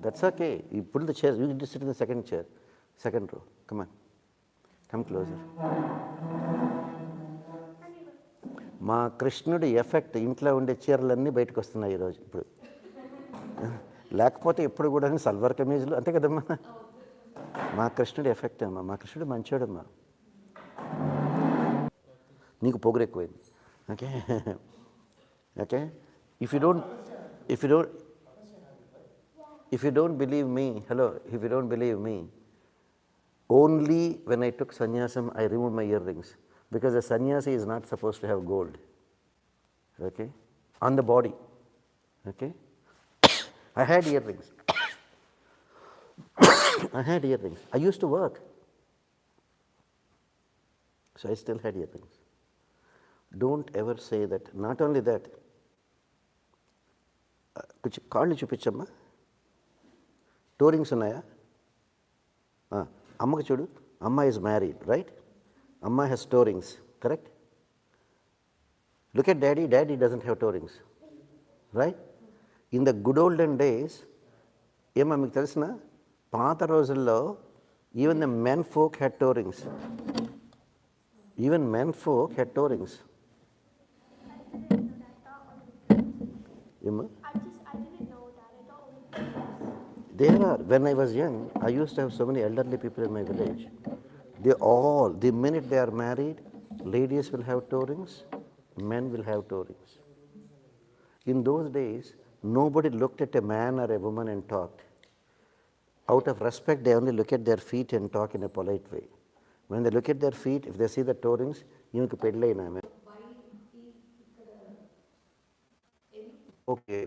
That's okay. You pull the chair. You can just sit in the second chair, second row. Come on. Come closer. మా కృష్ణుడి effect ఇంట్లో ఉండే చీరలన్నీ బయటకు వస్తున్నాయి ఈరోజు ఇప్పుడు. లేకపోతే ఎప్పుడు కూడా సల్వార్ కమీజులు అంతే కదమ్మా. మా కృష్ణుడి ఎఫెక్ట్ అమ్మా. మా కృష్ణుడు మంచోడమ్మా. నీకు పొగరు ఎక్కువైంది. Okay okay. If you don't believe me, if you don't believe me, only when I took sannyasam I removed my earrings, because a sannyasi is not supposed to have gold, okay, on the body, okay. I had earrings. I used to work, so I still had earrings. Don't ever say that. Not only that, కొంచెం కాళ్ళు చూపించమ్మా. Toe rings ఉన్నాయా? అమ్మకి చూడు. Amma is married, right? Amma has toe rings, correct? Look at daddy. Daddy doesn't have toe rings, right? In the good olden days, ఏమో మీకు తెలిసిన పాత రోజుల్లో even the men folk had toe rings. ఏమో there are. When I was young, I used to have so many elderly people in my village. The minute they are married, ladies will have tourings, men will have tourings. In those days, nobody looked at a man or a woman and talked. Out of respect, they only look at their feet and talk in a polite way. When they look at their feet, if they see the tourings, you can pedlay na. Okay.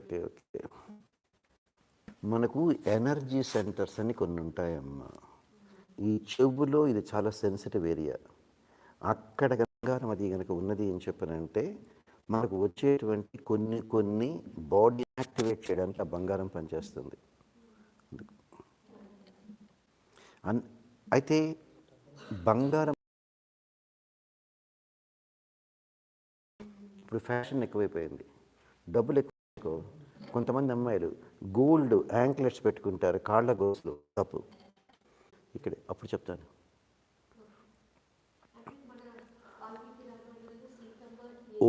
మనకు energy centres అని కొన్ని ఉంటాయమ్మా. ఈ చెవులో ఇది చాలా sensitive area. అక్కడ బంగారం అది కనుక ఉన్నది అని చెప్పనంటే మనకు వచ్చేటువంటి కొన్ని బాడీ యాక్టివేట్ చేయడానికి ఆ బంగారం పనిచేస్తుంది. అయితే బంగారం ఇప్పుడు ఫ్యాషన్ ఎక్కువైపోయింది, డబ్బులు ఎక్కువ. కొంతమంది అమ్మాయిలు గోల్డ్ యాంక్లెట్స్ పెట్టుకుంటారు, కాళ్ళ గోసులు. తప్పు. ఇక్కడే అప్పుడు చెప్తాను.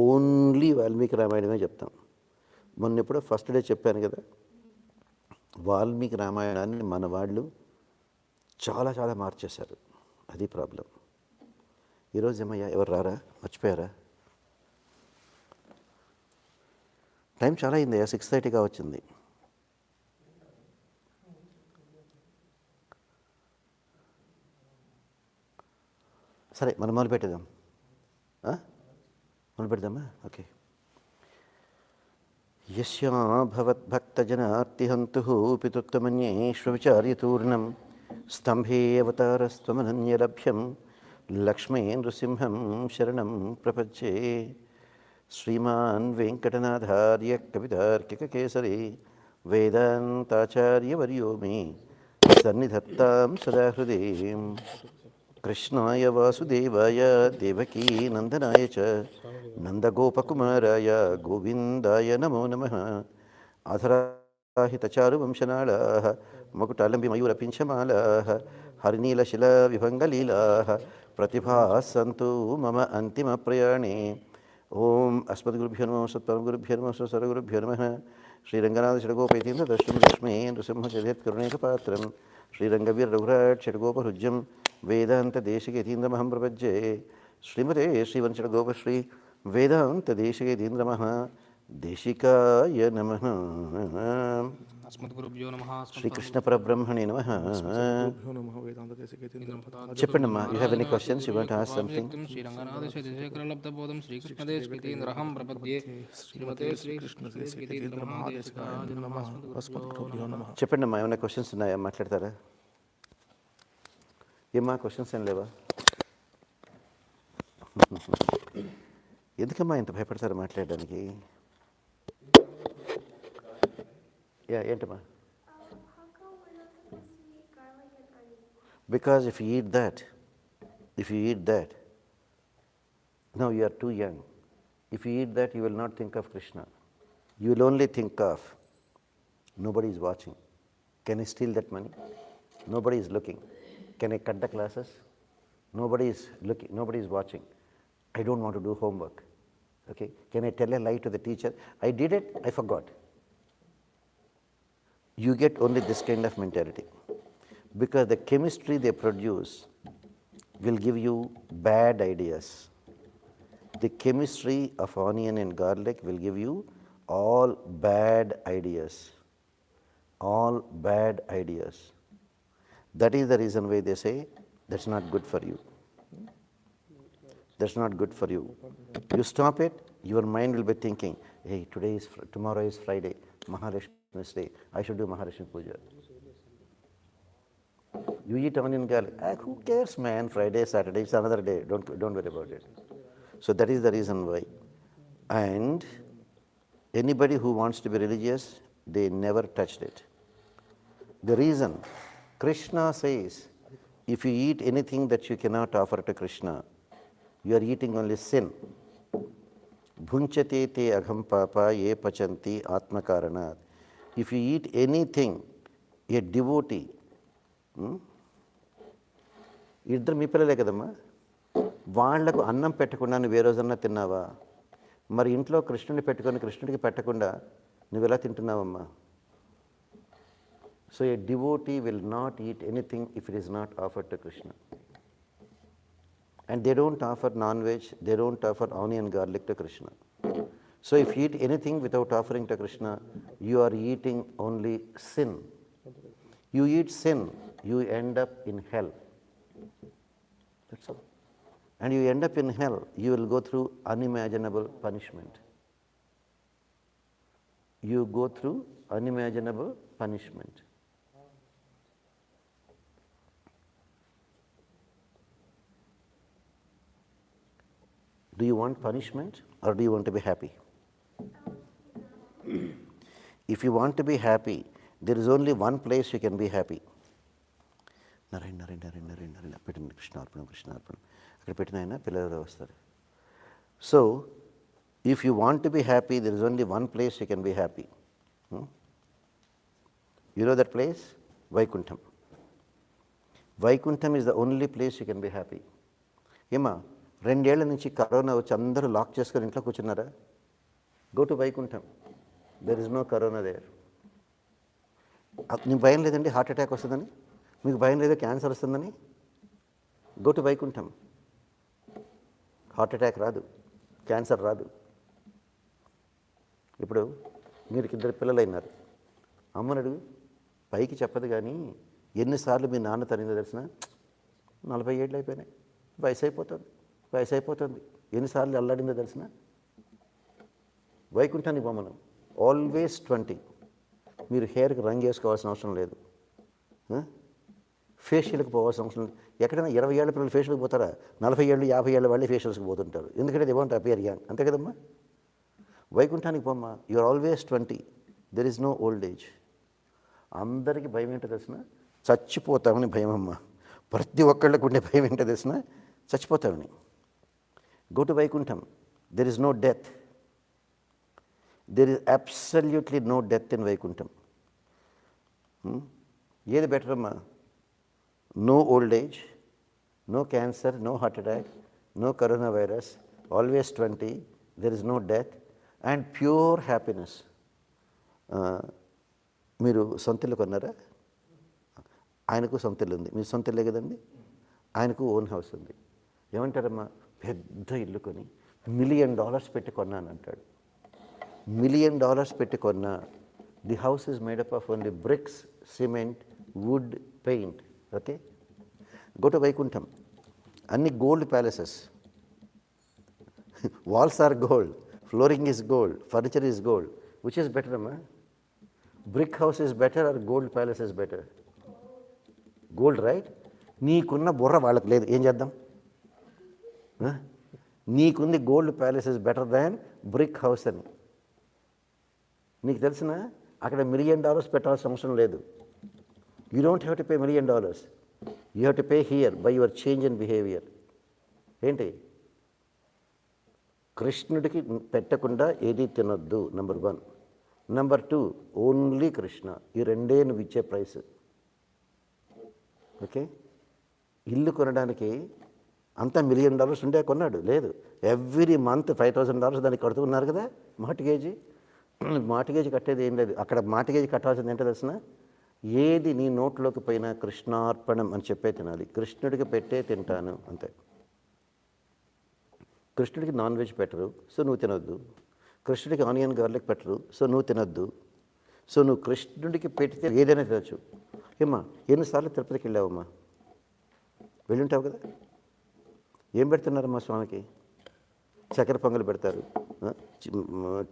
ఓన్లీ వాల్మీకి రామాయణమే చెప్తాం. మొన్న ఎప్పుడో ఫస్ట్ డే చెప్పాను కదా, వాల్మీకి రామాయణాన్ని మన వాళ్ళు చాలా చాలా మార్చేశారు. అది ప్రాబ్లం. ఈరోజు ఏమయ్యా, ఎవరు రారా? మర్చిపోయారా? టైం చాలా అయిందయ్యా, 6:30 వచ్చింది. సరే, మనం మొదలు పెడదామా? ఓకే. యస్యా భవద్భక్తజనార్తిహంతుః పితుత్తమన్యేష్వవిచార్యతూర్ణం స్తంభే అవతారస్త్వమనన్యలభ్యం లక్ష్మీ నృసింహం శరణం ప్రపద్యే. శ్రీమాన్ వెంకటనాథార్య కవితార్కికకేసరి వేదాంతాచార్యవర్యో మే సన్నిధత్తాం సదా హృది. కృష్ణాయ వాసుదేవాయ దేవకీ నందనాయ చ నందగోపకుమారాయ గోవిందాయ నమో నమః. అధరాహితచారువంశనాళాః మకుటాలంబిమయూరపింఛమాలాః హరినీలశిలావిభంగలీలాః ప్రతిభాస్సంతు మమ అంతిమప్రయాణే. ఓం అస్మద్గురుభ్యో నమః సత్పరమగురుభ్యో నమః సర్వగురుభ్యో నమః. శ్రీరంగనాథషడ్గోపేతీంద్ర లక్ష్మీ నృసింహచరిత్కరుణేకపాత్రం శ్రీరంగవీరరఘురాట్ షడ్గోపహృజ్యం వేదాంతదేశికేతీంద్రమహం ప్రపద్యే. శ్రీమతే శ్రీవత్సగోపశ్రీ వేదాంతదేశికేతీంద్రమః దేశికాయ నమః. శ్రీకృష్ణ పరబ్రహ్మణే నమః. చెప్పండి అమ్మా, you have any questions? You want to ask something? చెప్పండి అమ్మా, ఏమైనా క్వశ్చన్స్ ఉన్నాయా? మాట్లాడతారా? ఏమ్మా, క్వశ్చన్స్ ఏం లేవా? ఎందుకమ్మా ఇంత భయపడతారు మాట్లాడడానికి? ఏంటమ్మా? Because if you eat that, no, you are too young. If you eat that, you will not think of Krishna. You will only think of nobody is watching. Can I steal that money? Nobody is looking. Can I cut the classes? Nobody is looking, nobody is watching. I don't want to do homework. Okay? Can I tell a lie to the teacher? I did it, I forgot. You get only this kind of mentality. Because the chemistry they produce will give you bad ideas. The chemistry of onion and garlic will give you all bad ideas. All bad ideas. That is the reason why they say that's not good for you. That's not good for you. You stop it, your mind will be thinking, hey, tomorrow is Friday, Mahalakshmi's day. I should do Mahalakshmi Puja. You eat onion garlic. Who cares, man? Friday, Saturday, it's another day. Don't worry about it. So that is the reason why. And anybody who wants to be religious, they never touched it. The reason, Krishna says, if you eat anything that you cannot offer to Krishna, you are eating only sin. Bhunchate te agham papa ye pachanti atma karanat. If you eat anything, a devotee, ఇద్దరు మీ పిల్లలే కదమ్మా, వాళ్లకు అన్నం పెట్టకుండా నువ్వు ఏ రోజన్నా తిన్నావా? మరి ఇంట్లో కృష్ణుని పెట్టుకొని కృష్ణుడికి పెట్టకుండా నువ్వు ఎలా తింటున్నావమ్మా? So a devotee will not eat anything if it is not offered to Krishna. And they don't offer non-veg, they don't offer onion garlic to Krishna. So if you eat anything without offering to Krishna, you are eating only sin. You eat sin, you end up in hell. That's all. And you end up in hell, you will go through unimaginable punishment. You go through unimaginable punishment. Do you want punishment or do you want to be happy? If you want to be happy, there is only one place you can be happy. Narayana, పెట్టిన కృష్ణార్పణం అక్కడ పెట్టిన ఆయన పిల్లలు వస్తారు. So, if you want to be happy, there is only one place you can be happy. You know that place? Vaikuntham. Vaikuntham is the only place you can be happy. ఏమా 2 ఏళ్ల నుంచి corona వచ్చి అందరూ lock చేసుకొని ఇంట్లో కూర్చున్నారా? Go to Vaikuntham. There is no corona there. నీకు భయం లేదండి హార్ట్ అటాక్ వస్తుందని? మీకు భయం లేదు క్యాన్సర్ వస్తుందని? Go to Vaikuntham. Heart attack రాదు, క్యాన్సర్ రాదు. ఇప్పుడు మీరు 2 పిల్లలు అయినారు. అమ్మనడు పైకి చెప్పదు కానీ ఎన్నిసార్లు మీ నాన్న తరిందో తెలిసిన? 40 ఏళ్ళు అయిపోయినాయి, వయసు అయిపోతుంది. ఎన్నిసార్లు అల్లాడిందో తెలిసిన? వైకుంఠానికి పోమను. ఆల్వేస్ 20. మీరు హెయిర్కి రంగు వేసుకోవాల్సిన అవసరం లేదు, ఫేషియల్కి పోవాల్సిన అవసరం లేదు. ఎక్కడైనా 20 ఏళ్ళ పిల్లలు ఫేషియల్కి పోతారా? 40 ఏళ్ళు 50 ఏళ్ళ వాళ్ళే ఫేషియల్స్కి పోతుంటారు. ఎందుకంటే దే వాంట్ అపియర్ యంగ్. అంతే కదమ్మా? వైకుంఠానికి పోమ్మా, you are always 20. There is no old age. అందరికీ భయం ఏంటో తెలిసిన? చచ్చిపోతామని భయం అమ్మ. ప్రతి ఒక్కళ్ళకు ఉండే భయం ఏంటో తెలిసిన? చచ్చిపోతామని. Go to Vaikuntham. There is no death. There is absolutely no death in Vaikuntham. ఏది బెటర్ అమ్మా? No old age, no cancer, no heart attack, no coronavirus, always 20, there is no death and pure happiness. మీరు సొంత ఇల్లు కొన్నారా? ఆయనకు సొంత ఇల్లు ఉంది. మీరు సొంత ఇల్లే కదండి. ఆయనకు ఓన్ హౌస్ ఉంది. ఏమంటారమ్మా? పెద్ద ఇల్లు కొని $1 million పెట్టి కొన్నాను అంటాడు. $1 million పెట్టి కొన్నా. The house is made up of only bricks, cement, wood, paint. Okay, go to Vaikuntham. అన్ని gold palaces. Walls are gold, flooring is gold, furniture is gold. Which is better అమ్మా? Brick house is better or gold palace is better? Gold, right? నీకున్న బుర్ర వాళ్ళకి లేదు, ఏం చేద్దాం? నీకుంది gold palace is better than brick house అని. నీకు తెలిసిన అక్కడ $1 million పెట్టాల్సిన అవసరం లేదు. You don't have to pay $1 million. You have to pay here by your change in behaviour. ఏంటి? కృష్ణుడికి పెట్టకుండా ఏది తినొద్దు, నెంబర్ 1. Number 2, only Krishna. ఈ రెండే నువ్వు ఇచ్చే ప్రైస్. ఓకే, ఇల్లు కొనడానికి అంతా $1 million ఉండే కొన్నాడు, లేదు. ఎవ్రీ మంత్ $5,000 దానికి కడుతున్నారు కదా మార్టిగేజీ. మార్టిగేజ్ కట్టేది ఏం లేదు అక్కడ. మార్టిగేజ్ కట్టాల్సింది ఏంటో తెలిసిన, ఏది నీ నోట్లోకి పోయినా కృష్ణార్పణం అని చెప్పే తినాలి. కృష్ణుడికి పెట్టే తింటాను అంతే. కృష్ణుడికి నాన్ వెజ్ పెట్టరు, సో నువ్వు తినొద్దు. కృష్ణుడికి ఆనియన్ గార్లిక్ పెట్టరు, సో నువ్వు తినొద్దు. సో నువ్వు కృష్ణుడికి పెడితే ఏదైనా తినచ్చు. ఏమ్మా, ఎన్నిసార్లు తిరుపతికి వెళ్ళావమ్మా? వెళ్ళుంటావు కదా. ఏం పెడుతున్నారమ్మా స్వామికి? చక్కెర పొంగల్ పెడతారు,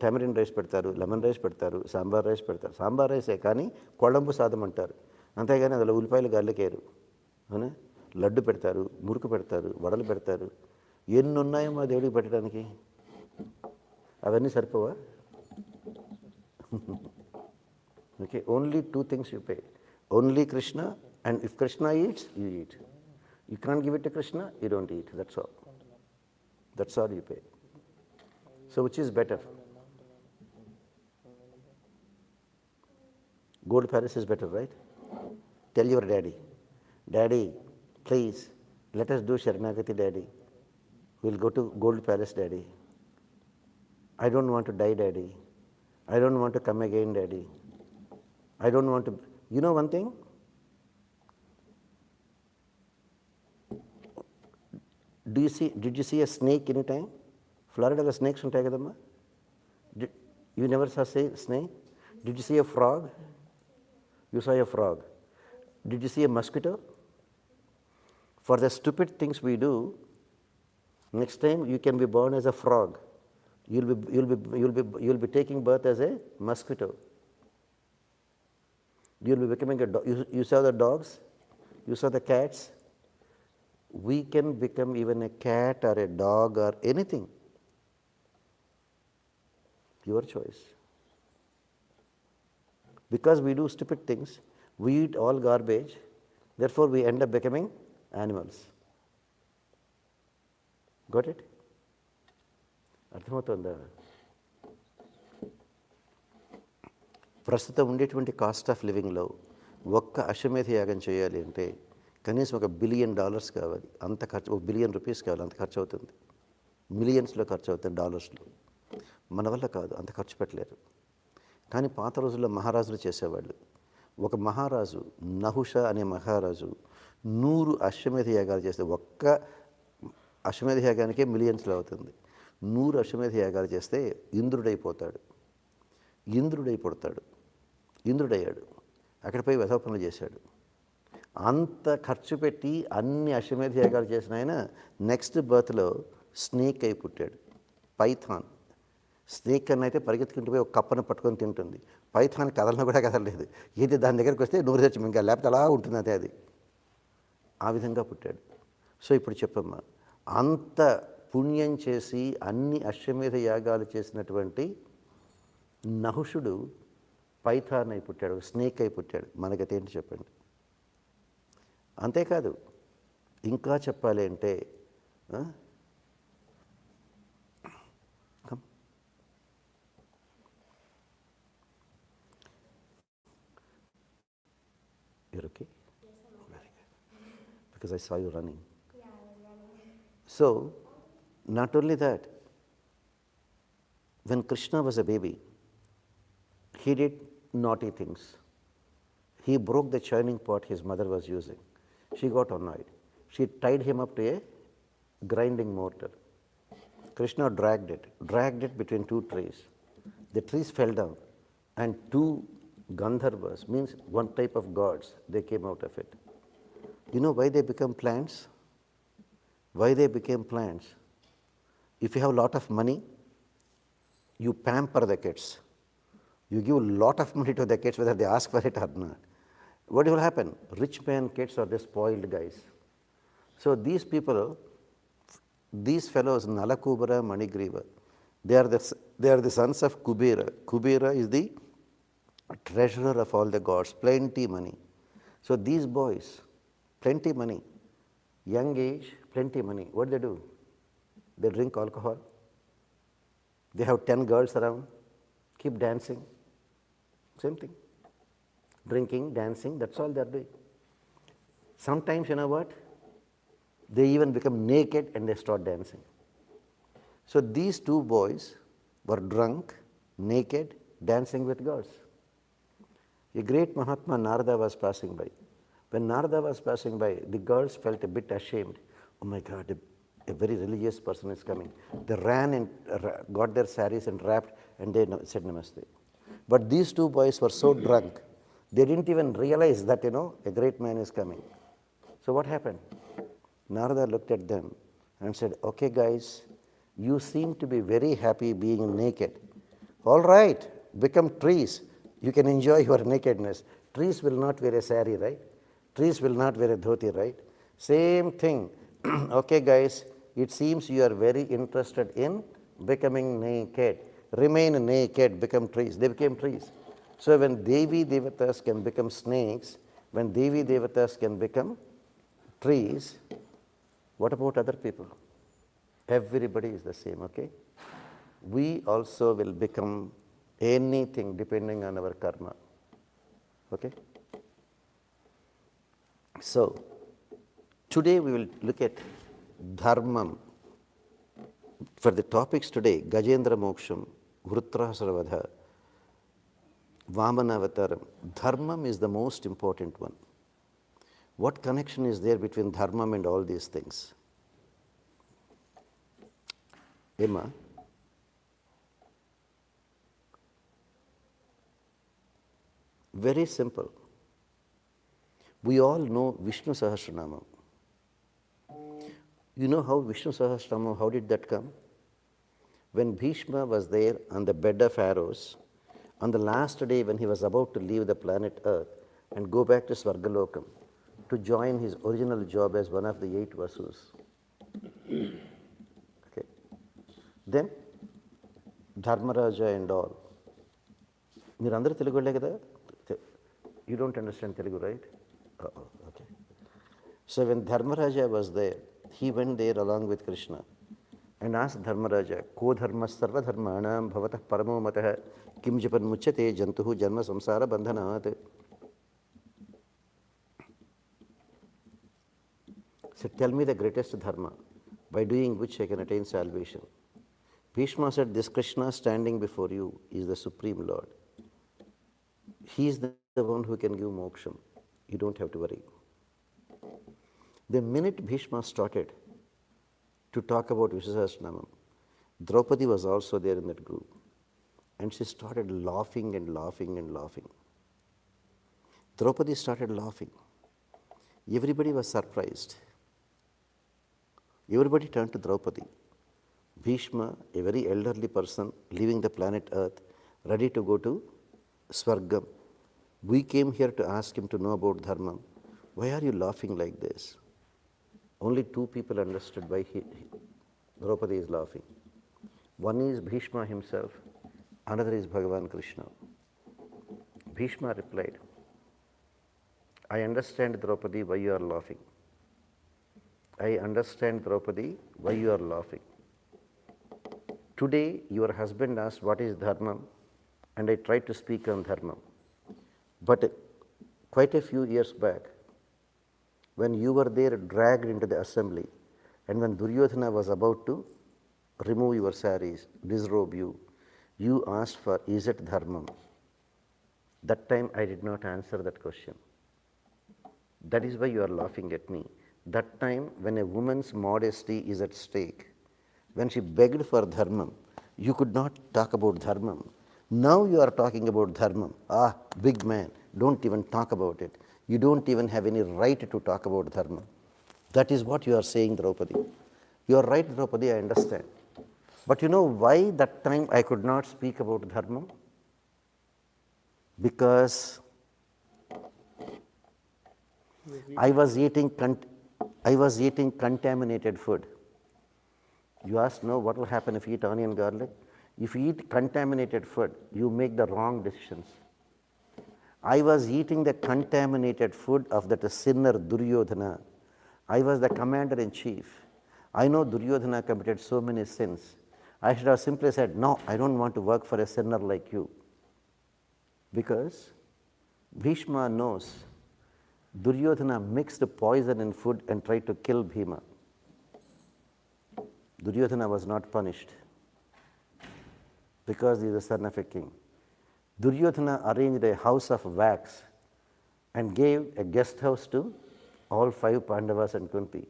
టెమరిన్ రైస్ పెడతారు, లెమన్ రైస్ పెడతారు, సాంబార్ రైస్ పెడతారు. సాంబార్ రైసే కానీ కొళంబు సాదం అంటారు, అంతేగాని అందులో ఉల్లిపాయలు గార్లికేరు. అవునా? లడ్డు పెడతారు, మురుకు పెడతారు, వడలు పెడతారు. ఎన్ని ఉన్నాయో మా దేవుడికి పెట్టడానికి? అవన్నీ సరిపోవా? Okay, only 2 things you pay. Only Krishna, and if Krishna eats, you eat. You can't give it to Krishna, you don't eat. That's all. That's all you pay. So which is better? Gold Palace is better, right? Tell your daddy, Daddy, please, let us do Sharanagati, Daddy. We'll go to Gold Palace, Daddy. I don't want to die, Daddy. I don't want to come again, Daddy. I don't want to. You know one thing? Did you see a snake anytime? Florida snakes ఉంటాయి కదమ్మా. You never saw snake? Did you see a frog? You saw a frog. Did you see a mosquito? For the stupid things we do, next time you can be born as a frog. You'll be taking birth as a mosquito. You'll be becoming a dog. You saw the dogs, you saw the cats. We can become even a cat or a dog or anything. Your choice. Because we do stupid things, we eat all garbage, therefore we end up becoming animals. Got it? అర్థమవుతుందా? ప్రస్తుతం ఉండేటువంటి cost of లివింగ్లో ఒక్క అశ్వమేధ యాగం చేయాలి అంటే కనీసం $1 billion కావాలి. అంత ఖర్చు, $1 billion కావాలి, అంత ఖర్చు అవుతుంది. మిలియన్స్లో ఖర్చు అవుతుంది, డాలర్స్లో. మన వల్ల కాదు, అంత ఖర్చు పెట్టలేరు. కానీ పాత రోజుల్లో మహారాజులు చేసేవాళ్ళు. ఒక మహారాజు, నహుష అనే మహారాజు 100 అశ్వమేధ యాగాలు చేస్తే, ఒక్క అశ్వమేధ యాగానికే మిలియన్స్లో అవుతుంది. 100 అశ్వమేధ యాగాలు చేస్తే ఇంద్రుడైపోతాడు. ఇంద్రుడయ్యాడు. అక్కడ పోయి వెధవ పనులు చేశాడు. అంత ఖర్చు పెట్టి అన్ని అశ్వమేధ యాగాలు చేసిన ఆయన నెక్స్ట్ బర్త్లో స్నేక్ అయి పుట్టాడు. పైథాన్. స్నేక్ కన్నా అయితే పరిగెత్తుకుంటూ పోయి ఒక కప్పను పట్టుకొని తింటుంది. పైథాన్ కదలను కూడా కదలలేదు. ఏది దాని దగ్గరికి వస్తే నూరు తెచ్చి ఇంకా లేకపోతే అలా ఉంటుంది అదే. అది ఆ విధంగా పుట్టాడు. సో ఇప్పుడు చెప్పమ్మా, అంత పుణ్యం చేసి అన్ని అశ్వమేధ యాగాలు చేసినటువంటి నహుషుడు పైథాన్ అయి పుట్టాడు, స్నేక్ అయి పుట్టాడు. మనకైతే ఏంటి చెప్పండి? అంతేకాదు, ఇంకా చెప్పాలి అంటే you're okay? Yes, very good. Because I saw you running. Yeah, I was running. So, not only that, when Krishna was a baby, he did naughty things. He broke the churning pot his mother was using. She got annoyed. She tied him up to a grinding mortar. Krishna dragged it between 2 trees. The trees fell down, and 2 Gandharvas, means one type of gods, they came out of it. You know why they become plants? Why they became plants? If you have a lot of money, you pamper the kids. You give a lot of money to the kids whether they ask for it or not. What will happen? Rich man kids are the spoiled guys. So these people, these fellows, Nalakubara, Manigriva, they are the sons of Kubera. Kubera is the treasurer of all the gods, plenty money. So these boys, plenty money, young age, plenty money. What do? They drink alcohol. They have 10 girls around, keep dancing. Same thing. Drinking, dancing, that's all they're doing. Sometimes, you know what? They even become naked and they start dancing. So these two boys were drunk, naked, dancing with girls. A great Mahatma Narada was passing by. When Narada was passing by, the girls felt a bit ashamed. Oh my God, a very religious person is coming. They ran and got their saris and wrapped and they said namaste. But these two boys were so drunk, they didn't even realize that, a great man is coming. So what happened? Narada looked at them and said, okay guys, you seem to be very happy being naked. All right, become trees. You can enjoy your nakedness. Trees will not wear a sari, right? Trees will not wear a dhoti, right? Same thing. Okay guys, it seems you are very interested in becoming naked. Remain naked, become trees. They became trees. So when Devi Devatas can become snakes, when Devi Devatas can become trees, what about other people? Everybody is the same, okay? We also will become anything depending on our karma, okay? So, today we will look at dharmam. For the topics today, Gajendra Moksham, Vrutrasravadha, Vamanavataram. Dharmam is the most important one. What connection is there between dharmam and all these things? Emma? Very simple. We all know Vishnu Sahasranamam. You know how Vishnu Sahasranamam, how did that come? When Bhishma was there on the bed of arrows, on the last day when he was about to leave the planet Earth and go back to Svargalokam to join his original job as one of the 8 Vasus. Okay. Then Dharmaraja and all. Meerandaru Telugu kada? You don't understand Telugu, right? Okay. So when Dharmaraja was there, he went there along with Krishna and asked Dharmaraja, Ko dharma sarva dharmanam bhavatah paramo matah kim japan muchyate jantuhu janma samsara bandhanat. So tell me the greatest dharma, by doing which I can attain salvation. Bhishma said, this Krishna standing before you is the Supreme Lord. He is the one who can give moksham. You don't have to worry. The minute Bhishma started to talk about Vishnu Sahasranamam, Draupadi was also there in that group. And she started laughing and laughing and laughing. Draupadi started laughing. Everybody was surprised. Everybody turned to Draupadi. Bhishma, a very elderly person, leaving the planet Earth, ready to go to Svargam. We came here to ask him to know about Dharma. Why are you laughing like this? Only 2 people understood why Draupadi is laughing. One is Bhishma himself, another is Bhagavan Krishna. Bhishma replied, I understand, Draupadi, why you are laughing. I understand, Draupadi, why you are laughing. Today, your husband asked what is Dharma, and I tried to speak on Dharma. But quite a few years back, when you were there dragged into the assembly, and when Duryodhana was about to remove your saris, disrobe you, you asked for, is it dharmam? That time I did not answer that question. That is why you are laughing at me. That time when a woman's modesty is at stake, when she begged for dharmam, you could not talk about dharmam. Now you are talking about dharmam. Ah, big man, don't even talk about it. You don't even have any right to talk about dharma. That is what you are saying, Draupadi. You are right, Draupadi, I understand. But you know why that time I could not speak about dharma? Because I was eating contaminated food. You ask, no, what will happen if you eat onion garlic? If you eat contaminated food, you make the wrong decisions. I was eating the contaminated food of that sinner Duryodhana. I was the commander-in-chief. I know Duryodhana committed so many sins. I should have simply said, no, I don't want to work for a sinner like you. Because Bhishma knows Duryodhana mixed poison in food and tried to kill Bhima. Duryodhana was not punished because he is the son of a king. Duryodhana arranged a house of wax and gave a guest house to all 5 Pandavas and Kunti.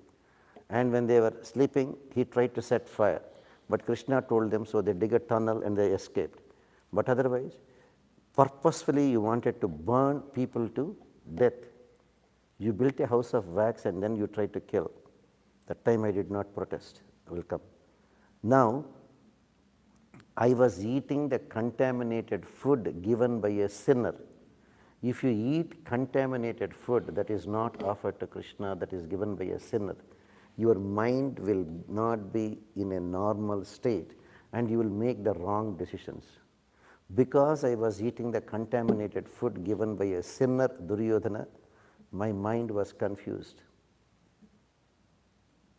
And when they were sleeping, he tried to set fire. But Krishna told them, so they dig a tunnel and they escaped. But otherwise, purposefully you wanted to burn people to death. You built a house of wax and then you tried to kill. That time I did not protest. I will come. Now, I was eating the contaminated food given by a sinner. If you eat contaminated food that is not offered to Krishna, that is given by a sinner, your mind will not be in a normal state and you will make the wrong decisions. Because I was eating the contaminated food given by a sinner, Duryodhana, my mind was confused.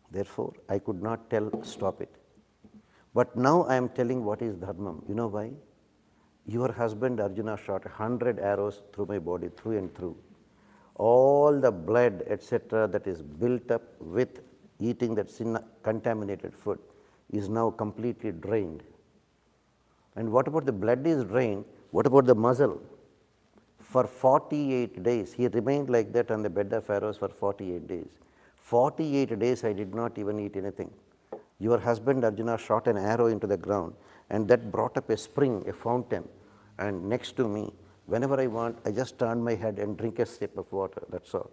Therefore, I could not tell, stop it. But now I am telling what is dharmam. You know why? Your husband Arjuna shot 100 arrows through my body, through and through. All the blood, etc., that is built up with eating that contaminated food is now completely drained. And what about the blood is drained? What about the muscle? For 48 days, he remained like that on the bed of arrows for 48 days. 48 days I did not even eat anything. Your husband Arjuna shot an arrow into the ground and that brought up a spring, a fountain, and next to me, whenever I want, I just turn my head and drink a sip of water, that's all.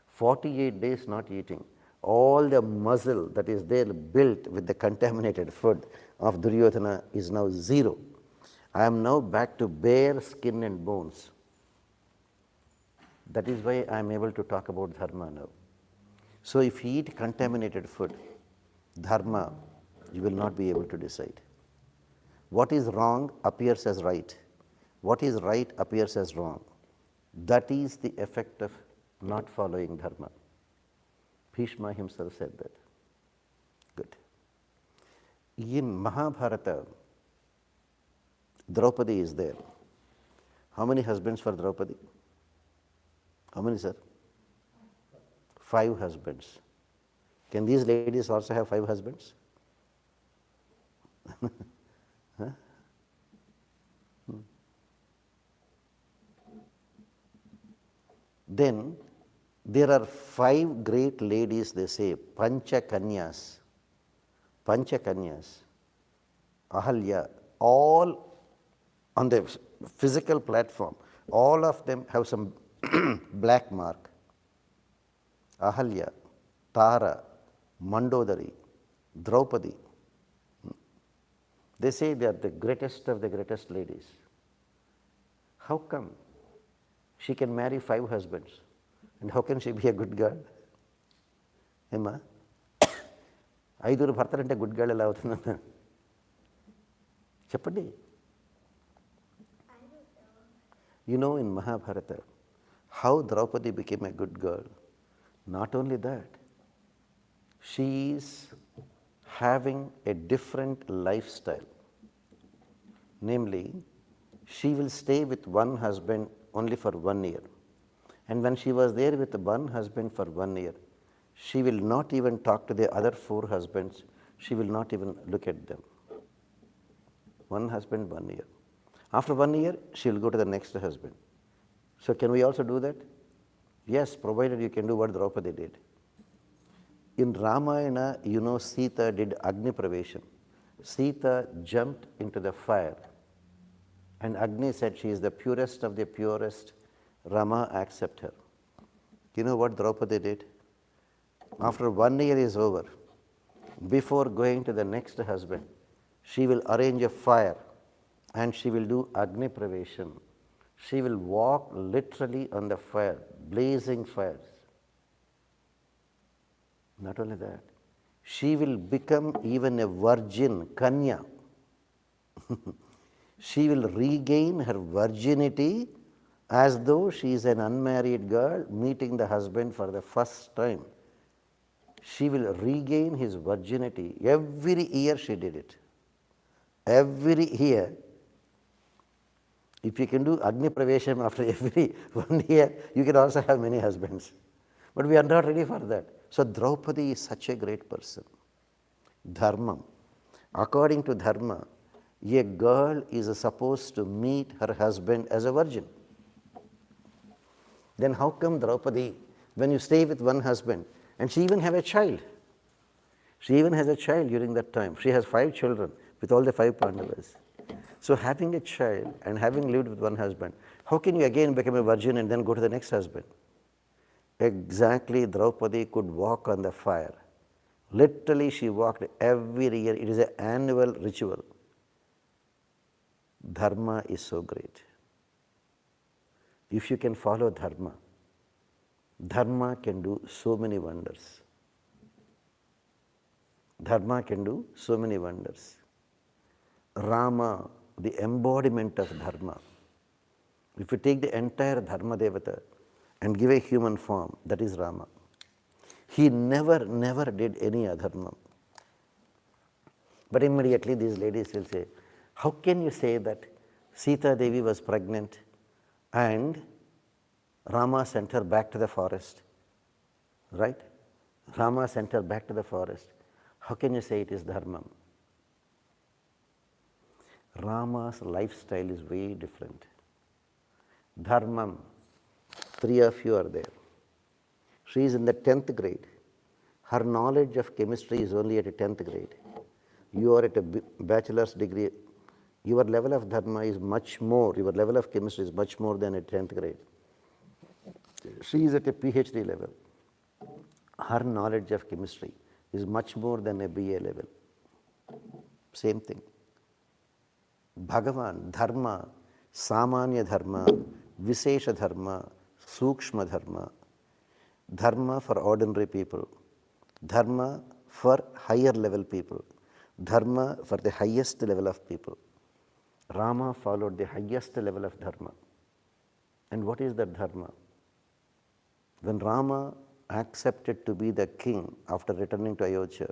48 days not eating. All the muscle that is there built with the contaminated food of Duryodhana is now zero. I am now back to bare skin and bones. That is why I am able to talk about dharma now. So if you eat contaminated food, dharma, you will not be able to decide. What is wrong appears as right. What is right appears as wrong. That is the effect of not following dharma. Bhishma himself said that. Good. In Mahabharata, Draupadi is there. How many husbands for Draupadi? How many, sir? 5 husbands. Can these ladies also have 5 husbands? Huh? Then there are 5 great ladies, they say, Pancha Kanyas. Pancha Kanyas, Ahalya, all on the physical platform, all of them have some black mark. Ahalya, Tara, Mandodari, Draupadi. They say they are the greatest of the greatest ladies. How come she can marry 5 husbands? And how can she be a good girl? Emma? 5 భర్తలంటే good girl ఎలా అవుతుందన్న చెప్పండి. You know in Mahabharata how Draupadi became a good girl. Not only that, she is having a different lifestyle. Namely, she will stay with one husband only for 1 year. And when she was there with one husband for 1 year, she will not even talk to the other 4 husbands. She will not even look at them. One husband, 1 year. After 1 year, she will go to the next husband. So can we also do that? Yes, provided you can do what Draupadi did. In Ramayana, you know Sita did Agni Pravesham. Sita jumped into the fire. And Agni said she is the purest of the purest. Rama accept her. You know what Draupadi did? After 1 year is over, before going to the next husband, she will arrange a fire and she will do Agni Pravesham. She will walk literally on the fire, blazing fires. Not only that, she will become even a virgin, Kanya. She will regain her virginity as though she is an unmarried girl meeting the husband for the first time. She will regain his virginity. Every year she did it. Every year If you can do Agni Pravesham after every 1 year, you can also have many husbands. But we are not ready for that. So Draupadi is such a great person. Dharma. According to Dharma, a girl is supposed to meet her husband as a virgin. Then how come Draupadi, when you stay with one husband, and she even have a child, she even has a child during that time. She has 5 children with all the 5 Pandavas. So having a child and having lived with one husband, how can you again become a virgin and then go to the next husband? Exactly, Draupadi could walk on the fire. Literally, she walked every year. It is an annual ritual. Dharma is so great. If you can follow Dharma, Dharma can do so many wonders. Dharma can do so many wonders. Rama, the embodiment of Dharma. If you take the entire Dharma Devata and give a human form, that is Rama. He never did any adharma. But immediately these ladies will say, how can you say that Sita Devi was pregnant and Rama sent her back to the forest? Right? Rama sent her back to the forest. How can you say it is dharma? Rama's lifestyle is very different. Dharmam, 3 of you are there. She is in the 10th grade. Her knowledge of chemistry is only at a 10th grade. You are at a bachelor's degree. Your level of dharma is much more, your level of chemistry is much more than a 10th grade. She is at a PhD level. Her knowledge of chemistry is much more than a BA level. Same thing. Bhagavan, dharma, samanya dharma, visesha dharma, sukshma dharma, dharma for ordinary people, dharma for higher level people, dharma for the highest level of people. Rama followed the highest level of dharma. And what is that dharma? When Rama accepted to be the king after returning to Ayodhya,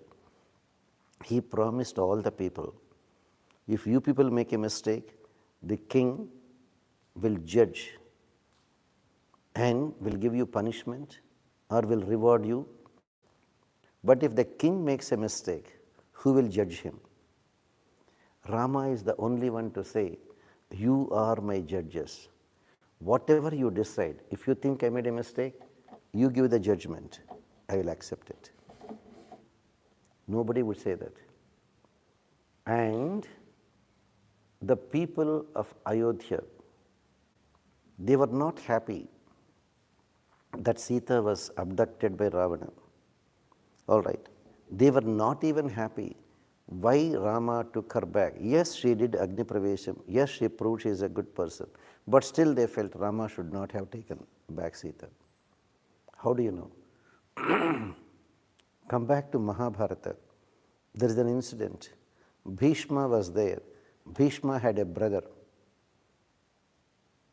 he promised all the people, if you people make a mistake, the king will judge and will give you punishment or will reward you. But if the king makes a mistake, who will judge him? Rama is the only one to say, you are my judges. Whatever you decide, if you think I made a mistake, you give the judgment. I will accept it. Nobody would say that. And the people of Ayodhya, they were not happy that Sita was abducted by Ravana. All right. They were not even happy why Rama took her back. Yes, she did Agni Pravesham. Yes, she proved she is a good person. But still they felt Rama should not have taken back Sita. How do you know? Come back to Mahabharata. There is an incident. Bhishma was there. Bhishma had a brother.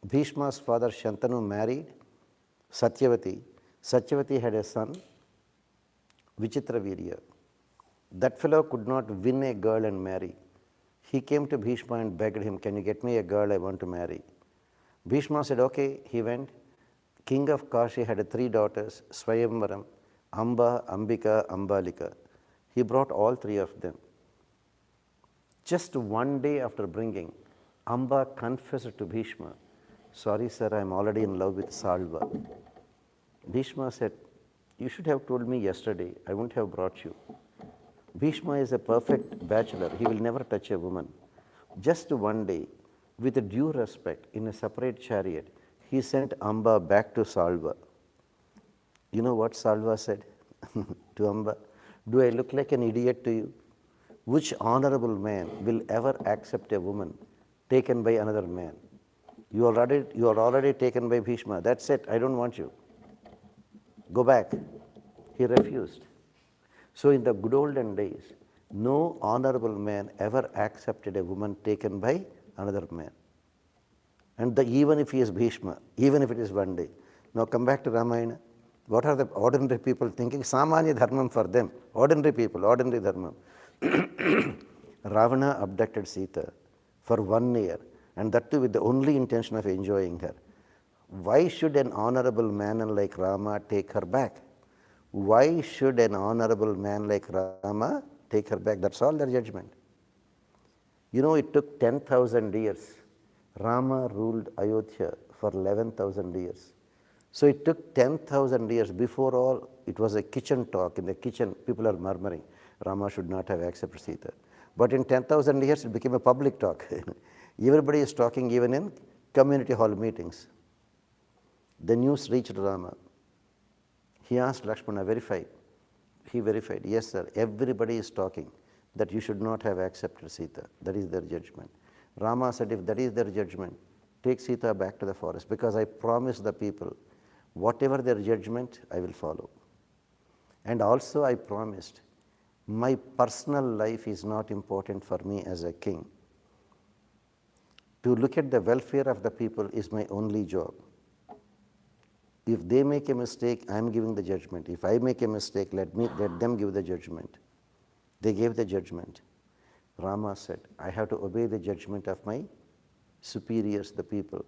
Bhishma's father Shantanu married Satyavati. Satyavati had a son, Vichitravirya. That fellow could not win a girl and marry. He came to Bhishma and begged him, can you get me a girl I want to marry? Bhishma said, okay. He went. King of Kashi had 3 daughters, Swayamvaram, Amba, Ambika, Ambalika. He brought all 3 of them. Just one day after bringing, Amba confessed to Bhishma, sorry sir, I am already in love with Salva. Bhishma said, you should have told me yesterday, I wouldn't have brought you. Bhishma is a perfect bachelor, he will never touch a woman. Just one day, with due respect, in a separate chariot, he sent Amba back to Salva. You know what Salva said to Amba? Do I look like an idiot to you? Which honorable man will ever accept a woman taken by another man? You are already taken by Bhishma. That's it. I don't want you. Go back. He refused. So in the good olden days, no honorable man ever accepted a woman taken by another man. And even if he is Bhishma, even if it is one day. Now come back to Ramayana. What are the ordinary people thinking? Samanya dharmam for them. Ordinary people, ordinary dharmam. Ravana abducted Sita for 1 year. and that too with the only intention of enjoying her. Why should an honorable man like Rama take her back? Why should an honorable man like Rama take her back? That's all their judgment. You know, it took 10,000 years. Rama ruled Ayodhya for 11,000 years. So it took 10,000 years. Before all, it was a kitchen talk. In the kitchen, people are murmuring, Rama should not have accepted Sita. But in 10,000 years, it became a public talk. Everybody is talking even in community hall meetings. The news reached Rama. He asked Lakshmana, verify. He verified, yes sir, everybody is talking that you should not have accepted Sita. That is their judgment. Rama said, if that is their judgment, take Sita back to the forest, because I promised the people, whatever their judgment, I will follow. And also I promised, my personal life is not important for me as a king. To look at the welfare of the people is my only job. If they make a mistake, I am giving the judgment. If I make a mistake, let them give the judgment. They gave the judgment. Rama said, I have to obey the judgment of my superiors, the people.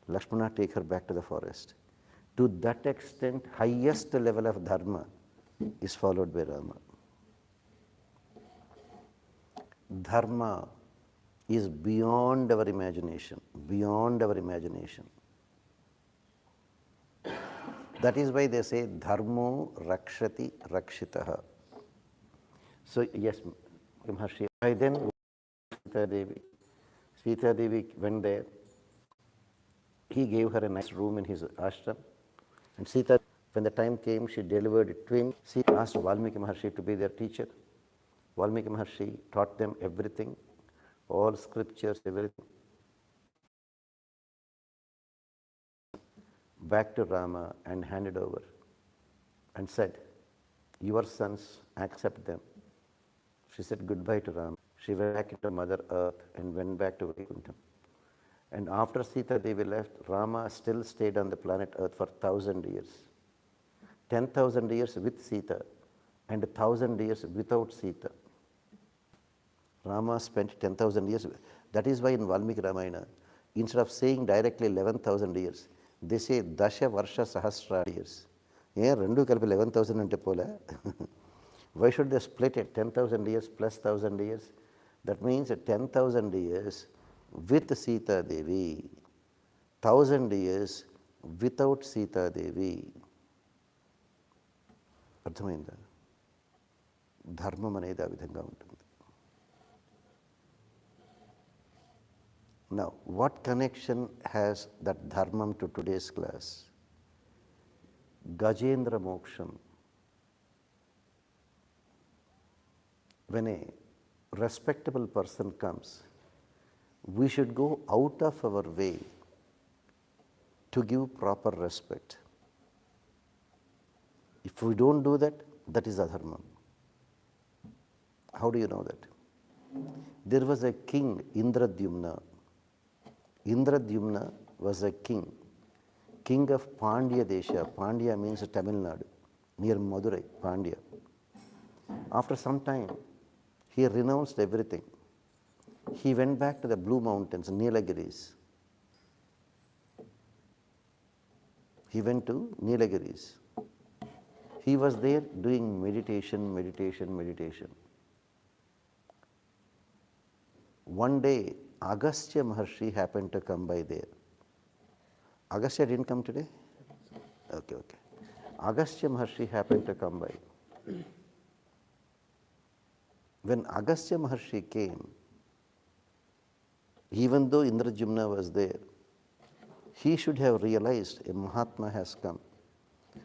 Lakshmana, take her back to the forest. To that extent, highest level of dharma is followed by Rama. Dharma is beyond our imagination, beyond our imagination. That is why they say, dharmo rakshati rakshitaha. So, yes, Maharshi, I then Sita Devi went there. He gave her a nice room in his ashram. And Sita, when the time came, she delivered twins. She asked Valmiki Maharshi to be their teacher. Valmiki Maharshi taught them everything, all scriptures, everything. Back to Rama and handed over and said, your sons, accept them. She said goodbye to Rama. She went back into Mother Earth and went back to Vaikuntham. And after Sita Devi left, Rama still stayed on the planet Earth for 1,000 years. 10,000 years with Sita and 1,000 years without Sita. Rama spent 10,000 years. That is why in Valmiki Ramayana, instead of saying directly 11,000 years, they say Dasha Varsha Sahasra years. Yeah, rendu kalpi 11,000 ante pola. Why should they split it? 10,000 years plus 1,000 years. That means 10,000 years with Sita Devi, 1,000 years without Sita Devi. అర్థమైందా? ధర్మం అనేది ఆ విధంగా ఉంటుంది. Now, what connection has that dharmam to today's class? Gajendra Moksha. When a respectable person comes, we should go out of our way to give proper respect. If we don't do that, that is adharmam. How do you know that? There was a king, Indradyumna. Indradyumna was a king of Pandya Desha. Pandya means Tamil Nadu, near Madurai, Pandya. After some time, he renounced everything. He went back to the Blue Mountains, Nilagiris. He went to Nilagiris. He was there doing meditation. One day, Agastya Maharshi happened to come by there. Agastya didn't come today? Okay. Agastya Maharshi happened to come by. When Agastya Maharshi came, even though Indradyumna was there, he should have realized a Mahatma has come.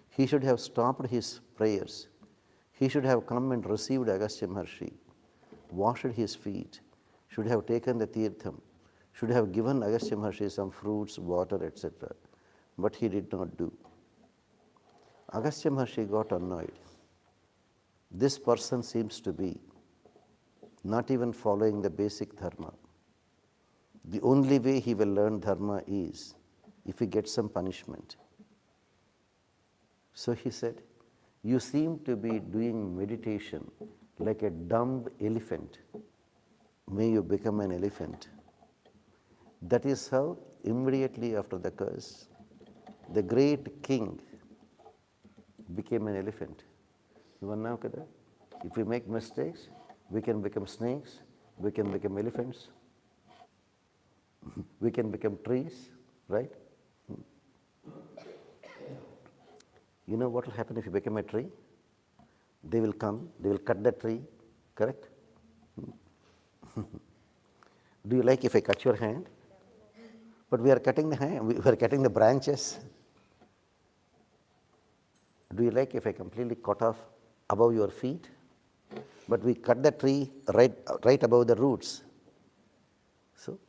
He should have stopped his prayers. He should have come and received Agastya Maharshi, washed his feet, should have taken the tirtham, should have given Agastya Maharshi some fruits, water, etc. But he did not do. Agastya Maharshi got annoyed. This person seems to be not even following the basic dharma. The only way he will learn dharma is if he gets some punishment. So he said, you seem to be doing meditation like a dumb elephant. May you become an elephant. That is how immediately after the curse, the great king became an elephant. If we make mistakes, we can become snakes, we can become elephants, we can become trees, right? You know what will happen if you become a tree? They will come, they will cut the tree, correct? Do you like if I cut your hand? But we are cutting the hand, we are cutting the branches. Do you like if I completely cut off above your feet? But we cut the tree right above the roots. So,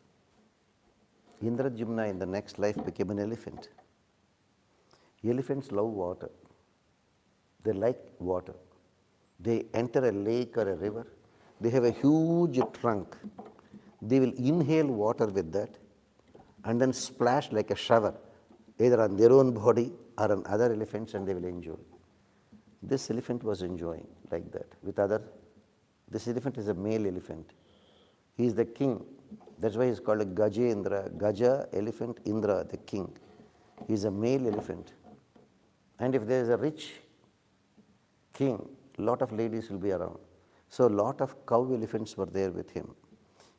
Indradyumna in the next life became an elephant. Elephants love water. They like water. They enter a lake or a river. They have a huge trunk. They will inhale water with that and then splash like a shower, either on their own body or on other elephants, and they will enjoy. This elephant was enjoying like that. This elephant is a male elephant. He is the king. That's why he is called a Gajendra. Gaja, elephant, Indra, the king. He is a male elephant. And if there is a rich king, lot of ladies will be around. So lot of cow elephants were there with him.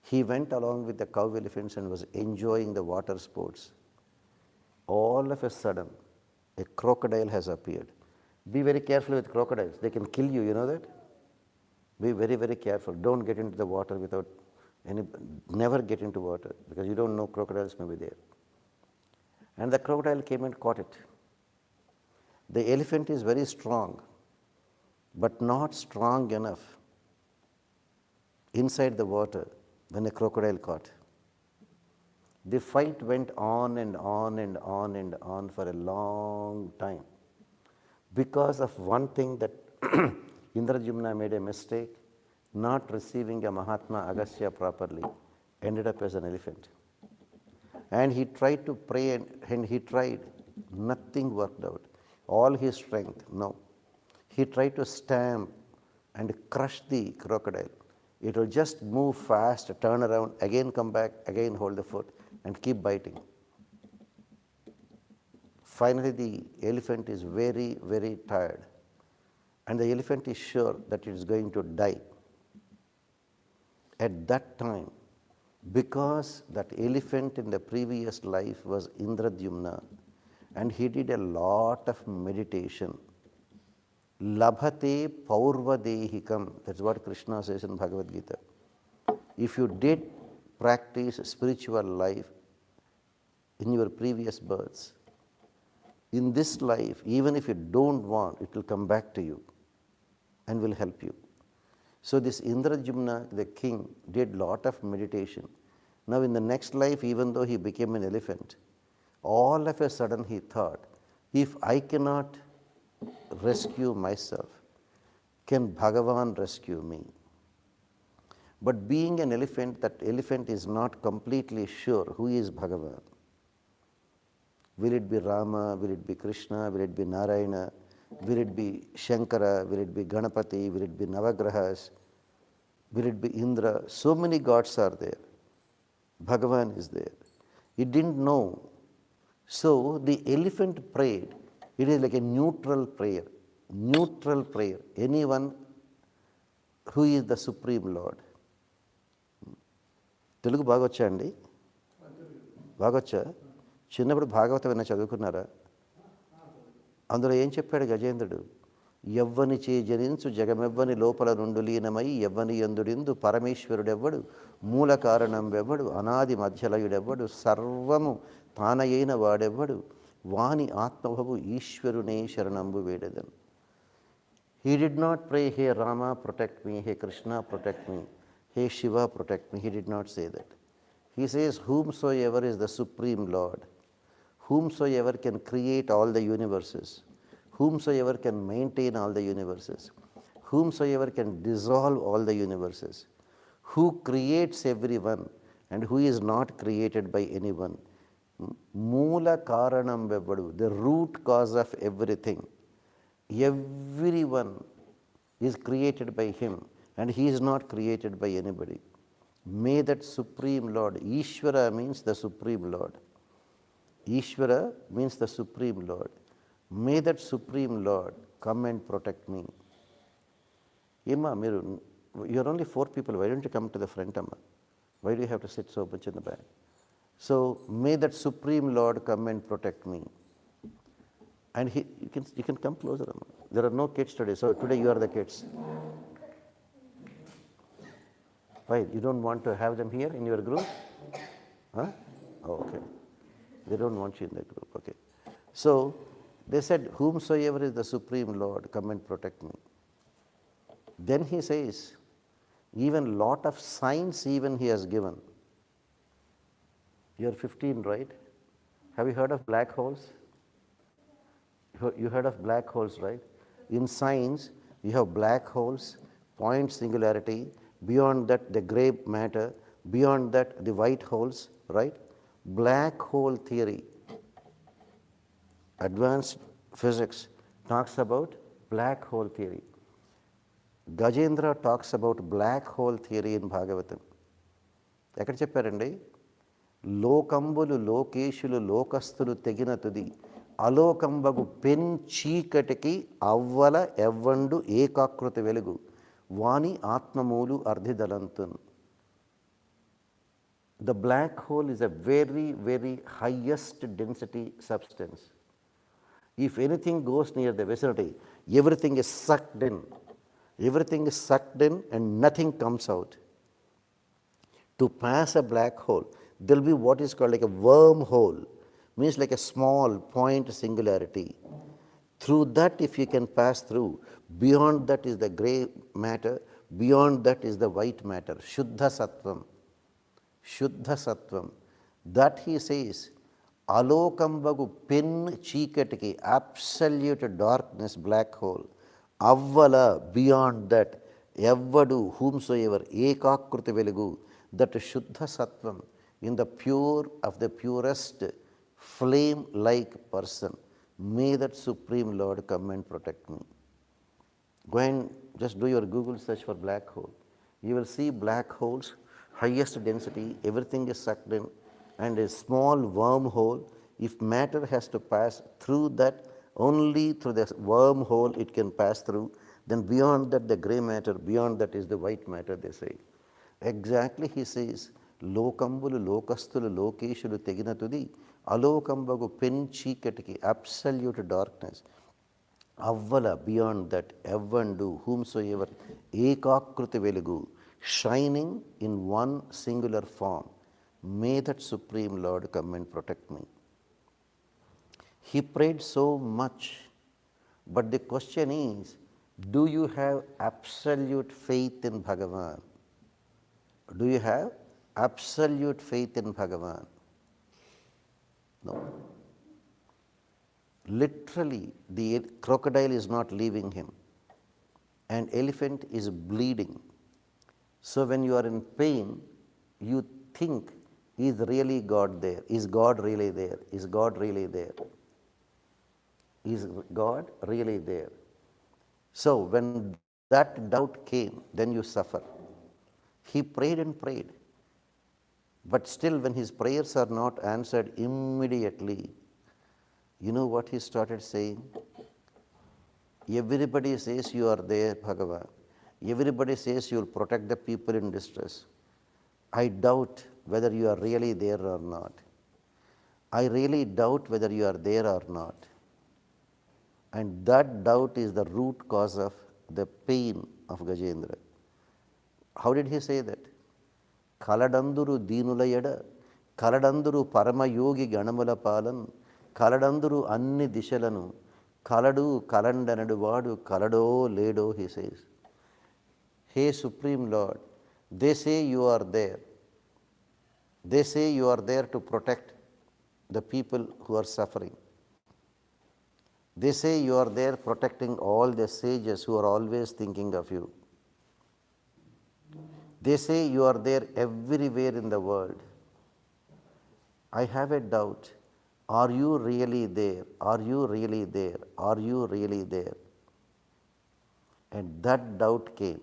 He went along with the cow elephants and was enjoying the water sports. All of a sudden, a crocodile has appeared. Be very careful with crocodiles. They can kill you, you know that? Be very, very careful. Don't get into the water never get into water, because you don't know crocodiles may be there. And the crocodile came and caught it. The elephant is very strong, but not strong enough inside the water when a crocodile caught. The fight went on and on and on and on for a long time. Because of one thing, that Indradyumna made a mistake, not receiving a Mahatma Agastya properly, ended up as an elephant. And he tried to pray and he tried, nothing worked out. All his strength, no. He tried to stamp and crush the crocodile. It will just move fast, turn around, again come back, again hold the foot and keep biting. Finally, the elephant is very, very tired. And the elephant is sure that it is going to die. At that time, because that elephant in the previous life was Indradyumna, and he did a lot of meditation, labhate paurvadehikam, that's what Krishna says in BhagvatGeeta. If you did practice spiritual life in your previous births, in this life, even if you don't want, it will come back to you and will help you. So this Indradyumna, the king, did lot of meditation. Now in the next life, even though he became an elephant, all of a sudden he thought, if I cannot rescue myself, can Bhagavan rescue me? But being an elephant, that elephant is not completely sure who is Bhagavan. Will it be Rama? Will it be Krishna? Will it be Narayana? Will it be Shankara? Will it be Ganapati? Will it be Navagrahas? Will it be Indra? So many gods are there. Bhagavan is there. He didn't know. So the elephant prayed. It is like a neutral prayer. Neutral prayer. Anyone who is the Supreme Lord. Telugu బాగొచ్చా అండి? బాగొచ్చా? చిన్నప్పుడు భాగవతం ఏమైనా చదువుకున్నారా? అందులో ఏం చెప్పాడు గజేంద్రుడు? ఎవ్వనిచే జనించు జగమెవ్వని లోపల నుండు లీనమై ఎవ్వని యందుడిందు పరమేశ్వరుడెవ్వడు, మూల కారణం వెవ్వడు, అనాది మధ్యలయుడెవ్వడు, సర్వము తానయైన వాడెవ్వడు, వాని ఆత్మభవు ఈశ్వరునే శరణంబు వేడెదను. He did not pray, hey Rama protect me, hey Krishna protect me, hey Shiva protect me. He did not say that. He says, whomsoever is the Supreme Lord, whomsoever can create all the universes, whomsoever can maintain all the universes, whomsoever can dissolve all the universes, who creates everyone and who is not created by anyone. Moola karanam vevadu, the root cause of everything. Everyone is created by him and he is not created by anybody. May that Supreme Lord, Ishvara means the Supreme Lord. Ishvara means the Supreme Lord. May that Supreme Lord come and protect me. Amma, you're only 4 people. Why don't you come to the front, Amma? Why do you have to sit so much in the back? So, may that Supreme Lord come and protect me. And you can come closer, Amma. There are no kids today, so today you are the kids. Why? You don't want to have them here in your group? Huh? Oh, okay. They don't want you in the group. Okay. So, they said, whomsoever is the Supreme Lord, come and protect me. Then he says, even lot of signs even he has given. You are 15, right? Have you heard of black holes? You heard of black holes, right? In science, you have black holes, point singularity, beyond that the gray matter, beyond that the white holes, right? Black hole theory, advanced physics talks about black hole theory. Gajendra talks about black hole theory in Bhagavatam. ఎక్కడ చెప్పారండి? లోకంబులు లోకేశులు లోకస్తులు తెగిన తుది అలోకంబగు pen చీకటికి అవ్వల ఎవ్వండు ఏకాకృతి వెలుగు వాణి ఆత్మమూలు అర్ధిదలంతున్. The black hole is a very, very highest density substance. If anything goes near the vicinity, everything is sucked in. Everything is sucked in and nothing comes out. To pass a black hole, there will be what is called like a wormhole, means like a small point singularity. Through that, if you can pass through, beyond that is the gray matter, beyond that is the white matter, Shuddha Sattvam. Shuddha Sattvam. That he says, Alokambagu pen chikatiki, absolute darkness, black hole. Avvala, beyond that, Evvadu, whomsoever, Ekakruti velugu, that Shuddha Sattvam, in the pure of the purest, flame-like person, may that Supreme Lord come and protect me. Go and just do your Google search for black hole. You will see black holes, highest density, everything is sucked in, and a small wormhole. If matter has to pass through that, only through the wormhole it can pass through. Then beyond that, the gray matter, beyond that is the white matter, they say. Exactly, he says, Lokambulu lokastulu lokeshulu tegina tudi, alokambagu pen chikatiki, absolute darkness. Avvala, beyond that, evvandu, whomsoever, ekakruti velugu, shining in one singular form. May that Supreme Lord come and protect me. He prayed so much, but the question is, do you have absolute faith in Bhagavan? Do you have absolute faith in Bhagavan? No. Literally, the crocodile is not leaving him, and elephant is bleeding. So when you are in pain, you think, is really God there? Is God really there? Is God really there? Is God really there? So when that doubt came, then you suffer. He prayed and prayed. But still, when his prayers are not answered immediately, you know what he started saying? Everybody says you are there, Bhagavan. Everybody says you will protect the people in distress. I doubt whether you are really there or not. I really doubt whether you are there or not. And that doubt is the root cause of the pain of Gajendra. How did he say that? Kaladanduru Deenulayada, Kaladanduru Paramayogi Ganamula Palan, Kaladanduru Anni Dishalanu, Kaladu Kalandanadu Kalado Ledo, he says. Hey Supreme Lord, they say you are there. They say you are there to protect the people who are suffering. They say you are there protecting all the sages who are always thinking of you. They say you are there everywhere in the world. I have a doubt. Are you really there? Are you really there? Are you really there? And that doubt came.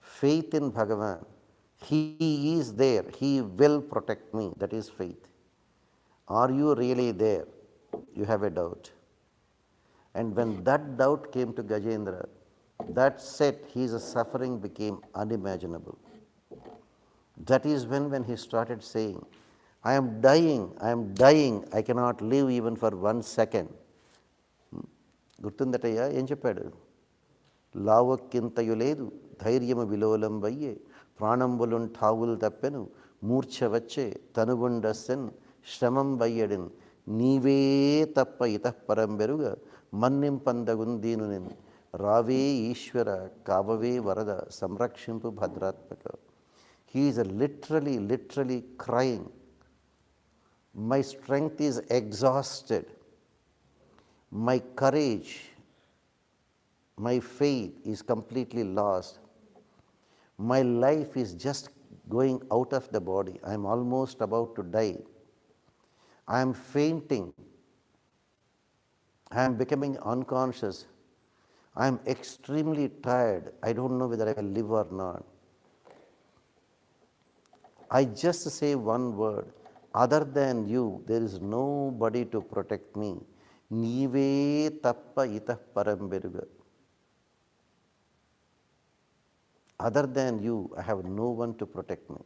Faith in Bhagavan He is there. He will protect me. That is faith. Are you really there? You have a doubt. And when that doubt came to Gajendra, that set his suffering became unimaginable. That is when he started saying, I am dying, I cannot live even for 1 second. గుర్తుందటయ్యా ఏం చెప్పాడు? లావక్కింతయు లేదు ధైర్యము విలోలంబయ్యే ప్రాణంబులున్ ఠావులు తప్పెను మూర్ఛ వచ్చే తనుగుండస్సెన్ శ్రమం వయ్యడిన్ నీవే తప్ప ఇతఃపరం బెరుగ మన్నింపందగుందీను నేను రావే ఈశ్వర కావవే వరద సంరక్షింపు భద్రాత్మక. He is literally crying. My strength is exhausted. My courage, my faith is completely lost. My life is just going out of the body. I am almost about to die. I am fainting. I am becoming unconscious. I am extremely tired. I don't know whether I will live or not. I just say one word. Other than you, there is nobody to protect me. నీవే తప్ప ఇతః పరం బెరుగ. Other than you, I have no one to protect me.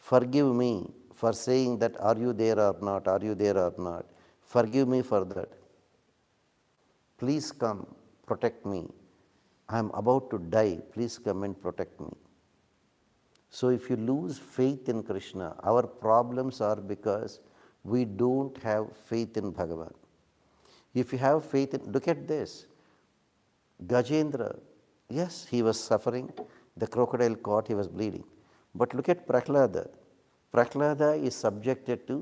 Forgive me for saying that, are you there or not, are you there or not. Forgive me for that. Please come, protect me. I am about to die. Please come and protect me. So if you lose faith in Krishna, our problems are because we don't have faith in Bhagavan. If you have faith in, look at this. Gajendra, yes, he was suffering. The crocodile caught, he was bleeding. But look at Prahlada. Prahlada is subjected to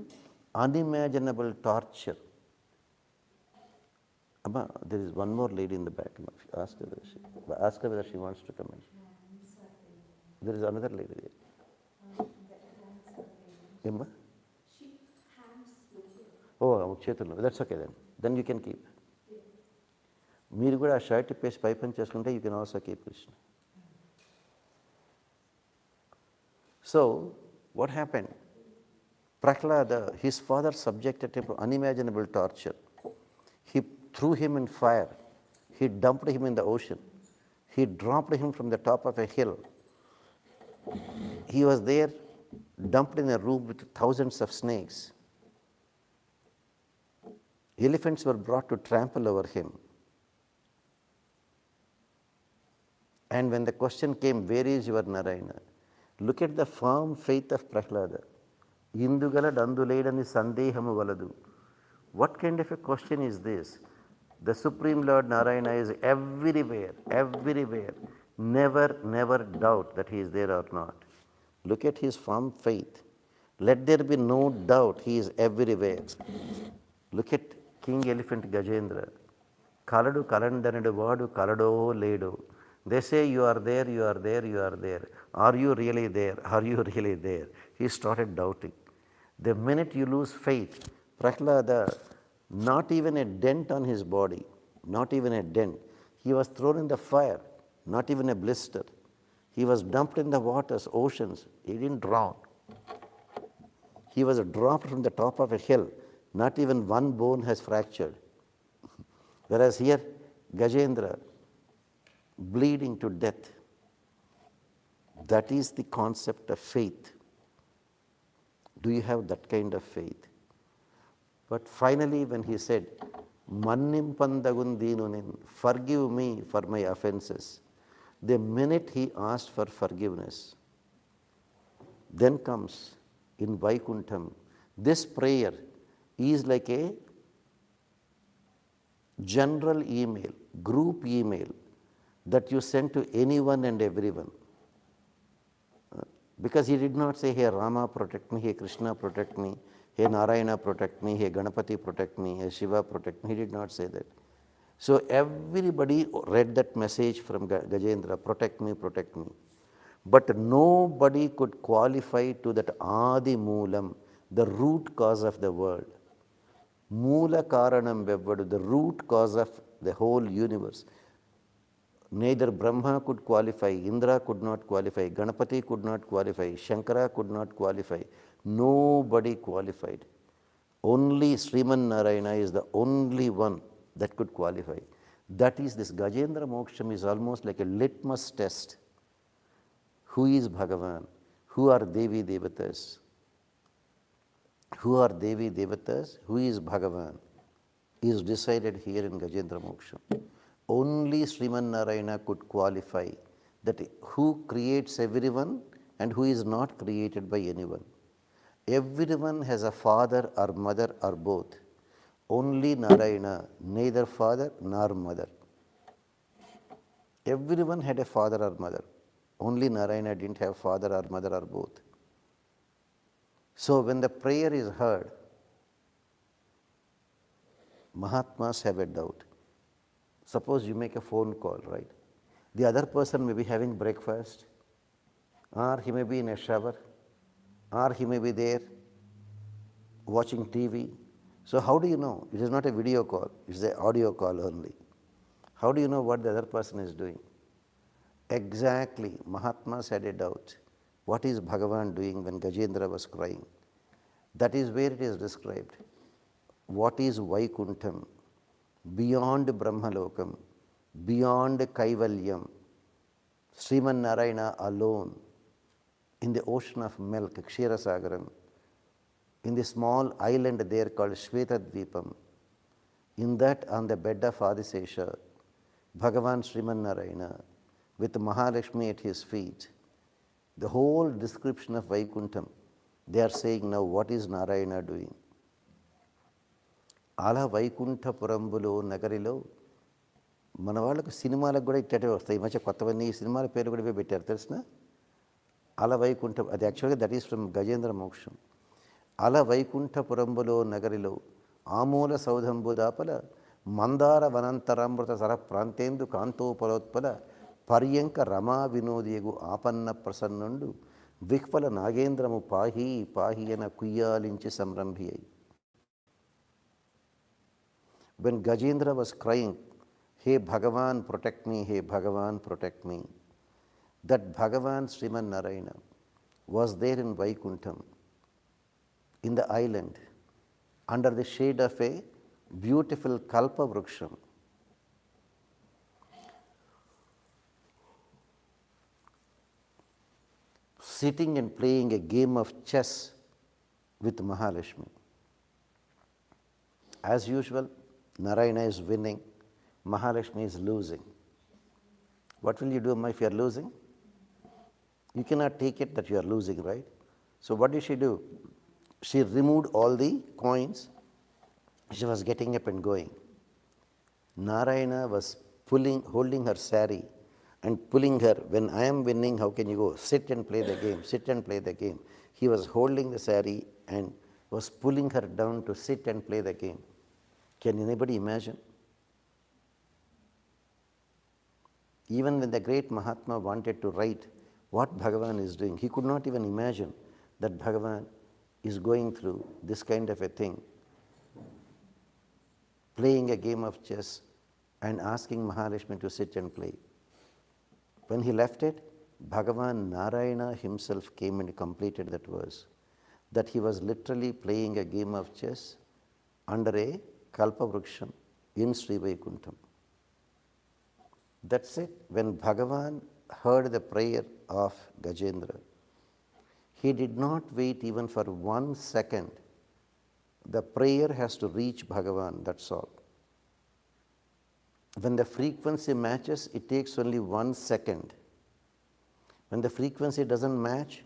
unimaginable torture. Amma, there is one more lady in the back. Ask her whether she wants to come in. There is another lady there. Emma? Oh, Chetan, that's okay then. Then you can keep. మీరు కూడా ఆ shirt ఇప్పేసి పై పని చేసుకుంటే you can also keep Krishna. So what happened? Prahlada, his father subjected him to unimaginable torture. He threw him in fire. He dumped him in the ocean. He dropped him from the top of a hill. He was there, dumped in a room with thousands of snakes. Elephants were brought to trample over him. And when the question came, where is your Narayana? Look at the firm faith of Prahlada. Indugala danduledani sandehamu valadu. What kind of a question is this? The Supreme Lord Narayana is everywhere, everywhere. Never doubt that he is there or not. Look at his firm faith. Let there be no doubt he is everywhere. Look at King Elephant Gajendra. Kaladu kalandanadu vadu kalado ledo. They say you are there, you are there, you are there. Are you really there? Are you really there? He started doubting. The minute you lose faith, Prahlada, not even a dent on his body, not even a dent. He was thrown in the fire, not even a blister. He was dumped in the waters, oceans. He didn't drown. He was dropped from the top of a hill. Not even one bone has fractured. Whereas here, Gajendra, bleeding to death. That is the concept of faith. Do you have that kind of faith? But finally, when he said, Mannimpandagundinunin, forgive me for my offenses, the minute he asked for forgiveness, then comes in Vaikuntham, this prayer is like a general email, group email that you send to anyone and everyone. Because he did not say, hey Rama protect me, hey Krishna protect me, hey Narayana protect me, hey Ganapati protect me, hey Shiva protect me. He did not say that. So everybody read that message from Gajendra, protect me, protect me. But nobody could qualify to that Adi Moolam, the root cause of the world. Moola Karanam Vevvadu, the root cause of the whole universe. Neither Brahma could qualify, Indra could not qualify, Ganapati could not qualify, Shankara could not qualify. Nobody qualified. Only Sriman Narayana is the only one that could qualify. That is, this Gajendra Moksham is almost like a litmus test. Who is Bhagavan? Who are Devi Devatas? Who are Devi Devatas? Who is Bhagavan? Is decided here in Gajendra Moksha. Only Sriman Narayana could qualify that who creates everyone and who is not created by anyone. Everyone has a father or mother or both. Only Narayana, neither father nor mother. Everyone had a father or mother. Only Narayana didn't have father or mother or both. So when the prayer is heard, Mahatmas have a doubt. Suppose you make a phone call, right? The other person may be having breakfast, or he may be in a shower, or he may be there watching TV. So how do you know? It is not a video call, it is an audio call only. How do you know what the other person is doing? Exactly, Mahatmas had a doubt. What is Bhagavan doing when Gajendra was crying? That is where it is described. What is Vaikuntham? Beyond Brahmalokam, beyond Kaivalyam, Sriman Narayana alone, in the ocean of milk, Kshirasagaram, in the small island there called Shvetadvipam, in that on the bed of Adisesha, Bhagavan Sriman Narayana, with Mahalakshmi at his feet, the whole description of Vaikuntham, they are saying now what is Narayana doing? అలా వైకుంఠపురంబులో నగరిలో మన వాళ్ళకు సినిమాలకు కూడా ఇట్టటే వస్తాయి. ఈ మధ్య కొత్తవన్నీ సినిమాల పేరు కూడా ఇవే పెట్టారు తెలిసిన. అలా వైకుంఠం, అది యాక్చువల్గా దట్ ఈస్ ఫ్రమ్ గజేంద్ర మోక్షం. అల వైకుంఠపురంబులో నగరిలో ఆమూల సౌధంబు దాపల మందార వనంతరామృత సర ప్రాంతేందు కాంతోపలోత్పల పర్యంక రమా వినోదియగు ఆపన్న ప్రసన్నుండు విహ్వల నాగేంద్రము పాహి పాహి అన కుయ్యాలించి సంరంభి అయి. When Gajendra was crying, "Hey Bhagavan, protect me, hey Bhagavan, protect me," that Bhagavan Sriman Narayana was there in Vaikuntham, in the island, under the shade of a beautiful Kalpa Vruksham. Sitting and playing a game of chess with Mahalakshmi. As usual, Narayana is winning, Mahalakshmi is losing. What will you do if you are losing? You cannot take it that you are losing, right? So what did she do? She removed all the coins. She was getting up and going. Narayana was holding her sari and pulling her. When I am winning, how can you go? Sit and play the game, sit and play the game. He was holding the sari and was pulling her down to sit and play the game. Can anybody imagine? Even when the great Mahatma wanted to write what Bhagavan is doing, he could not even imagine that Bhagavan is going through this kind of a thing, playing a game of chess and asking Mahalakshmi to sit and play. When he left it, Bhagavan Narayana himself came and completed that verse, that he was literally playing a game of chess under a Kalpa Vruksham in Sri Vaikuntham. That's it. When Bhagavan heard the prayer of Gajendra, he did not wait even for 1 second. The prayer has to reach Bhagavan, that's all. When the frequency matches, it takes only 1 second. When the frequency doesn't match,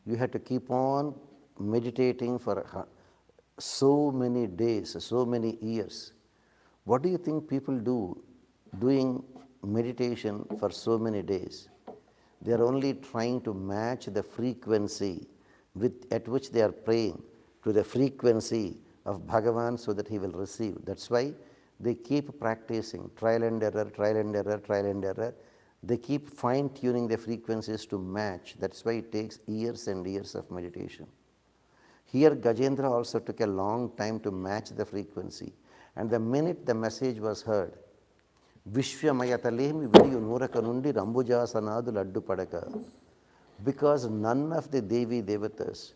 you have to keep on meditating for so many days, so many years. What do you think people do doing meditation for so many days? They are only trying to match the frequency at which they are praying to the frequency of Bhagavan so that he will receive. That's why they keep practicing, trial and error, trial and error, trial and error. They keep fine-tuning the frequencies to match. That's why it takes years and years of meditation. Here Gajendra also took a long time to match the frequency. And the minute the message was heard, Vishwamayataleemi Viriyu Nuraka Nundi Rambujasanadu Laddu Padaka. Because none of the Devi Devatas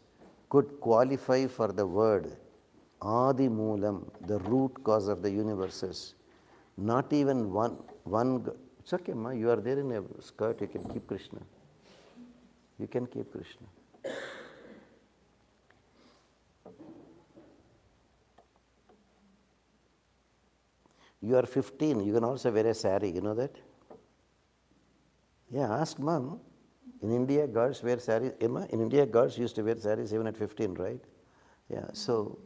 could qualify for the word Adi Moolam, the root cause of the universes. Not even one. It's okay, ma. You are there in a skirt. You can keep Krishna. You can keep Krishna. You are 15. You can also wear a sari. You know that? Yeah. Ask mom. In India, girls wear saris. Emma, in India, girls used to wear saris even at 15, right? Yeah. So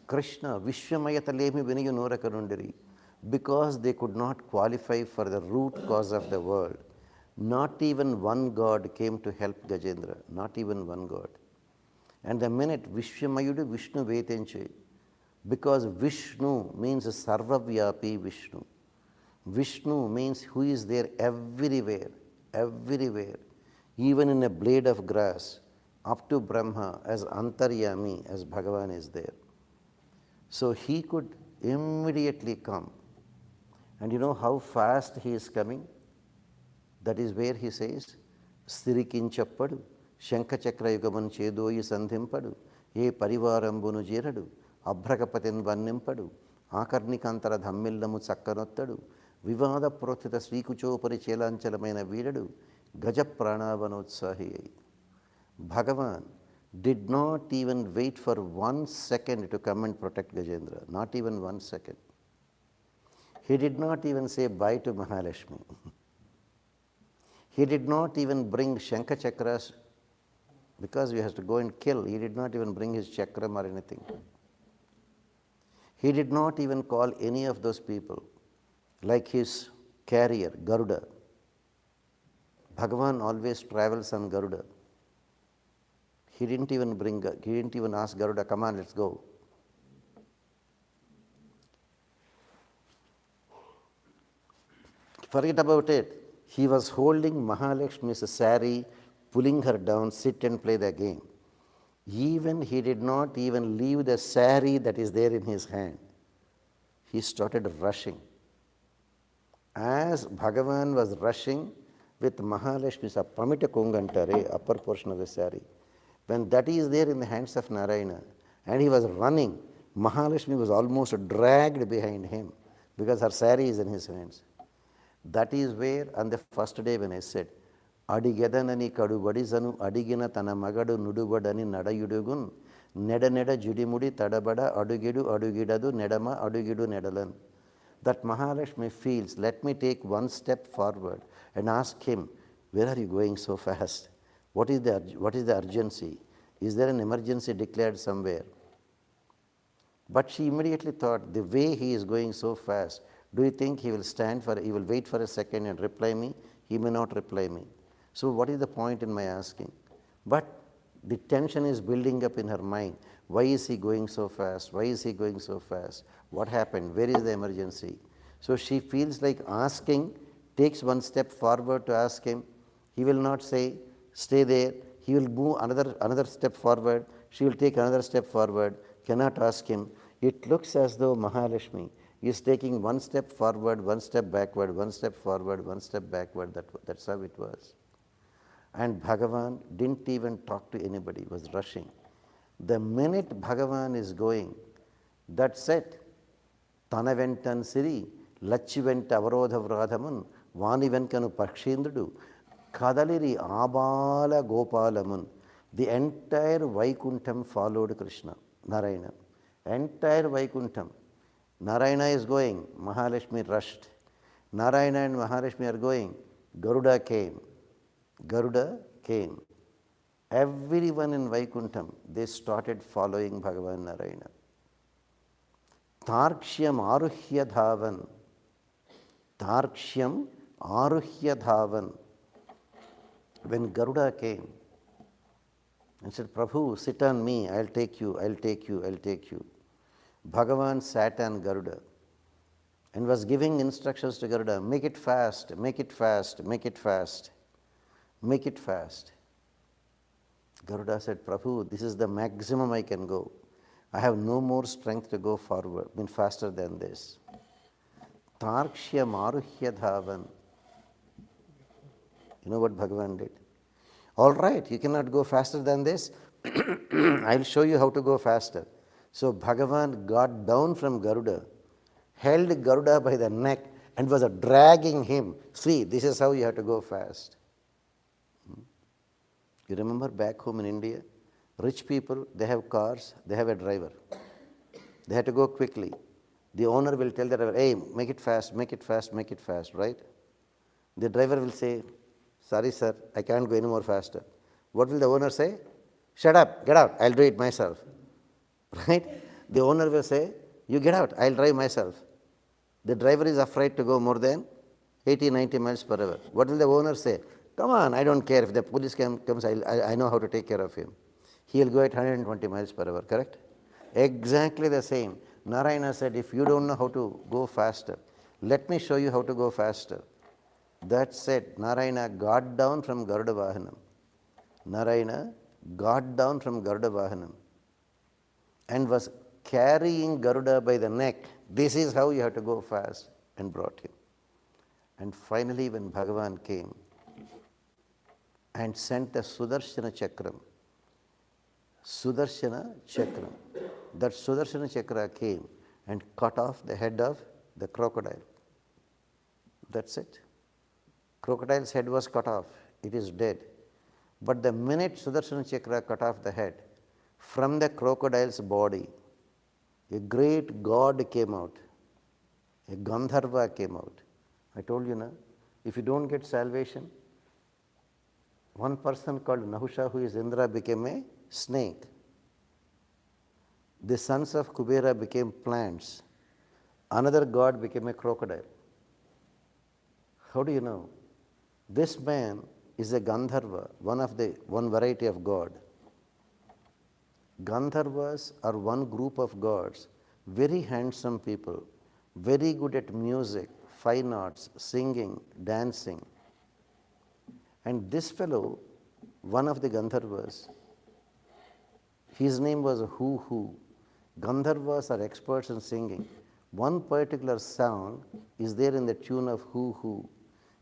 Krishna, Vishwamayataleemi Viniyu Norakarundiri, because they could not qualify for the root cause of the world, not even one god came to help Gajendra, not even one god. And the minute Vishwamayudu Vishnu Vetenche, because Vishnu means Sarvavyapi Vishnu. Vishnu means who is there everywhere, everywhere, even in a blade of grass, up to Brahma, as Antaryami, as Bhagavan is there. So he could immediately come. And you know how fast he is coming? That is where he says, Stirikinchappadu, Shankachakra Yugaman Chedoyi Sandhimpadu, Ye Parivarambunu Jiradu, Abhrakapatin Vannimpadu, Akarnikantara Dhammillamu Sakkanottadu, Vivada Prothita Srikuchopari Chelanchalamena Viradu, Gajapranavanotsahi. Bhagavan did not even wait for 1 second to come and protect Gajendra, not even 1 second. He did not even say bye to Mahalakshmi. He did not even bring Shankha Chakras because we have to go and kill. He did not even bring his chakram or anything. He did not even call any of those people, like his carrier, Garuda. Bhagavan always travels on Garuda. He didn't even ask Garuda, come on, let's go. Forget about it. He was holding Mahalakshmi's sari, pulling her down, sit and play the game. Even he did not even leave the sari that is there in his hand. He started rushing. As Bhagavan was rushing with Mahalakshmi's Pamita Kongantare, upper portion of the sari, when that is there in the hands of Narayana, and he was running, Mahalakshmi was almost dragged behind him because her sari is in his hands. That is where, on the first day when I said, Adigedanani Kadu Badizanu Adigina Tana Magadu Nudubadani Nadayudugun, Neda Neda Judimudi Tadabada Adugidu Adugidadu Nedama Adugidu Nedalan. That Mahalakshmi feels, let me take one step forward and ask him, where are you going so fast? What is the urgency? Is there an emergency declared somewhere? But she immediately thought, the way he is going so fast, do you think he will wait for a second and reply me? He may not reply me. So what is the point in my asking? But the tension is building up in her mind. Why is he going so fast? Why is he going so fast? What happened? Where is the emergency? So she feels like asking, takes one step forward to ask him. He will not say, stay there. He will move another step forward. She will take another step forward, cannot ask him. It looks as though Mahalakshmi is taking one step forward, one step backward, one step forward, one step backward. That's how it was. And Bhagavan didn't even talk to anybody, was rushing. The minute Bhagavan is going, that's it. Tana ventan siri, lachi venta avarodha vradhamun, vani venkanu pakshindrudu, kadaliri abala gopalamun. The entire Vaikuntham followed Krishna, Narayana. Entire Vaikuntham. Narayana is going, Mahalakshmi rushed. Narayana and Mahalakshmi are going, Garuda came. Garuda came. Everyone in Vaikuntham, they started following Bhagavan Narayana. Tarkshyam aruhya dhavan. Tarkshyam aruhya dhavan. When Garuda came and said, Prabhu, sit on me, I'll take you, I'll take you, I'll take you. Bhagavan sat on Garuda and was giving instructions to Garuda, make it fast, make it fast, make it fast, make it fast. Garuda said, Prabhu, this is the maximum I can go. I have no more strength to go forward, faster than this. Tarkshya Maruhya Dhavan. You know what Bhagavan did? All right, you cannot go faster than this. I'll show you how to go faster. So Bhagavan got down from Garuda, held Garuda by the neck and was dragging him. See, this is how you have to go fast. You remember back home in India, rich people, they have cars, they have a driver. They have to go quickly. The owner will tell the driver, hey, make it fast, make it fast, make it fast, right? The driver will say, sorry sir, I can't go any more faster. What will the owner say? Shut up, get out, I'll do it myself. Right? The owner will say, you get out, I'll drive myself. The driver is afraid to go more than 80, 90 miles per hour. What will the owner say? Come on, I don't care. If the police comes, I know how to take care of him. He will go at 120 miles per hour, correct? Exactly the same. Narayana said, if you don't know how to go faster, let me show you how to go faster. That said, Narayana got down from Garuda Vahanam. Narayana got down from Garuda Vahanam and was carrying Garuda by the neck. This is how you have to go fast, and brought him. And finally, when Bhagavan came and sent a Sudarshana Chakram, that Sudarshana Chakra came and cut off the head of the crocodile. That's it. Crocodile's head was cut off. It is dead. But the minute Sudarshana Chakra cut off the head, from the crocodile's body, a great god came out. A Gandharva came out. I told you, na, if you don't get salvation, one person called Nahusha, who is Indra, became a snake. The sons of Kubera became plants. Another god became a crocodile. How do you know? This man is a Gandharva, one variety of god. Gandharvas are one group of gods, very handsome people, very good at music, fine arts, singing, dancing. And this fellow, one of the Gandharvas, his name was Hu. Gandharvas are experts in singing. One particular song is there in the tune of Hu.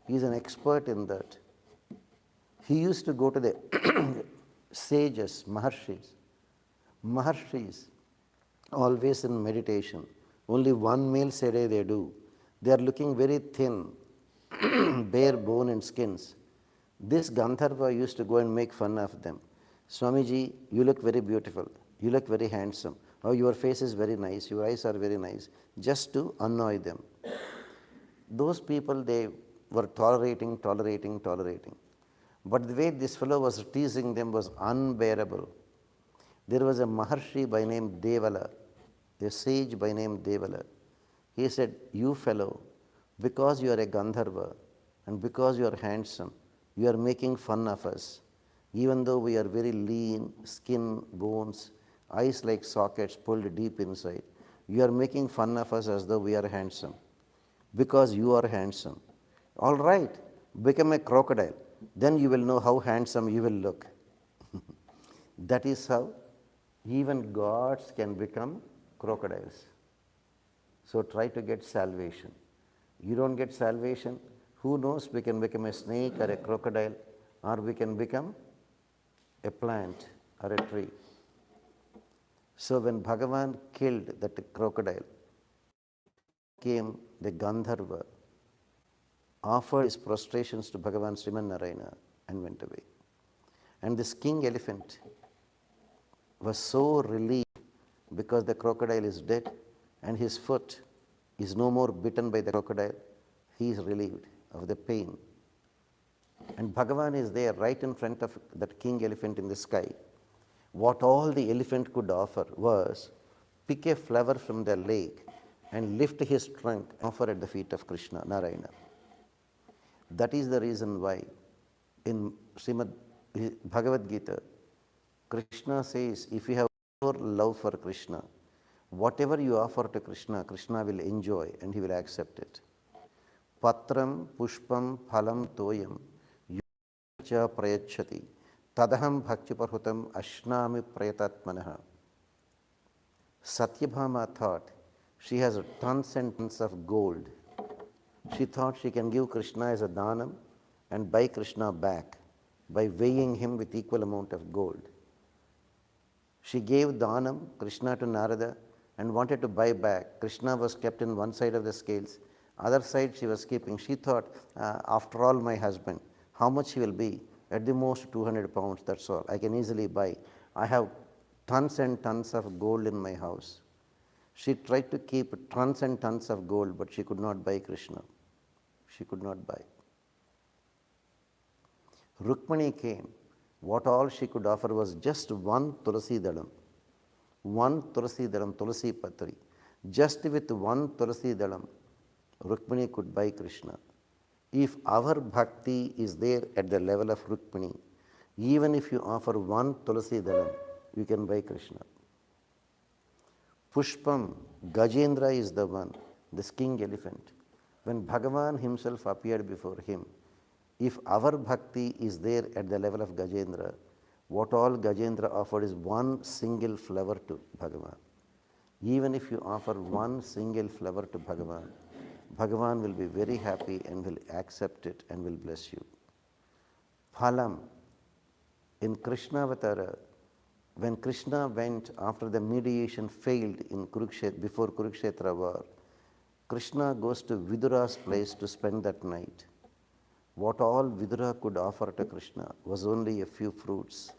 He is an expert in that. He used to go to the sages, Maharshis, always in meditation. Only one meal a day they do. They are looking very thin, bare bone and skins. This Gandharva used to go and make fun of them. Swamiji, you look very beautiful. You look very handsome. Oh, your face is very nice. Your eyes are very nice. Just to annoy them. Those people, they were tolerating. But the way this fellow was teasing them was unbearable. There was a Maharshi by name Devala, a sage by name Devala. He said, you fellow, because you are a Gandharva and because you are handsome, you are making fun of us. Even though we are very lean, skin, bones, eyes like sockets pulled deep inside, you are making fun of us as though we are handsome. Because you are handsome. All right, become a crocodile. Then you will know how handsome you will look. That is how even gods can become crocodiles. So try to get salvation. You don't get salvation, who knows, we can become a snake or a crocodile, or we can become a plant or a tree. So when Bhagavan killed that crocodile, came the Gandharva, offered his prostrations to Bhagavan Srimad Narayana and went away. And this king elephant was so relieved because the crocodile is dead and his foot is no more bitten by the crocodile. He is relieved of the pain. And Bhagavan is there right in front of that king elephant in the sky. What all the elephant could offer was pick a flower from the lake and lift his trunk and offer at the feet of Krishna, Narayana. That is the reason why in Srimad BhagvatGeeta, Krishna says, if you have more love for Krishna, whatever you offer to Krishna, Krishna will enjoy and he will accept it. Patram, pushpam, phalam, toyam, yucha prayachati, tadaham bhakti parhutam ashnami prayatatmanaha. Satyabhama thought she has tons and tons of gold She thought she can give Krishna as a dhanam and buy Krishna back by weighing him with equal amount of gold. She gave dhanam, Krishna to Narada, and wanted to buy back. Krishna was kept in one side of the scales, other side she was keeping. She thought, after all, my husband, how much he will be? At the most 200 pounds, that's all. I can easily buy. I have tons and tons of gold in my house. She tried to keep tons and tons of gold, but she could not buy Krishna. She could not buy. Rukmani came. What all she could offer was just one tulasi dalam. One tulasi dalam, tulasi patri. Just with one tulasi dalam, Rukmani could buy Krishna. If our bhakti is there at the level of Rukmani, even if you offer one tulasi dalam, you can buy Krishna. Pushpam, Gajendra is the one, this king elephant. When Bhagavan himself appeared before him, if our bhakti is there at the level of Gajendra, what all Gajendra offered is one single flower to Bhagavan. Even if you offer one single flower to Bhagavan, Bhagavan will be very happy and will accept it and will bless you. Phalam, in Krishna Avatara, when Krishna went after the mediation failed in Kurukshetra, before Kurukshetra war, Krishna goes to Vidura's place to spend that night. What all Vidura could offer to Krishna was only a few fruits.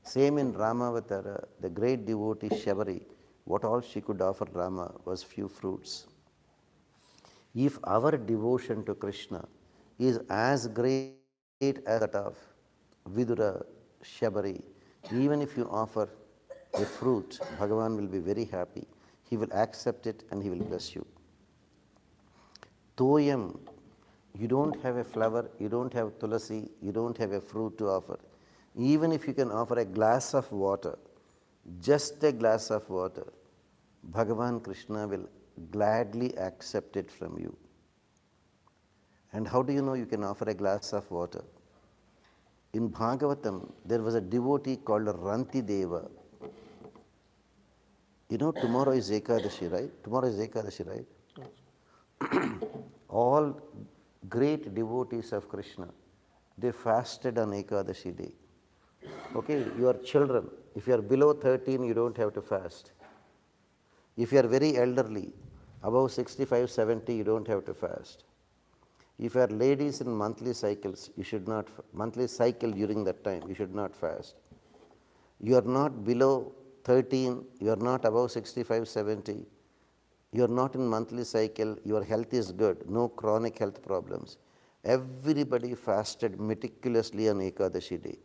Same in Ramavatara, the great devotee Shabari, what all she could offer Rama was few fruits. If our devotion to Krishna is as great as that of Vidura, Shabari, even if you offer a fruit, Bhagavan will be very happy. He will accept it and he will bless you. Toyam, you don't have a flower, you don't have tulasi, you don't have a fruit to offer. Even if you can offer a glass of water, just a glass of water, Bhagavan Krishna will gladly accept it from you. And how do you know you can offer a glass of water? In Bhagavatam, there was a devotee called Ranti Deva. You know, tomorrow is Ekadashi, right? Tomorrow is Ekadashi, right? All great devotees of Krishna, they fasted on Ekadashi day. Okay, your children, if you are below 13, you don't have to fast. If you are very elderly, above 65, 70, you don't have to fast. If you are ladies in monthly cycles, you should not, monthly cycle during that time, you should not fast. You are not below 13, you are not above 65, 70, you are not in monthly cycle, your health is good, no chronic health problems. Everybody fasted meticulously on Ekadashi day.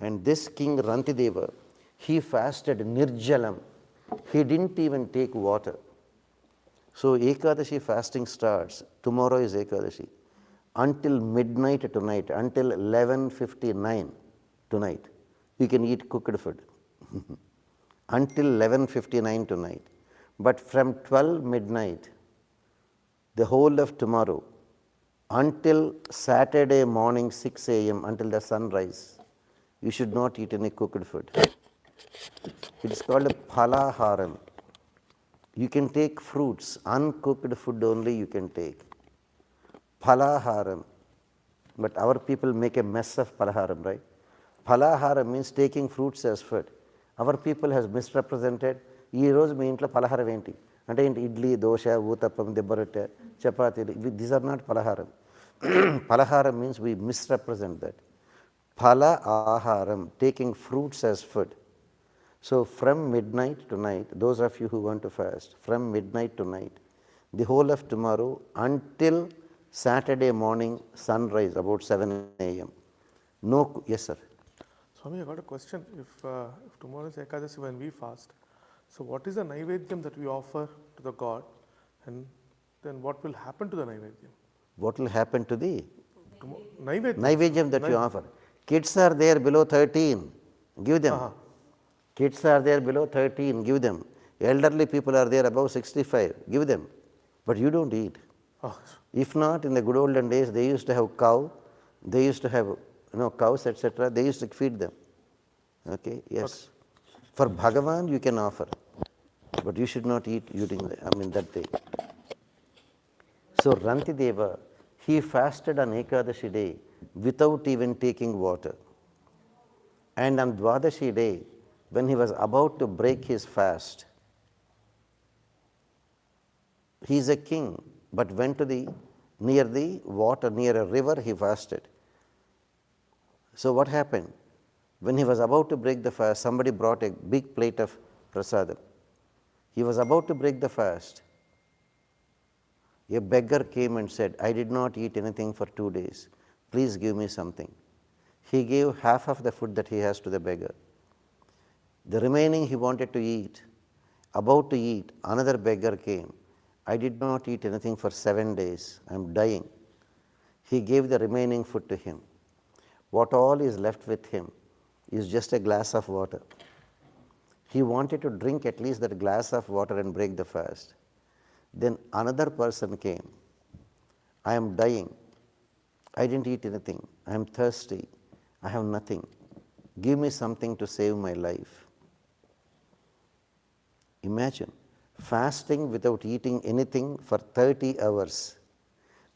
And this king Rantideva, he fasted nirjalam. He didn't even take water. So Ekadashi fasting starts, tomorrow is Ekadashi, until midnight tonight, until 11:59 tonight, you can eat cooked food. Until 11:59 tonight. But from 12 midnight, the whole of tomorrow, until Saturday morning 6 a.m., until the sunrise, you should not eat any cooked food. It is called a palaharam. You can take fruits, uncooked food only you can take. Palaharam. But our people make a mess of palaharam, right? Palaharam means taking fruits as food. Our people has misrepresented. ఈ రోజు మీ ఇంట్లో పలహారం ఏంటి అంటే ఏంటి ఇడ్లీ దోశ ఊతప్పం దెబ్బరొట్టె చపాతీలు these are not పలహారం. Palaharam means we misrepresent that. Phala aharam, taking fruits as food. So from midnight to night, those of you who want to fast, from midnight to night, the whole of tomorrow until Saturday morning sunrise about 7 a.m. No, yes sir. Swami, I got a question. If tomorrow is Ekadasi when we fast, so what is the Naivedyam that we offer to the God, and then what will happen to the Naivedyam? What will happen to the Naivedyam that you offer? Kids are there below 13, give them. Kids are there below 13, give them. Elderly people are there above 65, give them. But you don't eat. If not, in the good olden days, they used to have cow, they used to have cows, etc. They used to feed them. Okay, yes. Okay. For Bhagavan, you can offer, but you should not eat during that day. So Rantideva, he fasted on Ekadashi day without even taking water. And on Dwadashi day, when he was about to break his fast, he is a king, but went to near the water, near a river, he fasted. So what happened? When he was about to break the fast, somebody brought a big plate of prasadam. He was about to break the fast. A beggar came and said, I did not eat anything for 2 days. Please give me something. He gave half of the food that he has to the beggar. The remaining he wanted to eat. About to eat, another beggar came. I did not eat anything for 7 days. I am dying. He gave the remaining food to him. What all is left with him is just a glass of water. He wanted to drink at least that glass of water and break the fast. Then another person came. I am dying. I didn't eat anything. I am thirsty. I have nothing. Give me something to save my life. Imagine fasting without eating anything for 30 hours,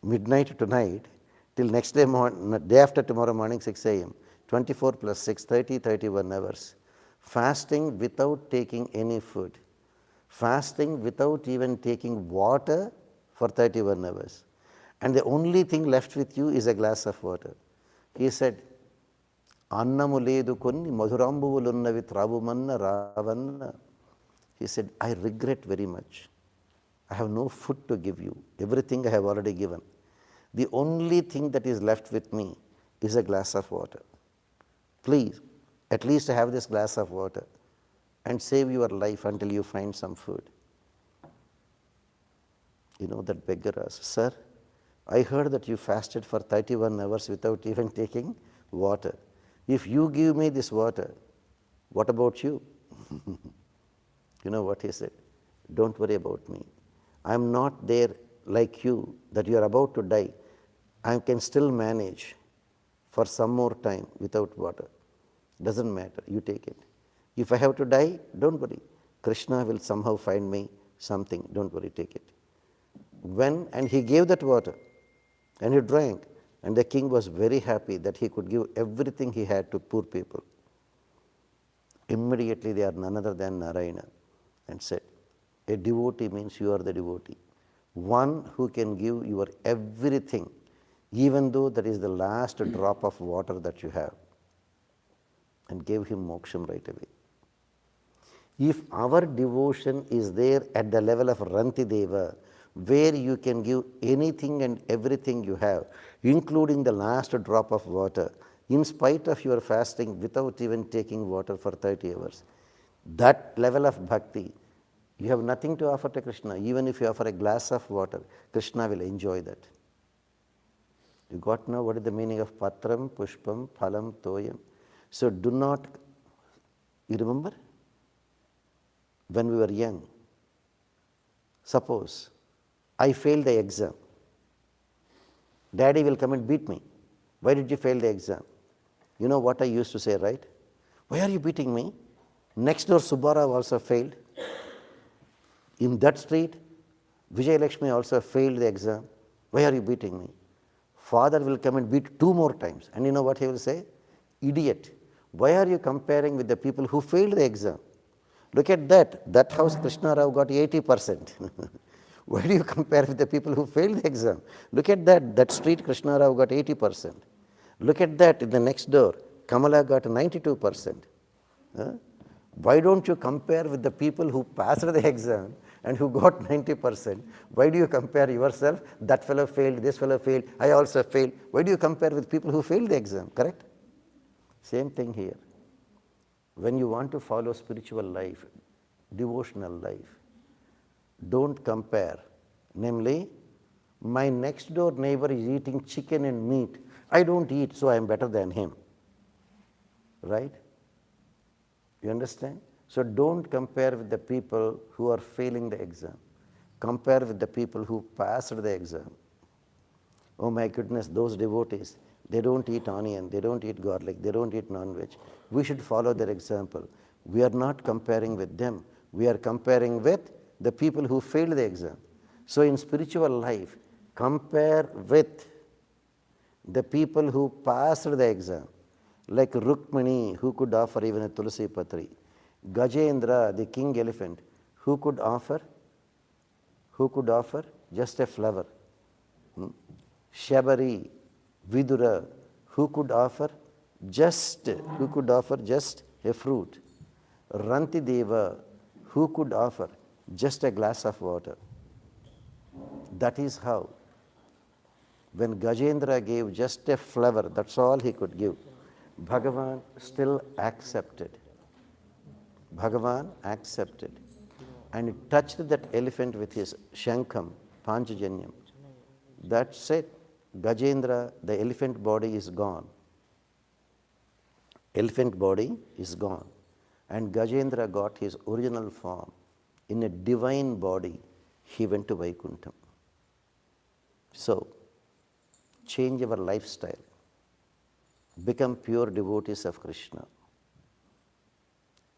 midnight to night, till next day, day after tomorrow morning, 6 a.m., 24 plus 6, 30, 31 hours. Fasting without taking any food. Fasting without even taking water for 31 hours. And the only thing left with you is a glass of water. He said, Annamu ledu konni madhurambuvullunnavi travumanna ravanna. He said, I regret very much. I have no food to give you. Everything I have already given. The only thing that is left with me is a glass of water. Please, at least have this glass of water and save your life until you find some food. That beggar asked, Sir, I heard that you fasted for 31 hours without even taking water. If you give me this water, what about you? You know what he said? Don't worry about me. I am not there like you, that you are about to die. I can still manage for some more time without water. Doesn't matter, you take it. If I have to die, don't worry. Krishna will somehow find me something. Don't worry, take it. And he gave that water, and he drank, and the king was very happy that he could give everything he had to poor people. Immediately they are none other than Narayana, and said, a devotee means you are the devotee. One who can give your everything, even though that is the last drop of water that you have, and gave him moksham right away. If our devotion is there at the level of Rantideva, where you can give anything and everything you have, including the last drop of water, in spite of your fasting without even taking water for 30 hours, that level of bhakti, you have nothing to offer to Krishna. Even if you offer a glass of water, Krishna will enjoy that. You got now what is the meaning of patram, pushpam, phalam, toyam. So do not, you remember? When we were young, suppose I failed the exam. Daddy will come and beat me. Why did you fail the exam? You know what I used to say, right? Why are you beating me? Next door Subbarao also failed. In that street, Vijay Lakshmi also failed the exam. Why are you beating me? Father will come and beat 2 more times. And you know what he will say? Idiot. Why are you comparing with the people who failed the exam? Look at that. That house Krishna Rao got 80%. Why do you compare with the people who failed the exam? Look at that. That street Krishna Rao got 80%. Look at that in the next door. Kamala got 92%. Why don't you compare with the people who passed the exam and who got 90%? Why do you compare yourself? That fellow failed, this fellow failed, I also failed. Why do you compare with people who failed the exam? Correct? Same thing here. When you want to follow spiritual life, devotional life, don't compare. Namely, my next door neighbor is eating chicken and meat. I don't eat, so I am better than him. Right? You understand? So don't compare with the people who are failing the exam. Compare with the people who passed the exam. Oh my goodness, those devotees, they don't eat onion, they don't eat garlic, they don't eat non-veg. We should follow their example. We are not comparing with them. We are comparing with the people who failed the exam. So in spiritual life, Compare with the people who passed the exam, like Rukmini, who could offer even a Tulsi Patri. Gajendra, the king elephant, who could offer? Who could offer? Just a flower. Shabari, Vidura, who could offer? Who could offer just a fruit. Rantideva, who could offer? Just a glass of water. That is how. When Gajendra gave just a flower, that's all he could give. Bhagavan still accepted. Bhagavan accepted. And he touched that elephant with his Shankam, Panchajanyam. That's it. Gajendra, the elephant body is gone. Elephant body is gone. And Gajendra got his original form. In a divine body, he went to Vaikuntham. So, change our lifestyle. Become pure devotees of Krishna.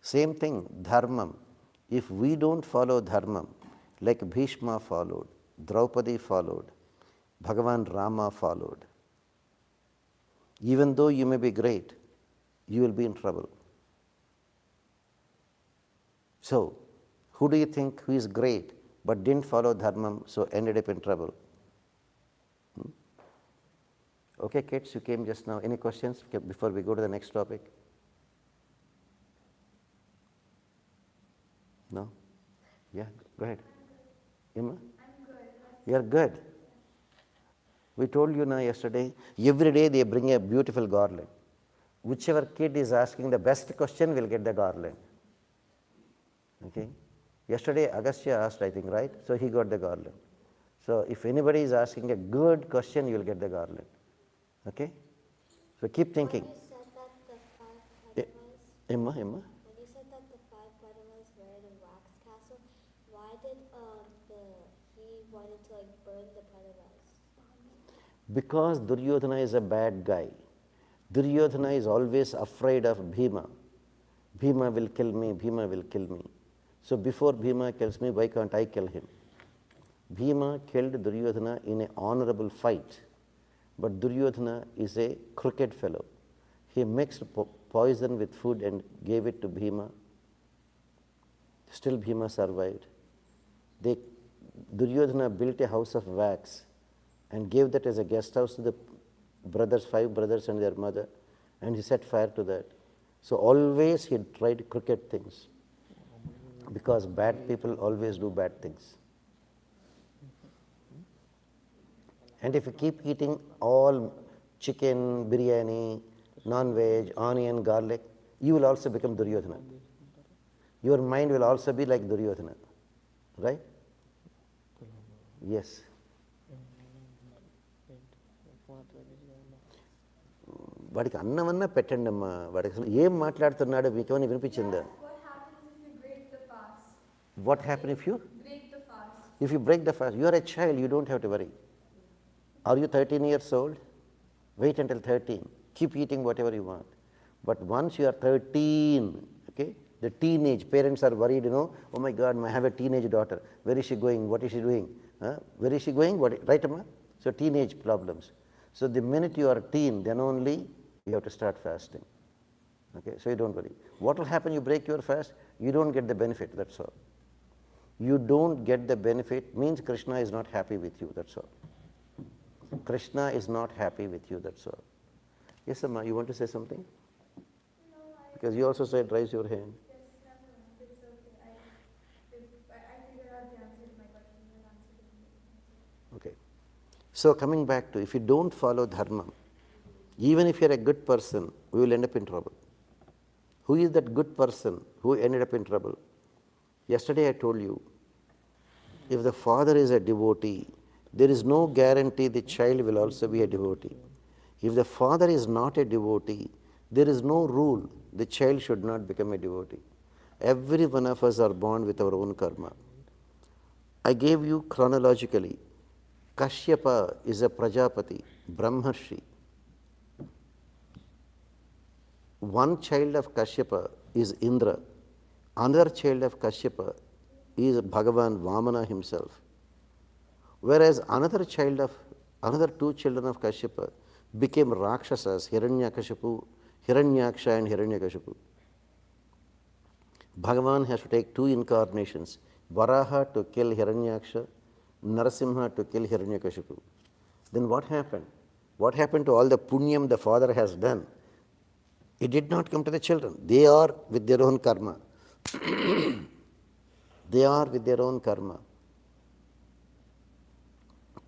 Same thing, dharmam. If we don't follow dharmam, like Bhishma followed, Draupadi followed, Bhagavan Rama followed, even though you may be great, you will be in trouble. So, who do you think who is great but didn't follow dharmam, so ended up in trouble? Okay, kids, you came just now. Any questions before we go to the next topic? No? Yeah, go ahead. Emma? I'm good. You're good. We told you now yesterday, every day they bring a beautiful garland. Whichever kid is asking the best question will get the garland. Okay? Yesterday Agastya asked, I think, right? So he got the garland. So if anybody is asking a good question, you will get the garland. Okay? So keep thinking. When you said that the five Pandavas, Emma? when you said that the five Pandavas were in a wax castle, why did he wanted to like burn the Pandavas? Because Duryodhana is a bad guy. Duryodhana is always afraid of Bhima. Bhima will kill me, Bhima will kill me. So before Bhima kills me, why can't I kill him? Bhima killed Duryodhana in an honorable fight. But Duryodhana is a crooked fellow. He mixed poison with food and gave it to Bhima. Still Bhima survived. Duryodhana built a house of wax and gave that as a guest house to the brothers, 5 brothers and their mother, and he set fire to that. So always he tried crooked things, because bad people always do bad things. And if you keep eating all chicken, biryani, non-veg, onion, garlic, you will also become Duryodhana. Your mind will also be like Duryodhana. Right? Yes. వాడికి అన్నమన్నా పెట్టండి అమ్మా. వాడికి అసలు ఏం మాట్లాడుతున్నాడో మీకేమైనా వినిపించిందా? What happens if you break the fast? What happens if you? Break the fast. If you break the fast, you are a child, you don't have to worry. Are you 13 years old? Wait until 13. Keep eating whatever you want. But once you are 13, okay, the teenage, parents are worried, oh my God, I have a teenage daughter. Where is she going? What is she doing? Where is she going? Right, Amma? So teenage problems. So the minute you are teen, then only you have to start fasting. Okay, so you don't worry. What will happen? You break your fast, you don't get the benefit, that's all. You don't get the benefit means Krishna is not happy with you, that's all. Krishna is not happy with you, that's all. Yes, Amma, you want to say something? No, Because you also said raise your hand. yes, never mind. It's okay. I figured out the answer to my question. You answered it. Okay. So coming back to, if you don't follow dharma, even if you're a good person, we will end up in trouble. Who is that good person who ended up in trouble? Yesterday I told you, if the father is a devotee, there is no guarantee the child will also be a devotee. If the father is not a devotee, there is no rule the child should not become a devotee. Every one of us are born with our own karma. I gave you chronologically. Kashyapa is a Prajapati, Brahmarshi. One child of Kashyapa is Indra. Another child of Kashyapa is Bhagavan Vamana himself. Whereas another two children of Kashyapa became Rakshasas, Hiranyakashipu, Hiranyaksha and Hiranyakashipu. Bhagavan has to take two incarnations, Varaha to kill Hiranyaksha, Narasimha to kill Hiranyakashipu. Then what happened? What happened to all the punyam the father has done? It did not come to the children. They are with their own karma. They are with their own karma.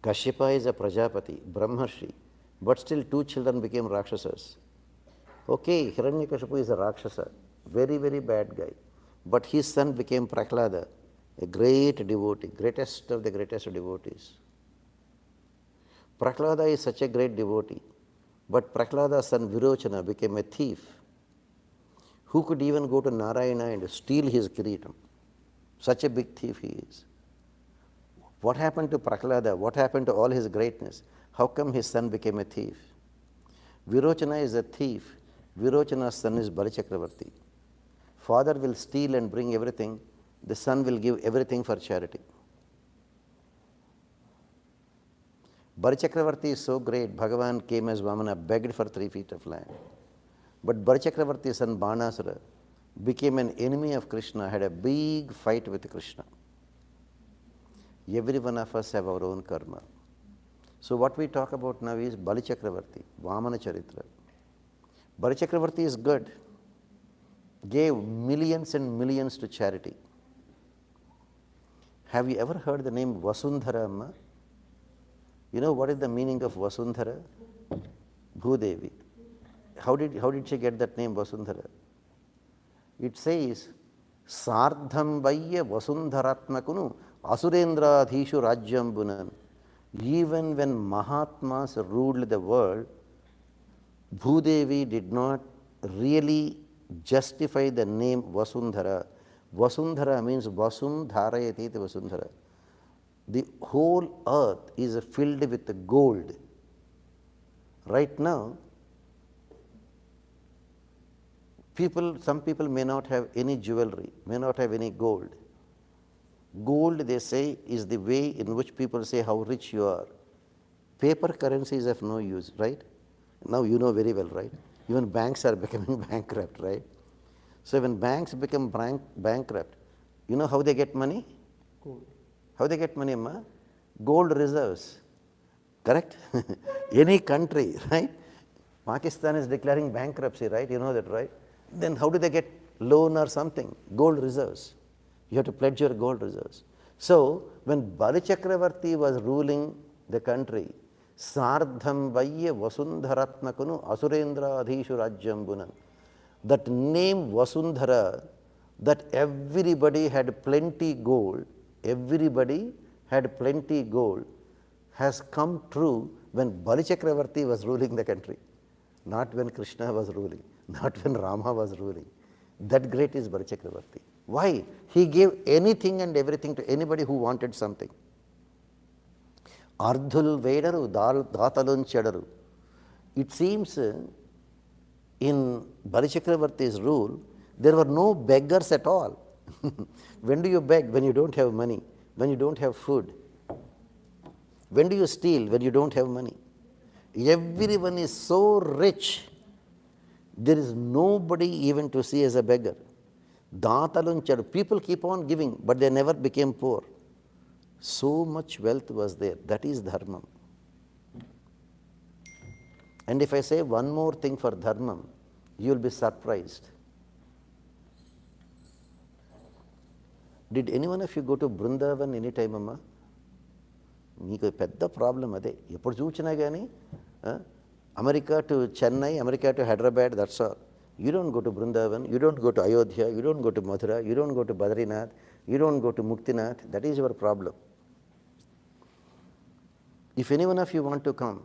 Kashyapa is a Prajapati, Brahmarshi, but still two children became Rakshasas. Okay, Hiranyakashipu is a Rakshasa, very, very bad guy. But his son became Prahlada, a great devotee, greatest of the greatest devotees. Prahlada is such a great devotee, but Prahlada's son Virochana became a thief who could even go to Narayana and steal his kireetam. Such a big thief he is. What happened to Prahlada? What happened to all his greatness? How come his son became a thief? Virochana is a thief. Virochana's son is Balichakravarti. Father will steal and bring everything. The son will give everything for charity. Balichakravarti is so great. Bhagavan came as Vamana, begged for 3 feet of land. But Balichakravarti's son Banasura became an enemy of Krishna, had a big fight with Krishna. Every one of us have our own karma. So what we talk about now is Balichakravarti, Vamana Charitra. Balichakravarti is good, gave millions and millions to charity. Have you ever heard the name Vasundhara Amma? You know what is the meaning of Vasundhara? Bhudevi. How did she get that name Vasundhara? It says, Sardham Vayya Vasundharatmakunu Asurendradhishu Rajyam Bunan. Even when Mahatmas ruled the world, Bhudevi did not really justify the name Vasundhara. Vasundhara means Vasum Dharayati Vasundhara. The whole earth is filled with gold. Right now, some people may not have any jewelry, may not have any gold. Gold, they say, is the way in which people say how rich you are. Paper currency is of no use, right? Now you know very well, right? Even banks are becoming bankrupt, right? So when banks become bankrupt, you know how they get money? Gold. How they get money, Amma? Gold reserves. Correct? Any country, right? Pakistan is declaring bankruptcy, right? You know that, right? Then how do they get loan or something? Gold reserves. You have to pledge your gold reserves. So when Balichakravarti was ruling the country, Sardham Vayya Vasundharatmakunu Asurendradhishu Rajyam Bunan. That name Vasundhara, that everybody had plenty gold, has come true when Balichakravarti was ruling the country, not when Krishna was ruling, not when Rama was ruling. That great is Balichakravarti. Why? He gave anything and everything to anybody who wanted something. Ardhul Vedaru, Datalun Chedaru. It seems in Balichakravarti's rule, there were no beggars at all. When do you beg? When you don't have money, when you don't have food. When do you steal? When you don't have money. Everyone is so rich, there is nobody even to see as a beggar. Datalunchar, people keep on giving, but they never became poor. So much wealth was there. That is dharmam. And if I say one more thing for dharmam, you will be surprised. Did any one of you go to Brindavan any time, Amma? మీకు పెద్ద problem అదే. ఎప్పుడు చూసినా కానీ America to Chennai, America to Hyderabad, that's all. You don't go to Brindavan, you don't go to Ayodhya, you don't go to Mathura, you don't go to Badrinath, you don't go to Muktinath. That is your problem. If any one of you want to come,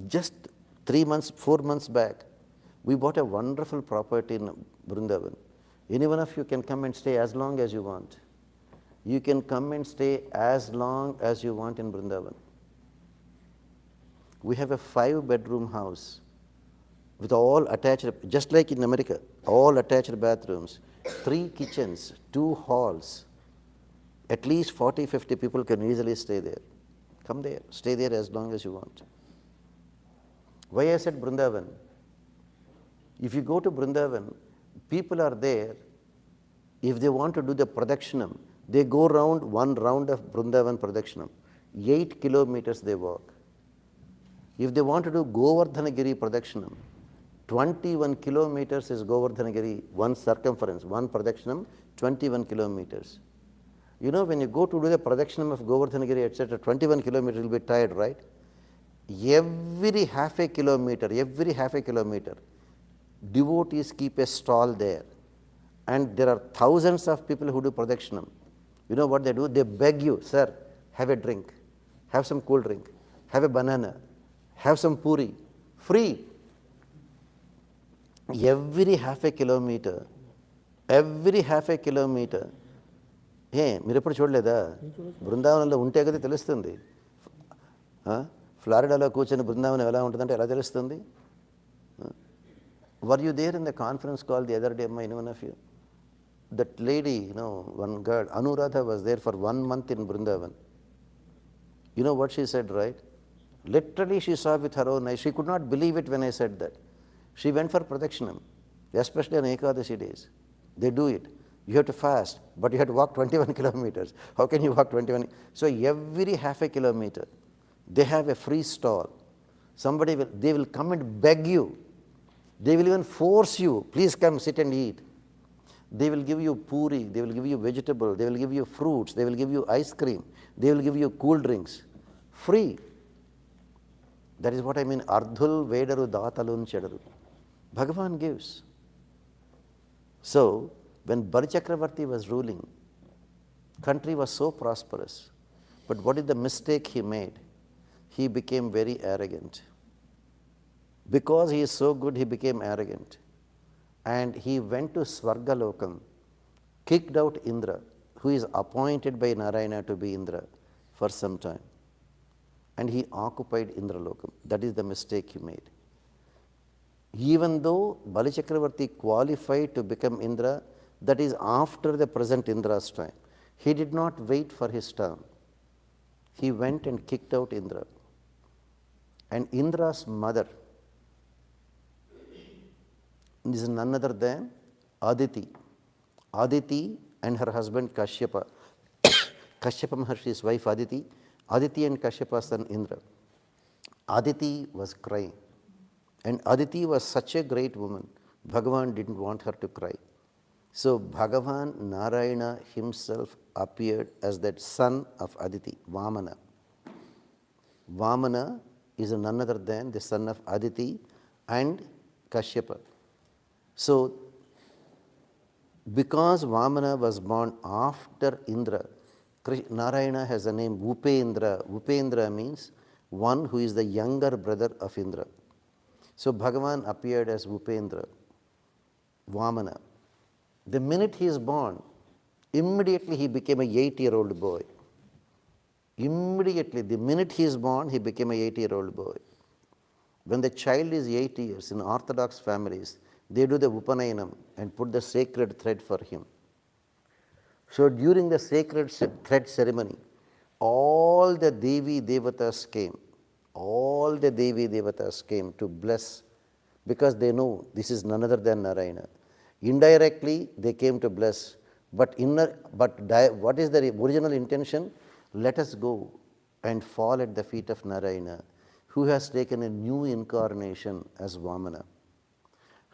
just 3 months, 4 months back, we bought a wonderful property in Brindavan. Any one of you can come and stay as long as you want. You can come and stay as long as you want in Brindavan. We have a 5-bedroom house with all attached, just like in America, all attached bathrooms, 3 kitchens, 2 halls, At least 40, 50 people can easily stay there. Come there, stay there as long as you want. Why I said Vrindavan? If you go to Vrindavan, people are there. If they want to do the Pradakshinam, they go round one round of Vrindavan Pradakshinam. 8 kilometers they walk. If they want to do Govardhanagiri Pradakshinam, 21 kilometers is Govardhanagiri, one circumference, one Pradakshinam, 21 kilometers. You know, when you go to do the Pradakshinam of Govardhanagiri, etc., 21 kilometers, you will be tired, right? Every half a kilometer, devotees keep a stall there. And there are thousands of people who do Pradakshinam. You know what they do? They beg you, sir, have a drink, have some cool drink, have a banana, have some puri, free. Every half a kilometer, మీరు ఎప్పుడు చూడలేదా? బృందావనంలో ఉంటే కదా తెలుస్తుంది. ఫ్లారిడాలో కూర్చొని బృందావనం ఎలా ఉంటుందంటే ఎలా తెలుస్తుంది? Were you there in the conference call the other day, any one of you? That lady, one girl, Anuradha, was there for 1 month in Vrindavan. You know what she said, right? Literally she saw with her own eyes. She could not believe it when I said that. She went for Pradakshinam, especially on Ekadashi days. They do it. You have to fast, but you have to walk 21 kilometers. How can you walk 21? So every half a kilometer, they have a free stall. They will come and beg you. They will even force you, please come sit and eat. They will give you puri, they will give you vegetable, they will give you fruits, they will give you ice cream, they will give you cool drinks. Free. That is what I mean. Ardhul Vedaru Datalun Chedaru. Bhagavan gives. So, when Bali Chakravarti was ruling, country was so prosperous. But what is the mistake he made? He became very arrogant. Because he is so good, he became arrogant. And he went to Svargalokam, kicked out Indra, who is appointed by Narayana to be Indra for some time. And he occupied Indralokam. That is the mistake he made. Even though Bali Chakravarti qualified to become Indra, that is after the present Indra's time. He did not wait for his turn. He went and kicked out Indra. And Indra's mother is none other than Aditi. Aditi and her husband Kashyapa. Kashyapa Maharshi's wife Aditi. Aditi and Kashyapa's son Indra. Aditi was crying. And Aditi was such a great woman, Bhagavan didn't want her to cry. So Bhagavan Narayana himself appeared as that son of Aditi, Vamana. Vamana is none other than the son of Aditi and Kashyapa. So, because Vamana was born after Indra, Narayana has the name Upendra. Upendra means one who is the younger brother of Indra. So, Bhagavan appeared as Upendra, Vamana. The minute he is born, immediately he became a 8-year-old boy. Immediately, the minute he is born, he became a 8-year-old boy. When the child is 8 years in Orthodox families, they do the Upanayanam and put the sacred thread for him. So during the sacred thread ceremony, all the Devi Devatas came. All the Devi Devatas came to bless because they know this is none other than Narayana. Indirectly, they came to bless. But what is the original intention? Let us go and fall at the feet of Narayana, who has taken a new incarnation as Vamana.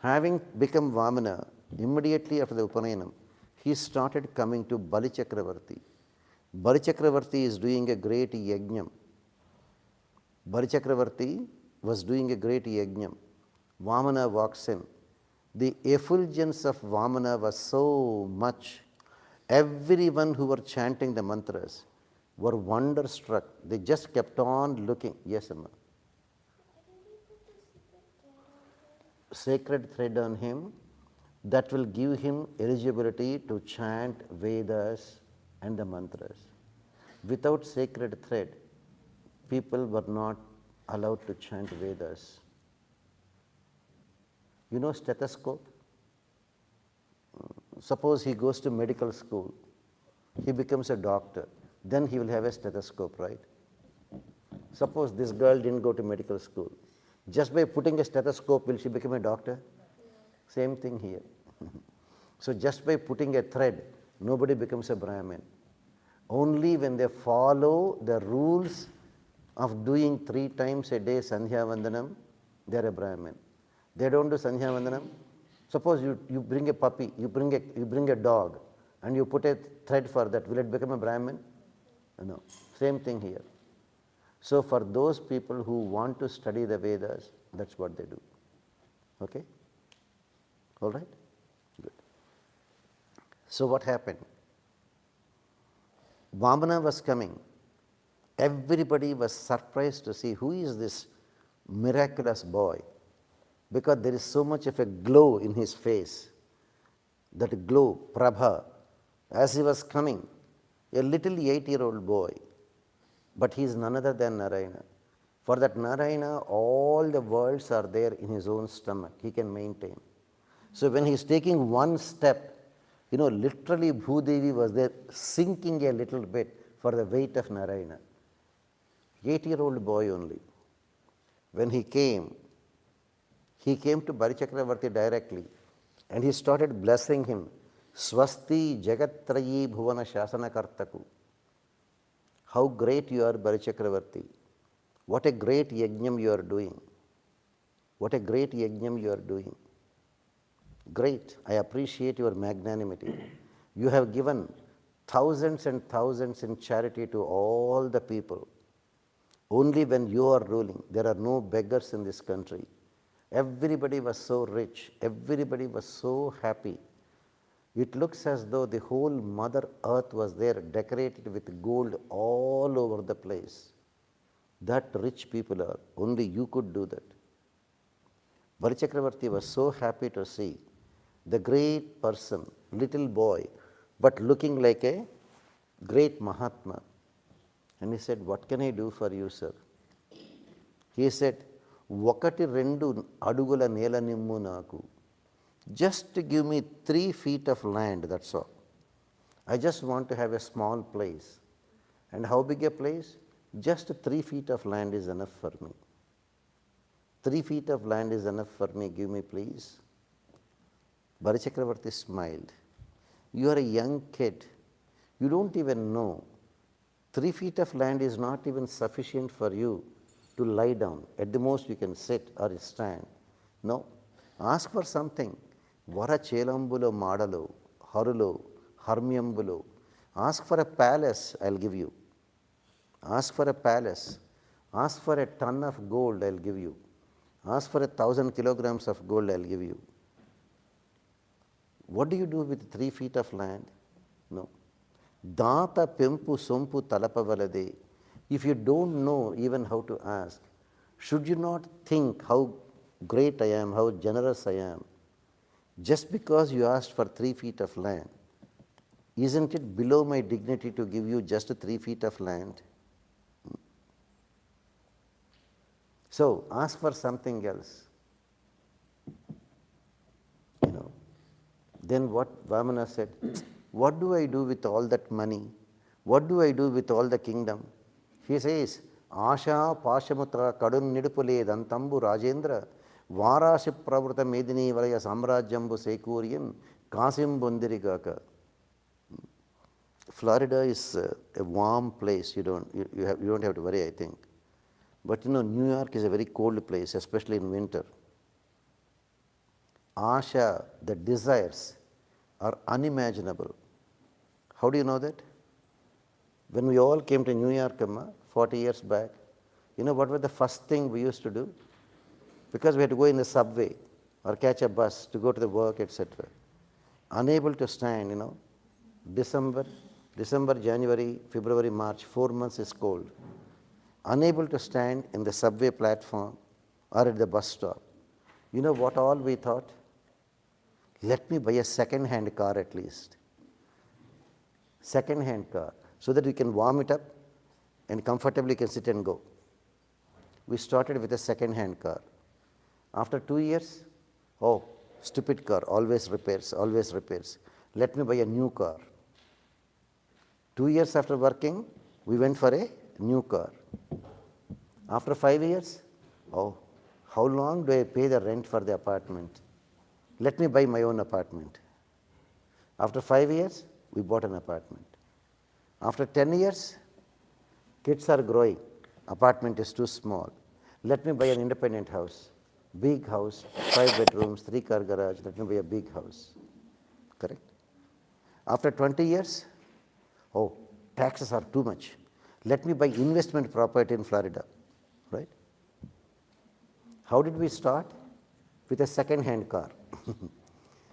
Having become Vamana, immediately after the Upanayanam, he started coming to Bali Chakravarti. Bali Chakravarti is doing a great yajnam. Bali Chakravarti was doing a great yajnam. Vamana walks in. The effulgence of Vamana was so much. Everyone who were chanting the mantras were wonderstruck. They just kept on looking. Yes, Amma. Sacred thread on him that will give him eligibility to chant Vedas and the mantras. Without sacred thread, people were not allowed to chant Vedas. You know stethoscope? Suppose he goes to medical school He becomes a doctor. Then he will have a stethoscope, right? Suppose this girl didn't go to medical school. Just by putting a stethoscope, will she become a doctor? Same thing here. So just by putting a thread, nobody becomes a Brahmin. Only when they follow the rules of doing 3 times a day Sandhya Vandanam, they are a Brahmin. They don't do Sandhya Vandanam. Suppose you bring a puppy, you bring a dog, and you put a thread for that. Will it become a Brahmin? No. Same thing here. So for those people who want to study the Vedas, that's what they do. Okay? All right? Good. So what happened? Vamana was coming. Everybody was surprised to see who is this miraculous boy, because there is so much of a glow in his face. That glow, Prabha, as he was coming, a little 8-year-old boy, but he is none other than Narayana. For that Narayana, all the worlds are there in his own stomach. He can maintain. So when he is taking one step, literally Bhudevi was there sinking a little bit for the weight of Narayana. 8-year-old boy only. When he came to Barichakravarti directly, and he started blessing him. Swasti Jagatrayi Bhuvana Shasana Kartaku. How great you are, Barichakravarti. What a great yajnam you are doing. What a great yajnam you are doing. Great. I appreciate your magnanimity. You have given thousands and thousands in charity to all the people. Only when you are ruling, there are no beggars in this country. Everybody was so rich. Everybody was so happy. It looks as though the whole Mother Earth was there, decorated with gold all over the place. That rich people are. Only you could do that. Barichakravarti was so happy to see the great person, little boy, but looking like a great Mahatma. And he said, "What can I do for you, sir?" He said, "Vakati rendu adugula nela nimmu naku. Just give me 3 feet of land, that's all. I just want to have a small place." And how big a place? Just 3 feet of land is enough for me. 3 feet of land is enough for me, give me please. Barichakravarti smiled. You are a young kid. You don't even know. 3 feet of land is not even sufficient for you to lie down. At the most you can sit or stand. No. Ask for something. Vara chelambulo madalo, harulo, harmyambulo. Ask for a palace, I'll give you. Ask for a palace. Ask for a ton of gold, I'll give you. Ask for 1,000 kilograms of gold, I'll give you. What do you do with 3 feet of land? No. Data pempu sompu talapavalade. If you don't know even how to ask, should you not think how great I am, how generous I am? Just because you asked for 3 feet of land, isn't it below my dignity to give you just 3 feet of land? So ask for something else. Then what Vamana said, what do I do with all that money? What do I do with all the kingdom? He says, Asha Pashamutra Kadun Nidupule Dantambu Rajendra Varashi Pravrta Medini Varaya Samrajambu Sekurian Kasim Bundirigaka. Florida is a warm place. You don't have to worry, I think. But New York is a very cold place, especially in winter. Asha, the desires, are unimaginable. How do you know that? When we all came to New York 40 years back, what was the first thing we used to do? Because we had to go in the subway or catch a bus to go to the work, etc. Unable to stand, December, January, February, March, 4 months is cold. Unable to stand in the subway platform or at the bus stop. You know what all we thought? Let me buy a second-hand car at least. Second-hand car, so that we can warm it up and comfortably can sit and go. We started with a second-hand car. After 2 years, oh, stupid car, always repairs, always repairs. Let me buy a new car. 2 years after working, we went for a new car. After 5 years, oh, how long do I pay the rent for the apartment? Let me buy my own apartment. After 5 years, we bought an apartment. After 10 years, kids are growing. Apartment is too small. Let me buy an independent house. Big house, 5 bedrooms, 3-car garage. Let me buy a big house. Correct? After 20 years, oh, taxes are too much. Let me buy investment property in Florida. Right? How did we start? With a second-hand car.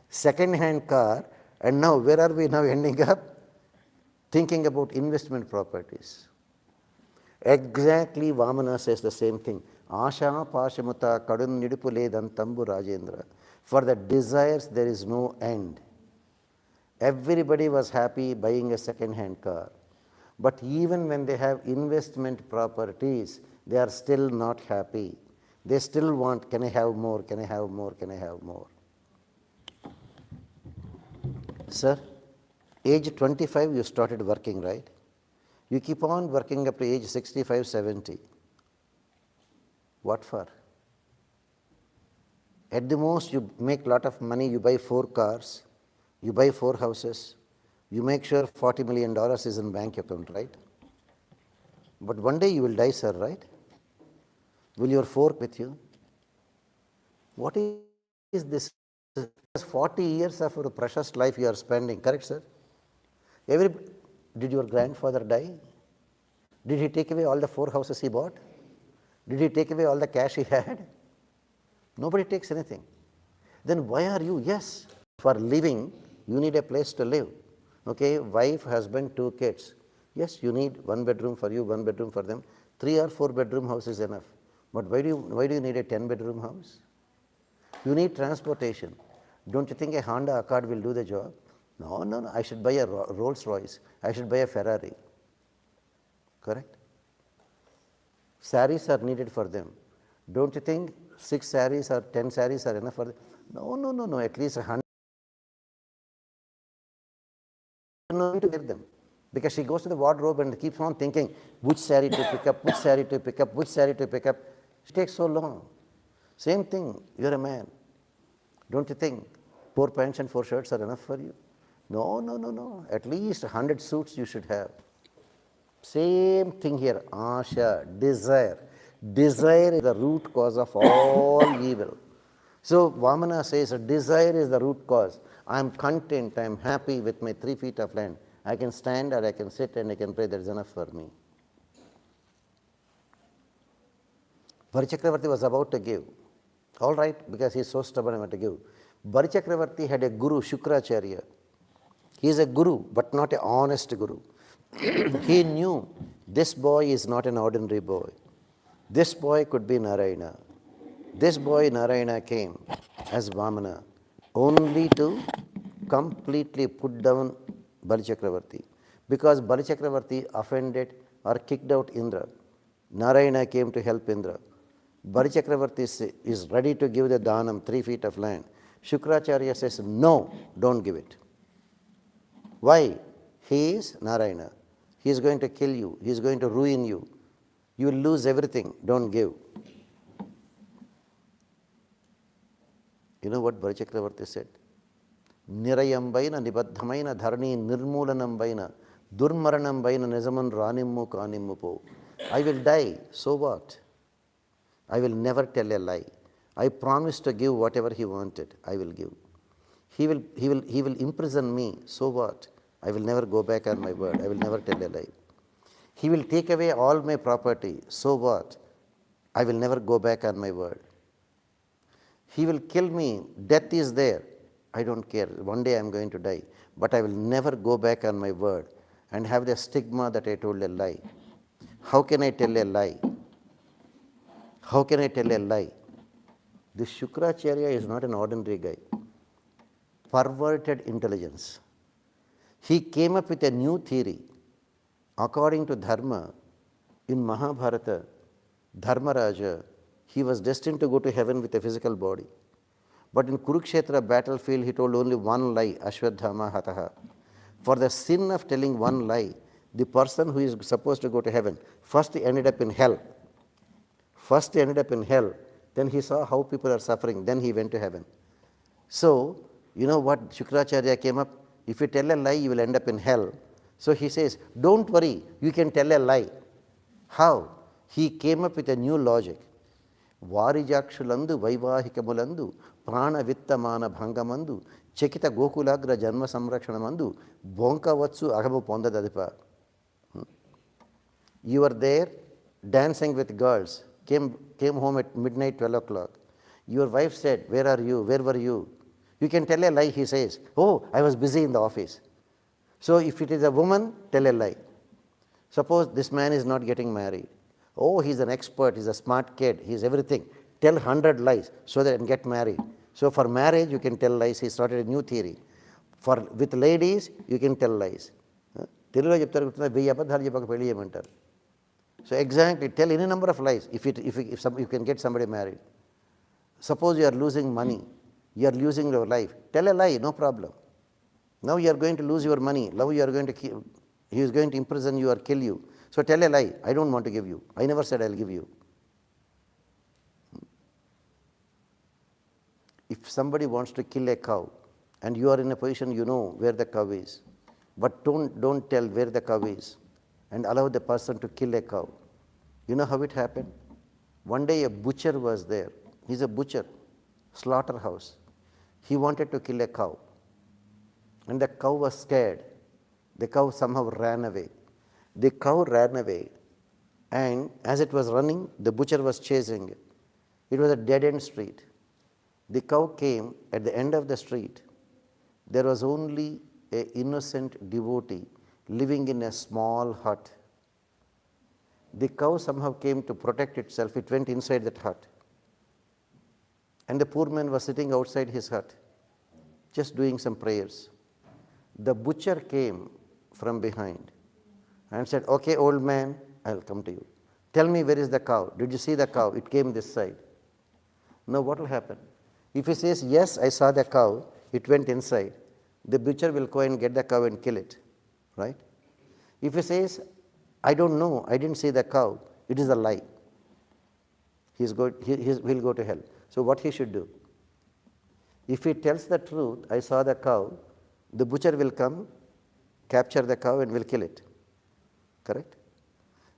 Second-hand car, and now where are we now ending up? Thinking about investment properties. Exactly, Vamana says the same thing. Asha pashamuta kadun nidupule dantambu Rajendra. For the desires there is no end. Everybody was happy buying a second-hand car. But even when they have investment properties, they are still not happy. They still want, can I have more, can I have more, can I have more? Sir, age 25 you started working, right? You keep on working up to age 65, 70. What for? At the most you make a lot of money, you buy 4 cars, you buy 4 houses, you make sure $40 million is in bank account, right? But one day you will die, sir, right? Will your fork with you? What is this? 40 years of your precious life you are spending, correct, sir? Did your grandfather die? Did he take away all the 4 houses he bought? Did he take away all the cash he had? Nobody takes anything. Then why are you? Yes, for living, you need a place to live. Okay, wife, husband, 2 kids. Yes, you need 1 bedroom for you, 1 bedroom for them. 3 or 4 bedroom house is enough. But why do you need a 10-bedroom house? You need transportation. Don't you think a Honda Accord will do the job? No. I should buy a Rolls Royce. I should buy a Ferrari. Correct? Saris are needed for them. Don't you think 6 saris or 10 saris are enough for them? No. At least 100. No need to wear them. Because she goes to the wardrobe and keeps on thinking which sari to pick up, which sari to pick up, which sari to pick up. It takes so long. Same thing, you're a man. Don't you think 4 pants and 4 shirts are enough for you? No. At least 100 suits you should have. Same thing here, asha, desire. Desire is the root cause of all evil. So Vamana says desire is the root cause. I am content, I am happy with my 3 feet of land. I can stand or I can sit and I can pray, that is enough for me. Bharachakravarti was about to give. All right, because he is so stubborn, I want to give. Bharachakravarti had a guru, Shukracharya. He is a guru, but not an honest guru. He knew this boy is not an ordinary boy. This boy could be Narayana. This boy Narayana came as Vamana only to completely put down Balichakravarti. Because Balichakravarti offended or kicked out Indra, Narayana came to help Indra. Balichakravarti is ready to give the Dhanam, 3 feet of land. Shukracharya says, no, don't give it. Why? He is Narayana. He is going to kill you. He is going to ruin you. You will lose everything. Don't give. You know what Bharachakravarti said? Nirayambaina nibaddhamaina dharani nirmulanambaina durmaranambaina nizaman ranimmu kanimmupo. I will die. So what? I will never tell a lie. I promise to give whatever he wanted. I will give. He will imprison me. So what? I will never go back on my word. I will never tell a lie. He will take away all my property. So what? I will never go back on my word. He will kill me. Death is there. I don't care. One day I am going to die. But I will never go back on my word and have the stigma that I told a lie. How can I tell a lie? How can I tell a lie? This Shukracharya is not an ordinary guy. Perverted intelligence. He came up with a new theory. According to Dharma, in Mahabharata, Dharmaraja, he was destined to go to heaven with a physical body. But in Kurukshetra battlefield, he told only one lie, Ashwadhama Hataha. For the sin of telling one lie, The person who is supposed to go to heaven, first he ended up in hell. First he ended up in hell, then he saw how people are suffering, then he went to heaven. So, you know what Shukracharya came up? If you tell a lie, you will end up in hell. So he says, don't worry, you can tell a lie. How? He came up with a new logic. Varijakshulandu Vaivahikamulandu Prana Vittamana Bhangamandu Chekita Gokulagra Janma Samrakshanamandu Bonka Vatsu Agamu Pondadadipa. You were there dancing with girls, came home at midnight, 12 o'clock. Your wife said, where are you? Where were you? You can tell a lie, he says. Oh, I was busy in the office. So if it is a woman, tell a lie. Suppose this man is not getting married. Oh, he's an expert, he's a smart kid, he's everything. Tell 100 lies so that and get married. So for marriage, you can tell lies. He started a new theory. With ladies, you can tell lies. తెలుగులో చెప్తారు గుర్తుందా 1000 అబద్ధాలు చెప్పక పెళ్లి చేయమంటారు. So exactly, tell any number of lies if you can get somebody married. Suppose you are losing money, you are losing your life. Tell a lie, no problem. Now you are going to lose your money. Now you are going to he is going to imprison you or kill you. So tell a lie, I don't want to give you. I never said I'll give you. If somebody wants to kill a cow and you are in a position you know where the cow is, but don't tell where the cow is and allow the person to kill a cow. You know how it happened? One day a butcher was there. He's a butcher, slaughterhouse. He wanted to kill a cow. And the cow was scared. The cow somehow ran away. The cow ran away, and as it was running, the butcher was chasing it. It was a dead-end street. The cow came at the end of the street. There was only an innocent devotee living in a small hut. The cow somehow came to protect itself. It went inside that hut. And the poor man was sitting outside his hut, just doing some prayers. The butcher came from behind and said, okay, old man, I'll come to you. Tell me, where is the cow? Did you see the cow? It came this side. Now what will happen? If he says, yes, I saw the cow, it went inside, the butcher will go and get the cow and kill it, right? If he says, I don't know, I didn't see the cow, it is a lie. He'll go to hell. So what he should do? If he tells the truth, I saw the cow, the butcher will come, capture the cow and will kill it. Correct?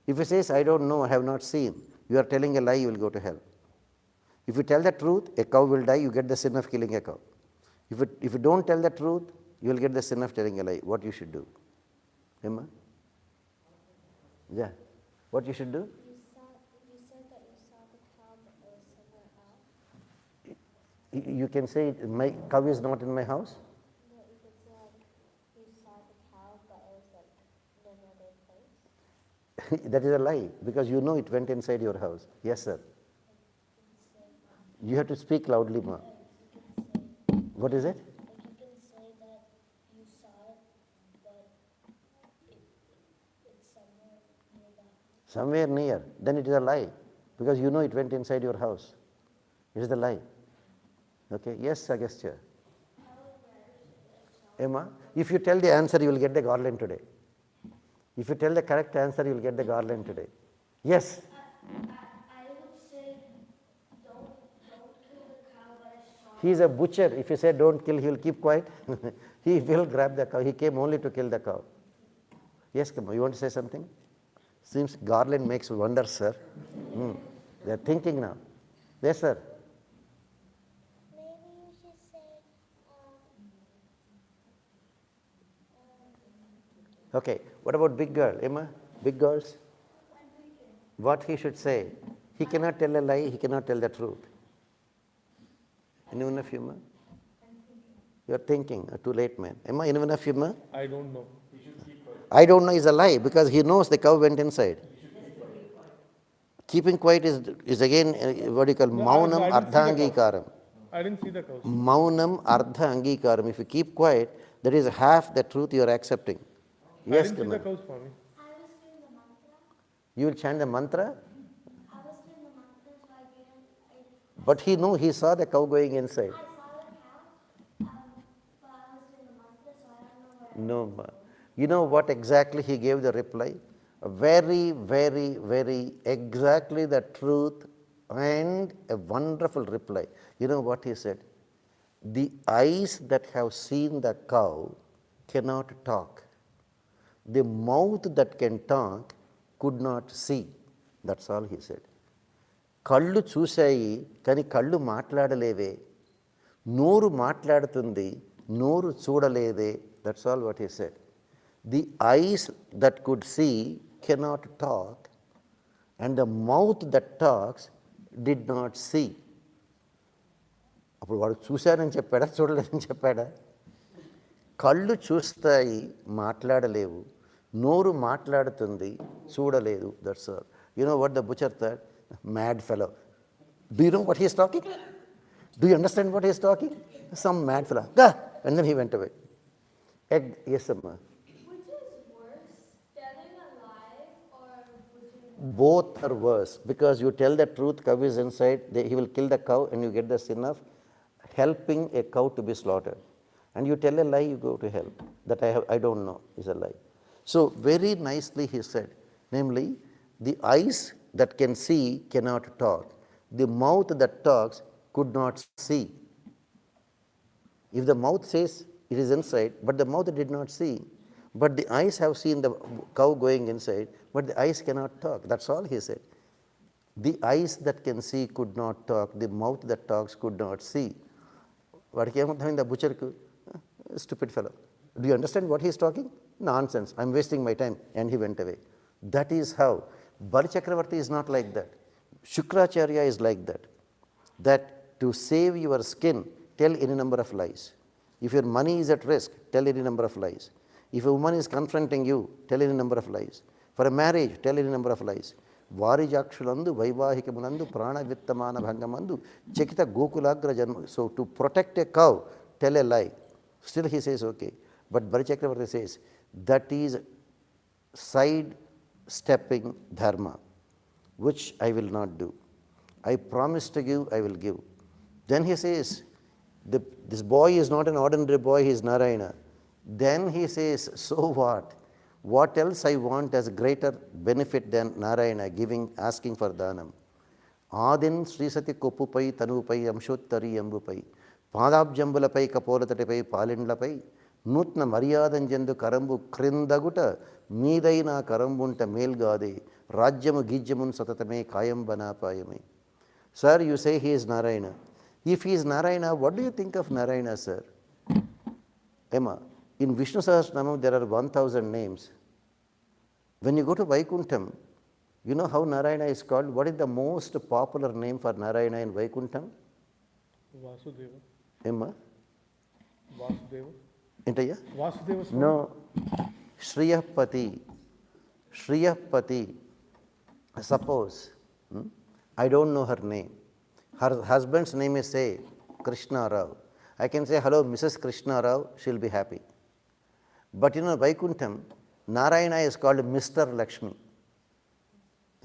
If he says, I don't know, I have not seen, you are telling a lie, you will go to hell. If you tell the truth, a cow will die, you get the sin of killing a cow. If you don't tell the truth, you will get the sin of telling a lie. What you should do? Emma? Yeah. What you should do? You said that you saw the cow, but it was somewhere else. You can say, my cow is not in my house. No, you could say you saw the cow, but it was like in another place. That is a lie, because you know it went inside your house. Yes, sir. You have to speak loudly, ma. What is it? Like you can say that you saw it, but it's somewhere near the house. Somewhere near. Then it is a lie, because you know it went inside your house. It is a lie. Okay? Yes, Agastya. Emma, if you tell the answer, you will get the garland today. If you tell the correct answer, you will get the garland today. Yes? I would say don't kill the cow, but I saw He is a butcher. If you say don't kill, he will keep quiet. He will grab the cow. He came only to kill the cow. Yes, Kama, you want to say something? Seems garland makes wonders, sir. They are thinking now. Yes, sir. Maybe you should say, Okay. What about big girl? Emma? Big girls? What he should say? He cannot tell a lie. He cannot tell the truth. Anyone of you, ma? You are thinking. Too late, man. Emma, anyone of you, ma? I don't know. I don't know is a lie, because he knows the cow went inside. Keeping quiet is again what you call maunam ardha angikaram. I didn't see the cow. Maunam ardha angikaram. If you keep quiet, that is half the truth you are accepting. I Yes, didn't see the Kumar. cow, Swami. I was doing the mantra. You will chant the mantra, I was doing the mantra, so I didn't. but he saw the cow going inside. I saw the cow, but I was doing the mantra, so I don't know where. No, ma. You know what exactly he gave the reply? Very, very, very exactly the truth and a wonderful reply. You know what he said? The eyes that have seen the cow cannot talk. The mouth that can talk could not see. That's all he said. కళ్ళు చూశాయి కానీ కళ్ళు మాట్లాడలేవే, నోరు మాట్లాడుతుంది నోరు చూడలేదే. That's all what he said. The eyes that could see cannot talk and the mouth that talks did not see. అప్పుడు వాడు చూశానని చెప్పాడా చూడలేదని చెప్పాడా? కళ్ళు చూస్తాయి మాట్లాడలేవు, నోరు మాట్లాడుతుంది చూడలేదు. That's all. You know what the butcher thought? Mad fellow. Do you know what he is talking? Do you understand what he is talking? Some mad fellow. Gah! And then he went away. Yes, Amma. Which is worse, telling a lie or butchering? Both are worse, because you tell the truth, cow is inside, he will kill the cow and you get the sin of helping a cow to be slaughtered. And you tell a lie, you go to hell. That I don't know is a lie. So very nicely he said, namely, the eyes that can see cannot talk. The mouth that talks could not see. If the mouth says it is inside, but the mouth did not see, but the eyes have seen the cow going inside, but the eyes cannot talk. That's all he said. The eyes that can see could not talk. The mouth that talks could not see. వాడికి ఏమర్థమైంది ఆ బుచర్కు? Stupid fellow. Do you understand what he is talking? Nonsense. I'm wasting my time. And he went away. That is how. Bali Chakravarti is not like that. Shukracharya is like that. That to save your skin, tell any number of lies. If your money is at risk, tell any number of lies. If a woman is confronting you, tell any number of lies. For a marriage, tell any number of lies. వారిజాక్షులందు వైవాహికమునందు ప్రాణవిత్తమాన భంగమందు చకిత గోకులాగ్ర జన్మ. So to protect a cow, tell a lie. Still he says okay. But Bali Chakravarti says that is side stepping dharma, which I will not do. I promise to give, I will give. Then he says, this boy is not an ordinary boy, he is Narayana. Then he says, so what? What else I want as greater benefit than Narayana giving, asking for dhanam? Adin Srisati Kopupai, Tanupai, Amshottari Ambupai, Padabjambulapai, Kapolatatipai, Palindlapai, నూత్న మర్యాదంజందు కరంబు క్రిందగుట మీదైన కరంబుంట మేల్గాదే రాజ్యము గీజ్యమున్ సతతమే కాయం బనాపాయమే. Sir, you say he is Narayana. If he is Narayana, what do you think of Narayana, sir? Emma, in Vishnu Sahasranamam there are 1000 names. When you go to Vaikuntham, you know how Narayana is called? What is the most popular name for Narayana in Vaikuntham? Vasudeva. Emma? Vasudeva. Entaya? Vasudeva Swami. No. Shriyapati. Shriyapati. Suppose, I don't know her name. Her husband's name is, say, Krishna Rao. I can say, hello, Mrs. Krishna Rao, she'll be happy. But you know, Vaikuntham, Narayana is called Mr. Lakshmi.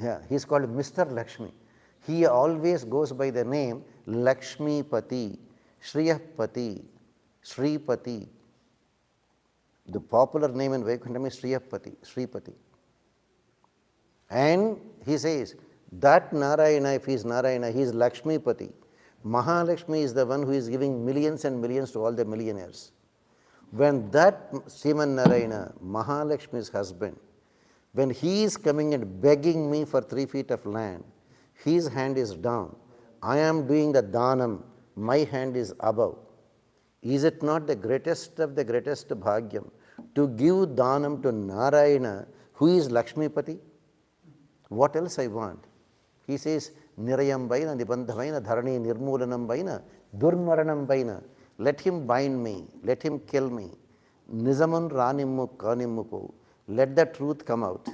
Yeah, he's called Mr. Lakshmi. He always goes by the name Lakshmi Pati, Shriyapati, Shripati. The popular name in Vaikuntham is Shriyapati, Shripati. And he says, that Narayana, if he is Narayana, he is Lakshmi Pati. Mahalakshmi is the one who is giving millions and millions to all the millionaires. When that Sriman Narayana, Mahalakshmi's husband, when he is coming and begging me for 3 feet of land, his hand is down. I am doing the dhanam, my hand is above. Is it not the greatest of the greatest bhagyam to give dhanam to Narayana, who is Lakshmi Pati? What else I want? He says, Nirayam Baina, Nibandhavaina, Dharani, Nirmulanam Baina, Durmaranam Baina. Let him bind me, let him kill me. Nizamun Ranimmu Kanimmupu. Let the truth come out.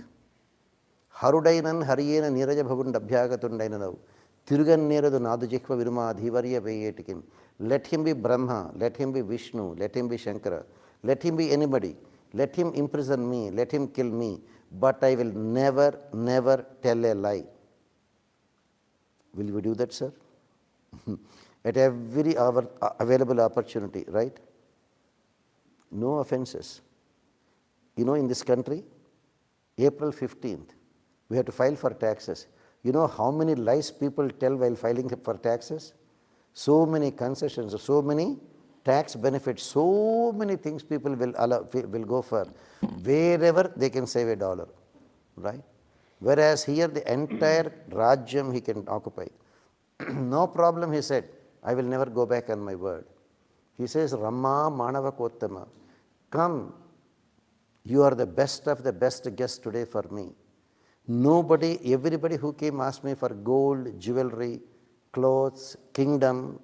Harudainan Hariyena Niraja Bhavundabhyagatundainanav. Tirugan Neradu Nadujikva Viruma Dhivarya Vayetikin. Let him be Brahma, let him be Vishnu, let him be Shankara, let him be anybody. Let him imprison me, let him kill me. But I will never, never tell a lie. Will we do that, sir? At every available opportunity, right? No offenses. in this country, April 15th, we have to file for taxes. You know how many lies people tell while filing for taxes? So many concessions, so many tax benefits, so many things people will go for. Wherever they can save $1, right? Whereas here the entire Rajyam he can occupy. No problem, he said, I will never go back on my word. He says, Rama Manava Kottama, come, you are the best of the best guest today for me. Everybody who came asked me for gold, jewelry, clothes, kingdom,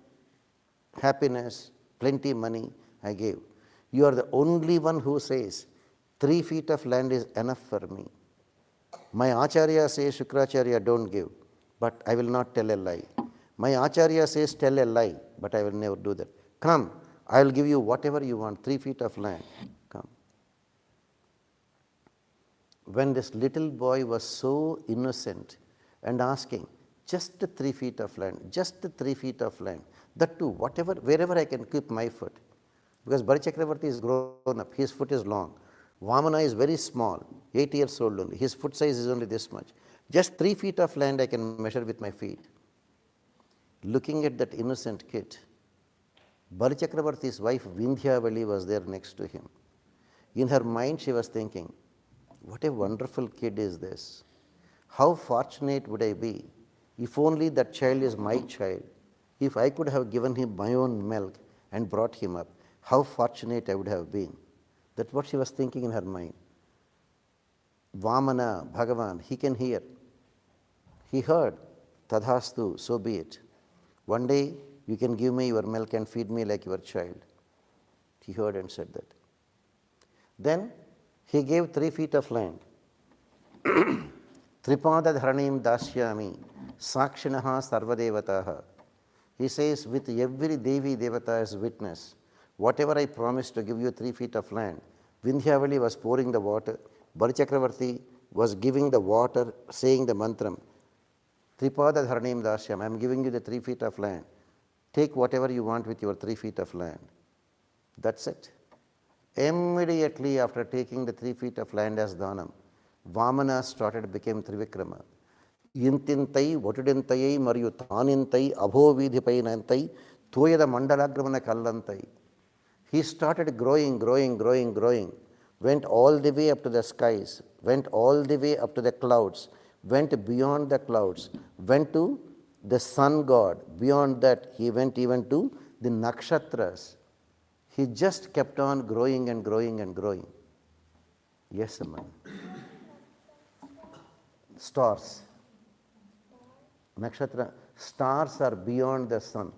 happiness, plenty money, I gave. You are the only one who says 3 feet of land is enough for me. My Acharya says, Shukracharya, don't give, but I will not tell a lie. My Acharya says, tell a lie, but I will never do that. Come, I will give you whatever you want, 3 feet of land. Come. When this little boy was so innocent and asking, just 3 feet of land, just 3 feet of land, that too, wherever I can keep my foot. Because Bharachakravarti is grown up, his foot is long. Vamana is very small, 8 years old only. His foot size is only this much. Just 3 feet of land I can measure with my feet. Looking at that innocent kid, Bharachakravarti's wife Vindhyavali was there next to him. In her mind she was thinking, what a wonderful kid is this. How fortunate would I be if only that child is my child. If I could have given him my own milk and brought him up, how fortunate I would have been. That's what she was thinking in her mind. Vamana, Bhagavan, he can hear. He heard, Tadhastu, so be it. One day you can give me your milk and feed me like your child. He heard and said that. Then he gave 3 feet of land. Tripada dharanim dasyami sakshinaha sarvadevataha. He says, with every Devi Devata as witness, whatever I promised to give you 3 feet of land, Vindhyavali was pouring the water, Bharachakravarti was giving the water, saying the mantram, Tripada dharanim dasyam, I am giving you the 3 feet of land. Take whatever you want with your 3 feet of land. That's it. Immediately after taking the 3 feet of land as dhanam, Vamana became Trivikrama. Intintai, Vatudintai, Mariyu Tanintai, Abhovidhipainantai, Toyada Mandalagramana Kallantai. He started growing, went all the way up to the skies, went all the way up to the clouds, went beyond the clouds, went to the sun god. Beyond that, he went even to the nakshatras. He just kept on growing and growing and growing. Yes, Amma. Stars. Nakshatra. Stars are beyond the sun.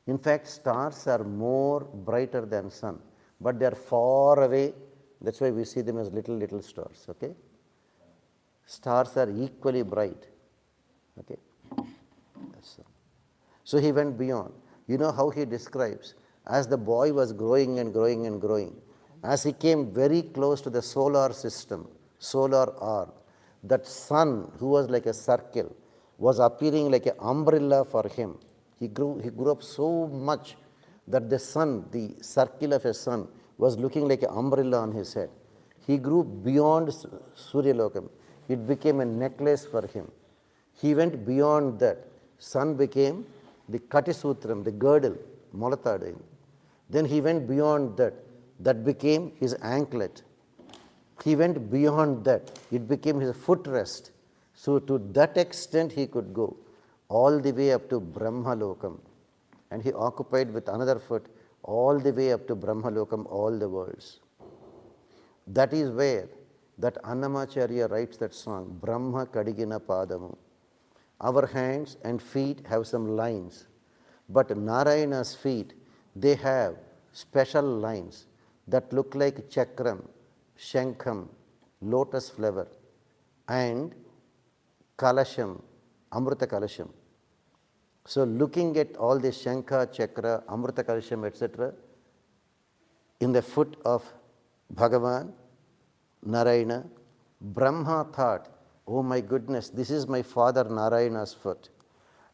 In fact, stars are more brighter than sun, but they are far away. That's why we see them as little stars. Okay. Stars are equally bright. Okay. So he went beyond. You know how he describes? As the boy was growing and growing and growing, as he came very close to the solar system, solar orb, that sun, who was like a circle, was appearing like an umbrella for him. He grew up so much that the sun, the circle of a sun, was looking like an umbrella on his head. He grew beyond Suryalokam. It became a necklace for him. He went beyond that. Sun became the Katisutram, the girdle, Molatadu. Then he went beyond that. That became his anklet. He went beyond that. It became his footrest. So to that extent he could go, all the way up to Brahmalokam. And he occupied with another foot all the way up to Brahmalokam, all the worlds. That is where that Annamacharya writes that song, Brahma Kadigina Padamu. Our hands and feet have some lines, but Narayana's feet, they have special lines that look like chakram, shankham, lotus flower, and kalasham, amrita kalasham. So looking at all the shankha, chakra, amrita kalasham, etc., in the foot of Bhagavan, Narayana, Brahma thought, oh my goodness, this is my father Narayana's foot.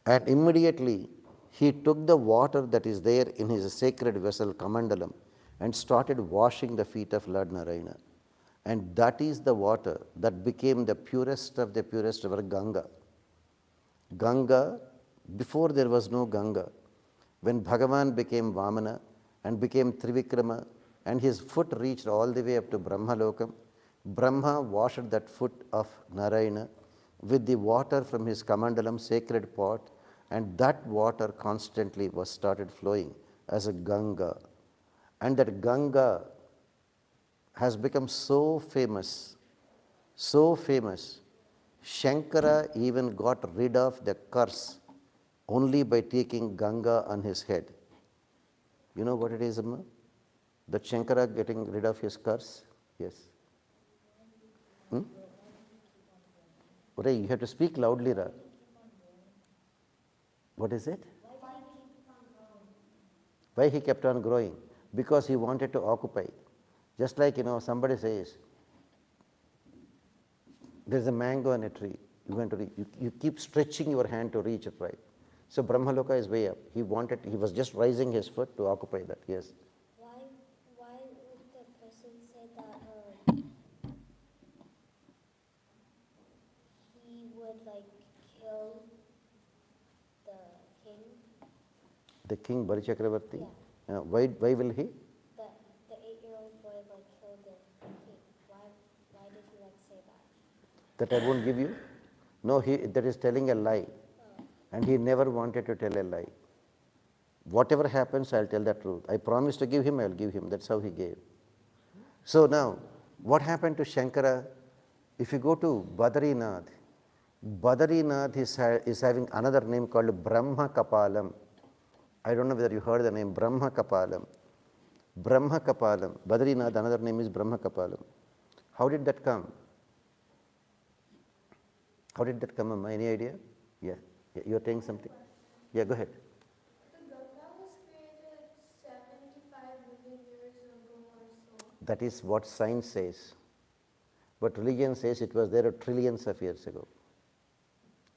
And immediately he took the water that is there in his sacred vessel, Kamandalam, and started washing the feet of Lord Narayana. And that is the water that became the purest of the purest river, Ganga. Ganga, before there was no Ganga, when Bhagavan became Vamana and became Trivikrama and his foot reached all the way up to Brahma Lokam, Brahma washed that foot of Narayana with the water from his Kamandalam sacred pot, and that water constantly was started flowing as a Ganga. And that Ganga has become so famous, Shankara even got rid of the curse only by taking Ganga on his head. You know what it is, Amma? That Shankara getting rid of his curse? Yes. You have to speak loudly, Ra. What is it? Why he kept on growing? Because he wanted to occupy. Just like, somebody says, there's a mango on a tree. You keep stretching your hand to reach it, right? So Brahmaloka is way up. He was just raising his foot to occupy that. Yes. Why would the person say that he would kill the king? The king, Bali Chakravarti? Yeah. Why will he? The 8-year-old boy killed the king. Why did he say that? That I won't give you? No, that is telling a lie. And he never wanted to tell a lie. Whatever happens, I'll tell the truth. I promise to give him, I'll give him. That's how he gave. So now, what happened to Shankara? If you go to Badrinath is having another name called Brahma Kapalam. I don't know whether you heard the name Brahma Kapalam. Brahma Kapalam. Badrinath, another name is Brahma Kapalam. How did that come? How did that come, Amma? Any idea? Yeah. You're saying something? Yeah, go ahead. The Ganga was created 75 million years ago or so. That is what science says. But religion says it was there trillions of years ago.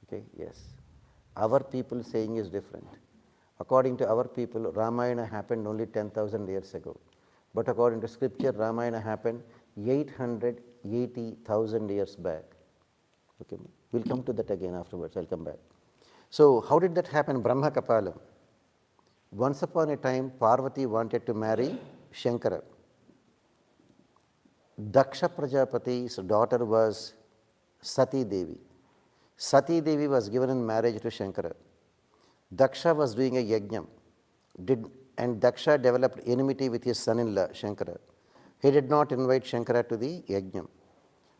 Okay, yes. Our people saying is different. According to our people, Ramayana happened only 10,000 years ago. But according to scripture, Ramayana happened 880,000 years back. Okay, we'll come to that again afterwards. I'll come back. So, how did that happen? Brahma Kapalam. Once upon a time, Parvati wanted to marry Shankara. Daksha Prajapati's daughter was Sati Devi. Sati Devi was given in marriage to Shankara. Daksha was doing a yajna, and Daksha developed enmity with his son-in-law, Shankara. He did not invite Shankara to the yajna.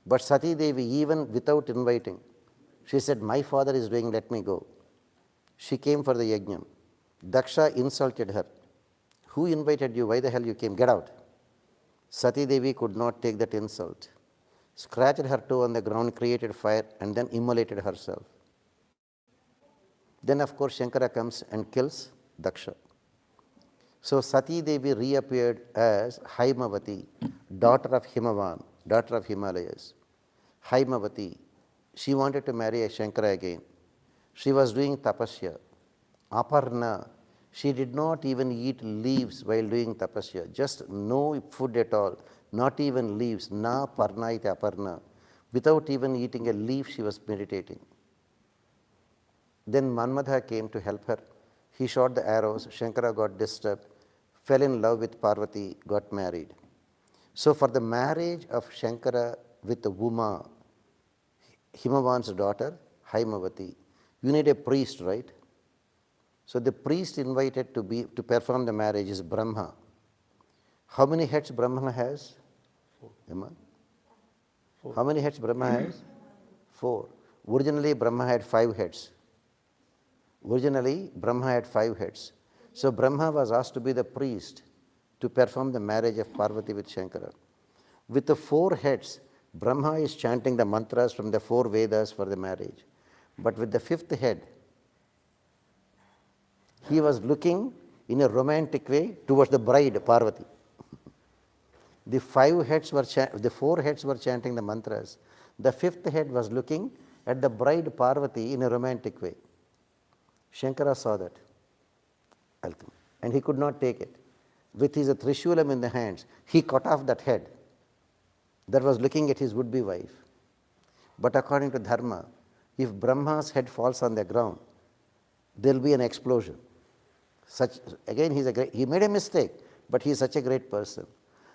But Sati Devi, even without inviting, she said, my father is doing, let me go. She came for the yajna. Daksha insulted her. Who invited you? Why the hell you came? Get out. Sati Devi could not take that insult. Scratched her toe on the ground, created fire, and then immolated herself. Then, of course, Shankara comes and kills Daksha. So Sati Devi reappeared as Haimavati, daughter of Himavan, daughter of Himalayas. Haimavati, she wanted to marry a Shankara again. She was doing tapasya. Aparna, she did not even eat leaves while doing tapasya, just no food at all, not even leaves. Na parna iti aparna. Without even eating a leaf, she was meditating. Then Manmadha came to help her. He shot the arrows. Shankara got disturbed, fell in love with Parvati, got married. So for the marriage of Shankara with Uma, Himavan's daughter, Haimavati, you need a priest, right? So the priest invited to perform the marriage is Brahma. How many heads Brahma has? 4. How many heads Brahma has? 4. Originally Brahma had 5 heads. So Brahma was asked to be the priest to perform the marriage of Parvati with Shankara. With the 4 heads, Brahma is chanting the mantras from the 4 Vedas for the marriage. But with the 5th head, he was looking in a romantic way towards the bride, Parvati. The 4 heads were chanting the mantras. The 5th head was looking at the bride, Parvati, in a romantic way. Shankara saw that. And he could not take it. With his Trishulam in the hands, he cut off that head. that was looking at his would-be wife. But according to Dharma, if Brahma's head falls on the ground, there will be an explosion. Again, he made a mistake, but he is such a great person.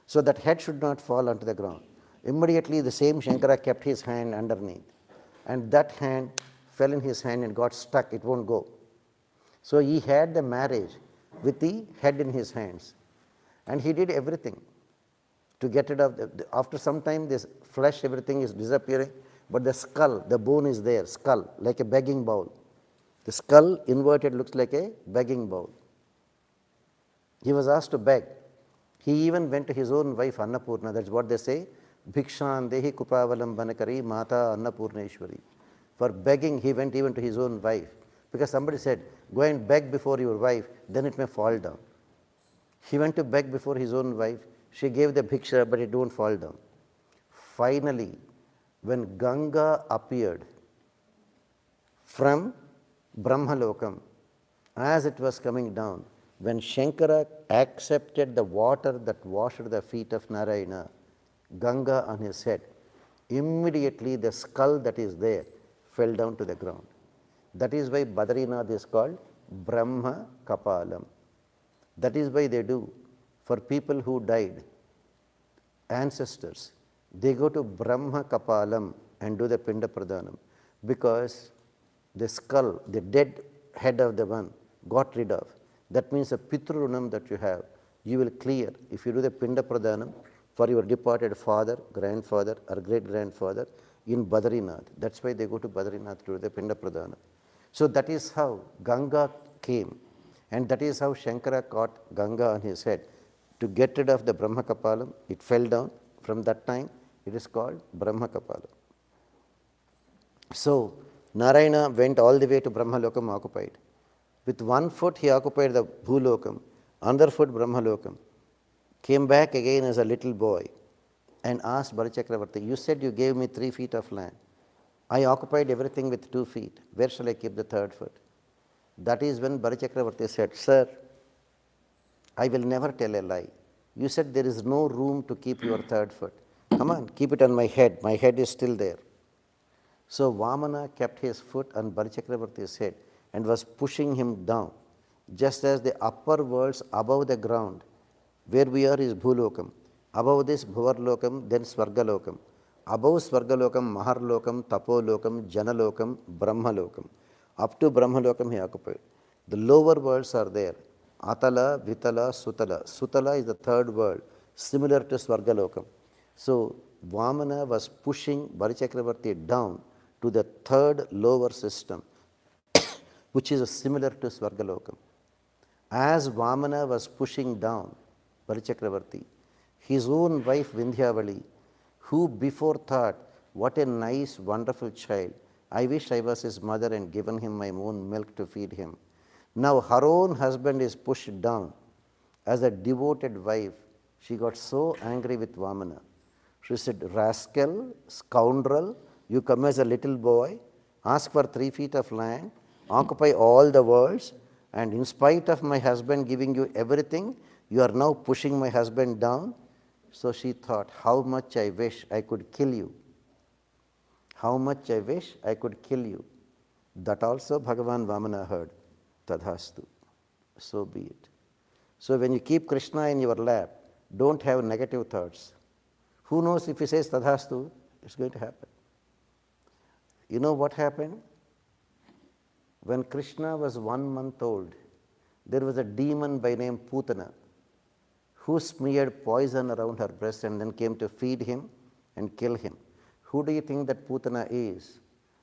So that head should not fall onto the ground. Immediately, the same Shankara kept his hand underneath. And that hand fell in his hand and got stuck. It won't go. So he had the marriage with the head in his hands. And he did everything to get rid of after some time, this flesh, everything is disappearing, but the skull, the bone is there, skull, like a begging bowl. The skull inverted looks like a begging bowl. He was asked to beg. He even went to his own wife Annapurna. That's what they say. Bhikshan dehi kupavalambanakari mata Annapurneshwari. For begging, he went even to his own wife. Because somebody said, go and beg before your wife, then it may fall down. He went to beg before his own wife. She gave the bhiksha, but it won't fall down. Finally, when Ganga appeared from Brahmalokam, as it was coming down, when Shankara accepted the water that washed the feet of Narayana, Ganga on his head, immediately the skull that is there fell down to the ground. That is why Badrinath is called Brahma Kapalam. That is why they do. For people who died, ancestors, they go to Brahma Kapalam and do the Pinda Pradhanam, because the skull, the dead head of the one, got rid of. That means the Pitrunam that you have, you will clear if you do the Pinda Pradhanam for your departed father, grandfather, or great-grandfather in Badrinath. That's why they go to Badrinath to do the Pinda Pradhanam. So that is how Ganga came, and that is how Shankara caught Ganga on his head. To get rid of the Brahma Kapalam, it fell down. From that time, it is called Brahma Kapalam. So, Narayana went all the way to Brahmalokam occupied. With one foot, he occupied the Bhulokam, another foot Brahmalokam. Came back again as a little boy and asked Balichakravarti, you said you gave me 3 feet of land. I occupied everything with 2 feet. Where shall I keep the 3rd foot? That is when Balichakravarti said, sir, I will never tell a lie. You said there is no room to keep your 3rd foot. Come on, keep it on my head. My head is still there. So Vamana kept his foot on Balichakravarti's head and was pushing him down, just as the upper worlds above the ground, where we are is Bhulokam. Above this Bhuvarlokam, then Swargalokam. Above Swargalokam, Maharlokam, Tapolokam, Janalokam, Brahmalokam. Up to Brahmalokam he occupied. The lower worlds are there. Atala, Vitala, Sutala. Sutala is the 3rd world, similar to Swargalokam. So Vamana was pushing Balichakravarti down to the 3rd lower system, which is similar to Swargalokam. As Vamana was pushing down Balichakravarti, his own wife Vindhyavali, who before thought, what a nice, wonderful child, I wish I was his mother and given him my own milk to feed him. Now her own husband is pushed down. As a devoted wife, she got so angry with Vamana. She said, rascal, scoundrel, you come as a little boy, ask for 3 feet of land, occupy all the worlds, and in spite of my husband giving you everything, you are now pushing my husband down. So she thought, how much I wish I could kill you. How much I wish I could kill you. That also Bhagavan Vamana heard. Tadhastu. So be it. So when you keep Krishna in your lap, don't have negative thoughts. Who knows if he says Tadhastu, it's going to happen. You know what happened? When Krishna was 1 month old, there was a demon by name Putana who smeared poison around her breast and then came to feed him and kill him. Who do you think that Putana is?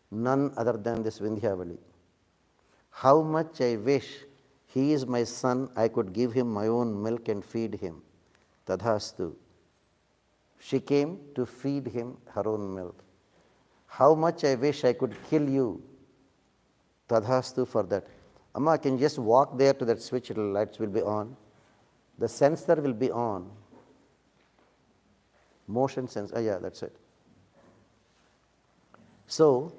None other than this Vindhyavali. How much I wish he is my son, I could give him my own milk and feed him. Tadhastu. She came to feed him her own milk. How much I wish I could kill you. Tadhastu for that. Amma, can you just walk there to that switch, lights will be on. The sensor will be on. Motion sensor, yeah, that's it. So,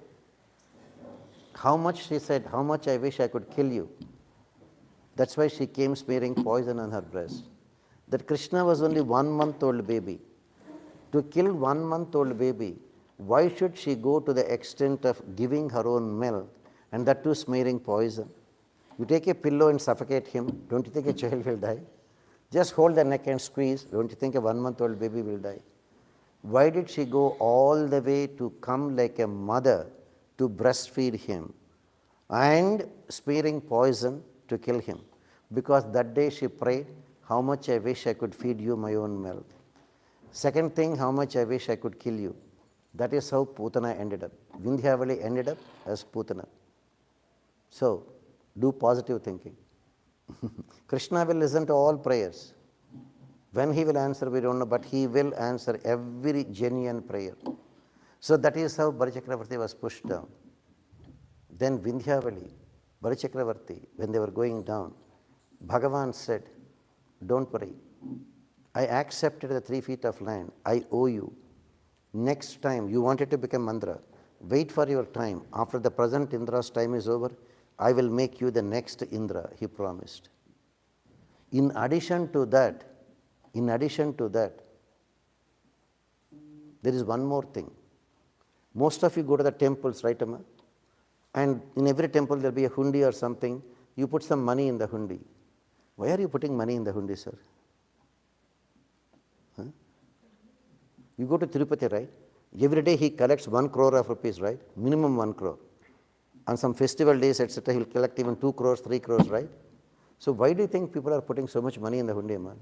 how much she said, how much I wish I could kill you. That's why she came smearing poison on her breast. That Krishna was only 1 month old baby. To kill 1-month-old baby, why should she go to the extent of giving her own milk and that too smearing poison? You take a pillow and suffocate him, don't you think a child will die? Just hold the neck and squeeze, don't you think a 1-month-old baby will die? Why did she go all the way to come like a mother to breastfeed him and smearing poison to kill him? Because that day she prayed, how much I wish I could feed you my own milk. Second thing, how much I wish I could kill you. That is how Putana ended up. Vindhyavali ended up as Putana. So, do positive thinking. Krishna will listen to all prayers. When he will answer, we don't know, but he will answer every genuine prayer. So that is how Balichakravarti was pushed down. Then Vindhyavali, Balichakravarti, when they were going down, Bhagavan said, don't worry. I accepted the 3 feet of land. I owe you. Next time, you wanted to become Mandra. Wait for your time. After the present Indra's time is over, I will make you the next Indra, he promised. In addition to that, there is one more thing. Most of you go to the temples, right, Amma? And in every temple there will be a hundi or something. You put some money in the hundi. Why are you putting money in the hundi, sir? Huh? You go to Tirupati, right? Every day he collects 1 crore of rupees, right? Minimum 1 crore. On some festival days, etc., he will collect even 2 crores, 3 crores, right? So why do you think people are putting so much money in the hundi, man?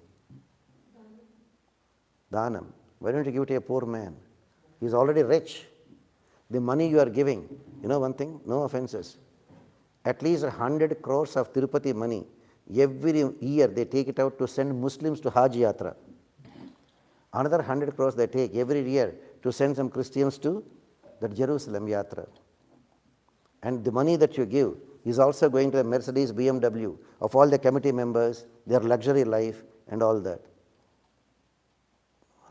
Dhanam. Why don't you give it to a poor man? He is already rich. The money you are giving, you know one thing, no offenses. At least 100 crores of Tirupati money, every year they take it out to send Muslims to Hajj Yatra. Another 100 crores they take every year to send some Christians to that Jerusalem Yatra. And the money that you give is also going to the Mercedes, BMW of all the committee members, their luxury life and all that.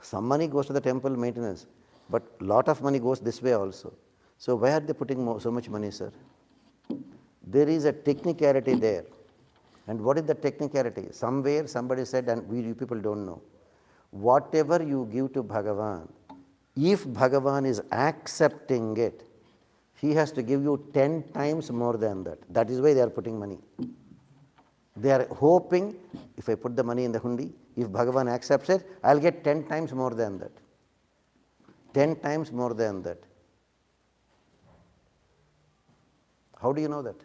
Some money goes to the temple maintenance, but lot of money goes this way also. So why are they putting so much money, sir? There is a technicality there. And what is the technicality? Somewhere somebody said, and you people don't know, whatever you give to Bhagavan, if Bhagavan is accepting it, he has to give you 10 times more than that. That is why they are putting money. They are hoping, if I put the money in the hundi, if Bhagavan accepts it, I will get 10 times more than that. 10 times more than that. How do you know that?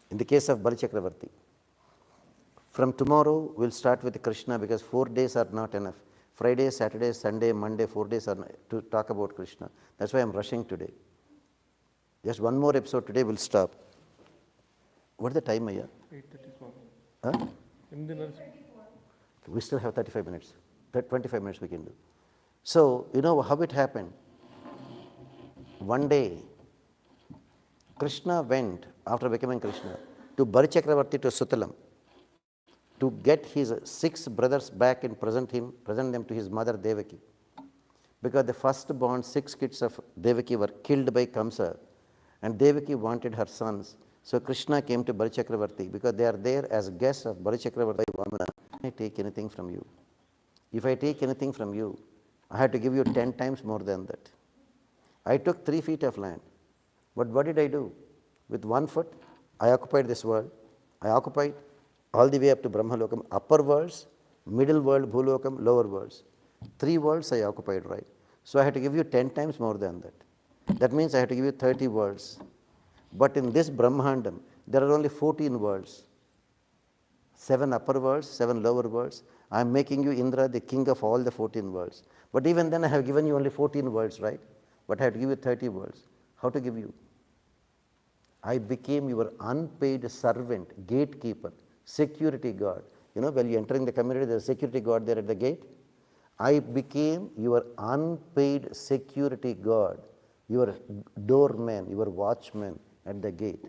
In the case of Balichakravarti. From tomorrow, we will start with Krishna because 4 days are not enough. Friday, Saturday, Sunday, Monday, 4 days are to talk about Krishna. That's why I am rushing today. Just one more episode today, we'll stop. What is the time, Ayya? 8:34. Huh? In the nurse. We still have 35 minutes. 25 minutes we can do. So, you know how it happened? One day, Krishna went, after becoming Krishna, to Balichakravarti to Sutalam to get his 6 brothers back and present them to his mother Devaki. Because the firstborn 6 kids of Devaki were killed by Kamsa, and Devaki wanted her sons. So Krishna came to Balichakravarti because they are there as guests of Balichakravarti Vamana. Can I take anything from you? If I take anything from you, I have to give you 10 times more than that. I took 3 feet of land. But what did I do? With 1 foot, I occupied this world. I occupied all the way up to Brahmalokam, upper worlds, middle world, Bhulokam, lower worlds. 3 worlds I occupied, right? So I had to give you 10 times more than that. That means I have to give you 30 worlds. But in this Brahmandam, there are only 14 worlds. 7 upper worlds, 7 lower worlds. I am making you Indra, the king of all the 14 worlds. But even then I have given you only 14 worlds, right? But I have to give you 30 worlds. How to give you? I became your unpaid servant, gatekeeper, security guard. You know, when you enter in the community, there is a security guard there at the gate. I became your unpaid security guard, your doorman, your watchman at the gate.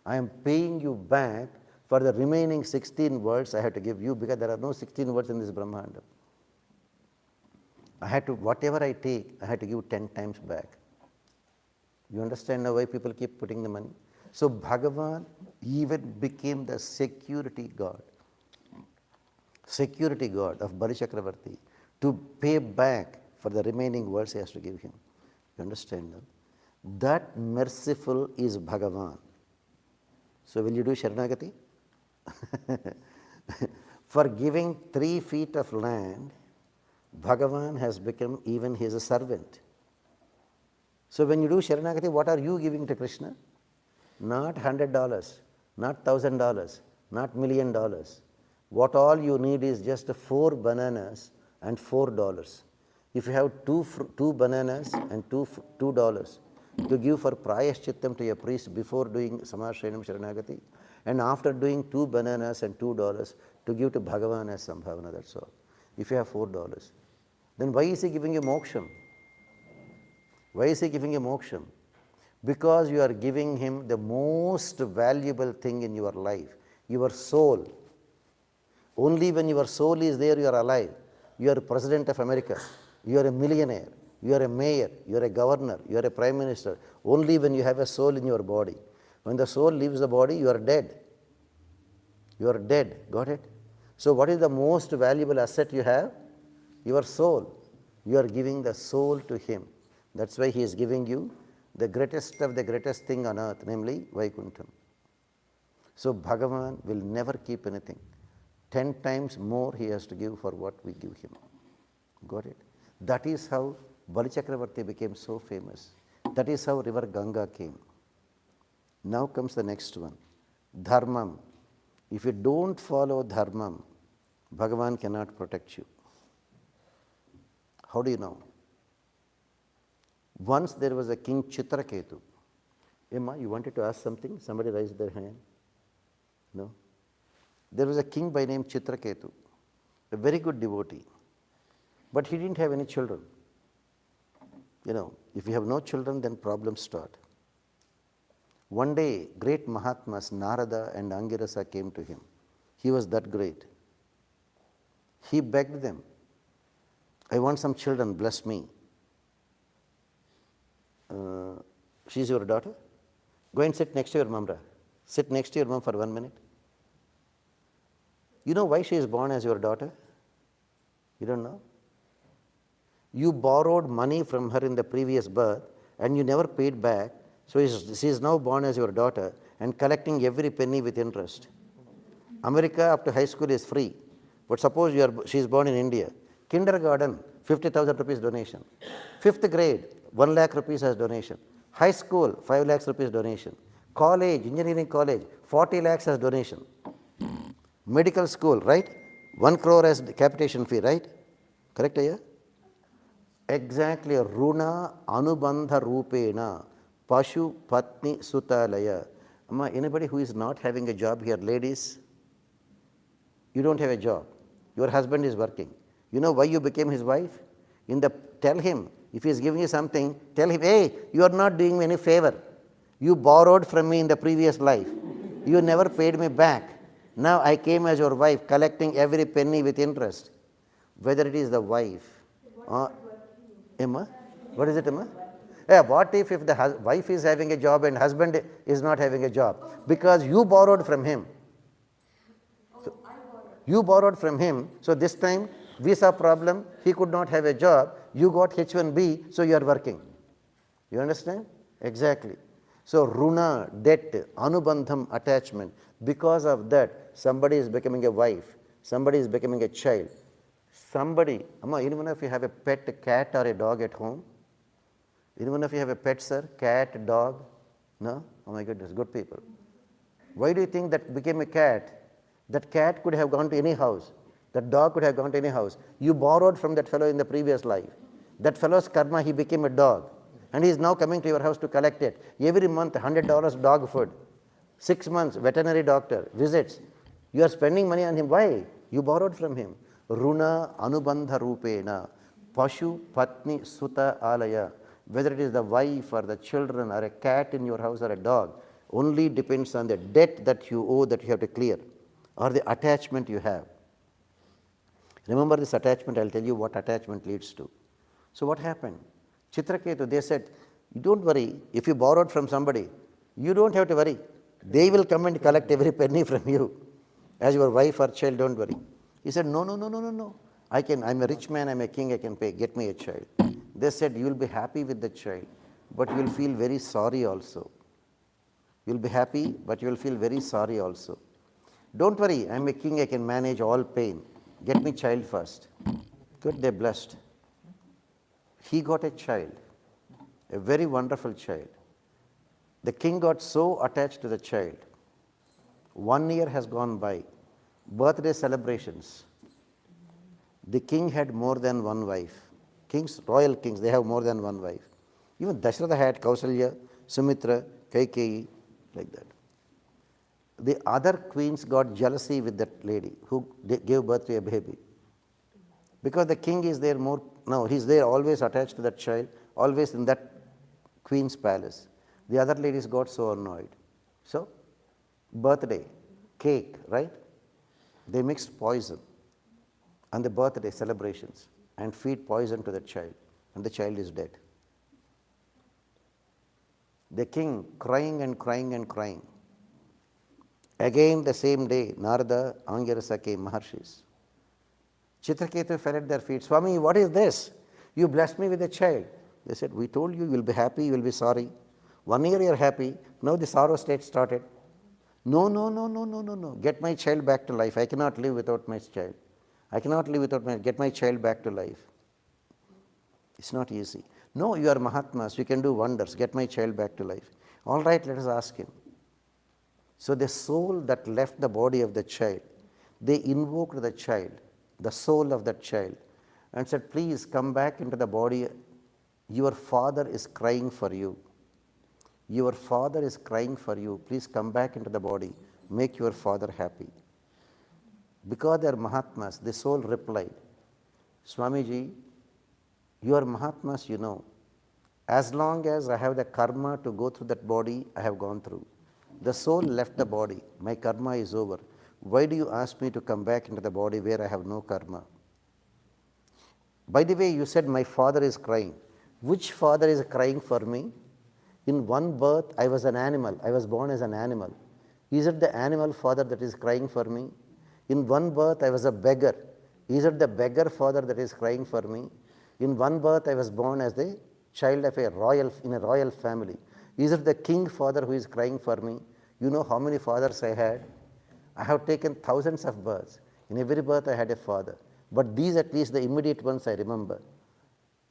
I am paying you back for the remaining 16 words I have to give you because there are no 16 words in this Brahmanda. I had to, whatever I take, I had to give 10 times back. You understand now why people keep putting the money? So Bhagavan even became the security guard of Balichakravarti to pay back For the remaining worlds he has to give him. You understand that? That merciful is Bhagavan. So will you do Sharanagati? For giving 3 feet of land, Bhagavan has become even his servant. So when you do Sharanagati, what are you giving to Krishna? Not $100, not $1,000, not $1 million. What all you need is just 4 bananas and $4. If you have two bananas and $2 to give for prayashchittam to a priest before doing Samarshranam Sharanagati, and after doing 2 bananas and $2 to give to Bhagavan as Sambhavana, that's all. If you have $4, then why is he giving you moksham? Why is he giving you moksham? Because you are giving him the most valuable thing in your life, your soul. Only when your soul is there, you are alive. You are President of America, you are a millionaire, you are a mayor, you are a governor, you are a prime minister. Only when you have a soul in your body. When the soul leaves the body, you are dead. You are dead. Got it? So what is the most valuable asset you have? Your soul. You are giving the soul to him. That's why he is giving you the greatest of the greatest thing on earth, namely Vaikuntham. So Bhagavan will never keep anything. 10 times more he has to give for what we give him. Got it? That is how Bali Chakravarti became so famous. That is how river Ganga came. Now comes the next one. Dharmam. If you don't follow dharmam, Bhagavan cannot protect you. How do you know? Once there was a king Chitraketu. Emma, you wanted to ask something? Somebody raised their hand. No? There was a king by name Chitraketu, a very good devotee. But he didn't have any children. You know, if you have no children, then problems start. One day, great Mahatmas, Narada and Angirasa came to him. He was that great. He begged them, I want some children, bless me. She's your daughter? Go and sit next to your mom. Sit next to your mom for 1 minute. You know why she is born as your daughter? You don't know? You borrowed money from her in the previous birth and you never paid back. So she is now born as your daughter and collecting every penny with interest. America up to high school is free. But suppose she is born in India. Kindergarten, 50,000 rupees donation. 5th grade, 1 lakh rupees as donation. High school, 5 lakhs rupees donation. College, engineering college, 40 lakhs as donation. Medical school, right? 1 crore as capitation fee, right? Correct, Aya? Exactly. Runa anubandha rupena pashu patni sutalaya. Amma, anybody who is not having a job here, ladies, you don't have a job. Your husband is working. You know why you became his wife? Tell him, if he is giving you something, tell him, hey, you are not doing me any favor. You borrowed from me in the previous life. You never paid me back. Now I came as your wife, collecting every penny with interest. Whether it is the wife or Emma, what is it, Emma? Yeah, what if the wife is having a job and husband is not having a job? Because you borrowed from him. So, you borrowed from him, so this time visa problem, he could not have a job, you got H1B, so you are working. You understand? Exactly. So runa, debt, anubandham, attachment. Because of that, somebody is becoming a wife, somebody is becoming a child. Somebody, anyone of you have a pet cat or a dog at home? Anyone of you have a pet, sir? Cat, dog? No? Oh my goodness, good people. Why do you think that became a cat? That cat could have gone to any house. That dog could have gone to any house. You borrowed from that fellow in the previous life. That fellow's karma, he became a dog. And he is now coming to your house to collect it. Every month, $100 dog food. 6 months, veterinary doctor, visits. You are spending money on him. Why? You borrowed from him. Runa anubandha rupena pashu patni suta alaya. Whether it is the wife or the children or a cat in your house or a dog, only depends on the debt that you owe that you have to clear or the attachment you have. Remember this attachment, I'll tell you what attachment leads to. So what happened? Chitraketu, they said, don't worry, if you borrowed from somebody, you don't have to worry. They will come and collect every penny from you. As your wife or child, don't worry. He said, no. I'm a rich man, I'm a king, I can pay, get me a child. They said, you'll be happy with the child, but you'll feel very sorry also. You'll be happy, but you'll feel very sorry also. Don't worry, I'm a king, I can manage all pain. Get me child first. Good, they're blessed. He got a child, a very wonderful child. The king got so attached to the child. 1 year has gone by. Birthday celebrations. The king had more than one wife. Kings, royal kings, they have more than one wife. Even Dasharatha had Kausalya, Sumitra, Kaikeyi, like that. The other queens got jealousy with that lady who gave birth to a baby. Because the king is there more, no, he's there always attached to that child, always in that queen's palace. The other ladies got so annoyed. So, birthday, cake, right? They mixed poison on the birthday celebrations and feed poison to the child, and the child is dead. The king crying and crying and crying. Again the same day, Narada, Angirasa came, Maharshis. Chitraketu fell at their feet. Swami, what is this? You blessed me with a child. They said, we told you, you will be happy, you will be sorry. 1 year you are happy, now the sorrow state started. No. Get my child back to life. I cannot live without my child. I cannot live without get my child back to life. It's not easy. No, you are Mahatmas, you can do wonders. Get my child back to life. All right, let us ask him. So the soul that left the body of the child, they invoked the child, the soul of that child, and said, please come back into the body. Your father is crying for you. Your father is crying for you. Please come back into the body. Make your father happy. Because they are Mahatmas, the soul replied, Swamiji, you are Mahatmas, you know. As long as I have the karma to go through that body, I have gone through. The soul left the body. My karma is over. Why do you ask me to come back into the body where I have no karma? By the way, you said my father is crying. Which father is crying for me? In one birth, I was an animal. I was born as an animal. Is it the animal father that is crying for me? In one birth, I was a beggar. Is it the beggar father that is crying for me? In one birth, I was born as the child of in a royal family. Is it the king father who is crying for me? You know how many fathers I had? I have taken thousands of births. In every birth, I had a father. But these, at least the immediate ones, I remember.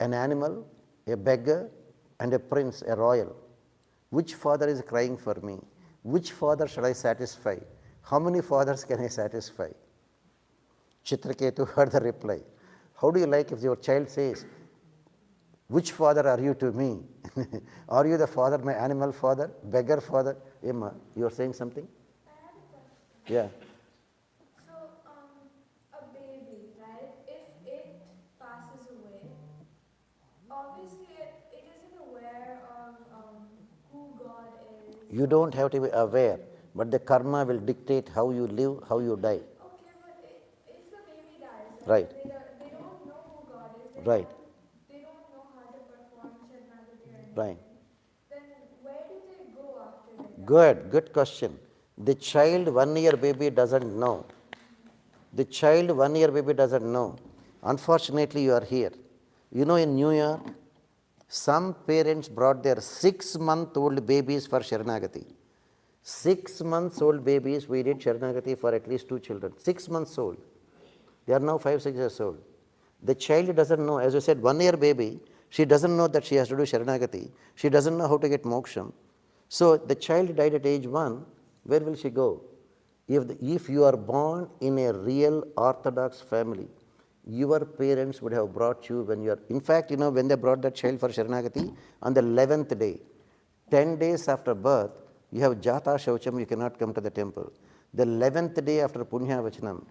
An animal, a beggar, and a prince, a royal. Which father is crying for me? Which father shall I satisfy? How many fathers can I satisfy? Chitraketu heard the reply. How do you like if your child says, which father are you to me? Are you the father, my animal father, beggar father? Emma, you are saying something? I have a question. Yeah. So, a baby, right? If it passes away, obviously it isn't aware of who God is. You don't have to be aware, but the karma will dictate how you live, how you die. Okay, but if the baby dies, Right. they don't know who God is. Right. They don't know how to perform Sharanagati or anything. Right. Then where do they go after they die? Good question. The child 1 year baby doesn't know. The child 1 year baby doesn't know. Unfortunately, you are here. You know, in New York, some parents brought their 6-month-old babies for Sharanagati. 6 months old babies, we did Sharanagati for at least 2 children. 6 months old. They are now 5, 6 years old. The child doesn't know, as you said, 1 year baby, she doesn't know that she has to do Sharanagati. She doesn't know how to get moksham. So the child died at age 1, where will she go? If you are born in a real orthodox family, your parents would have brought you when you are, in fact, you know, when they brought that child for Sharanagati, on the 11th day, 10 days after birth, you have Jata Shaucham, you cannot come to the temple. The 11th day after Punya Vachanam,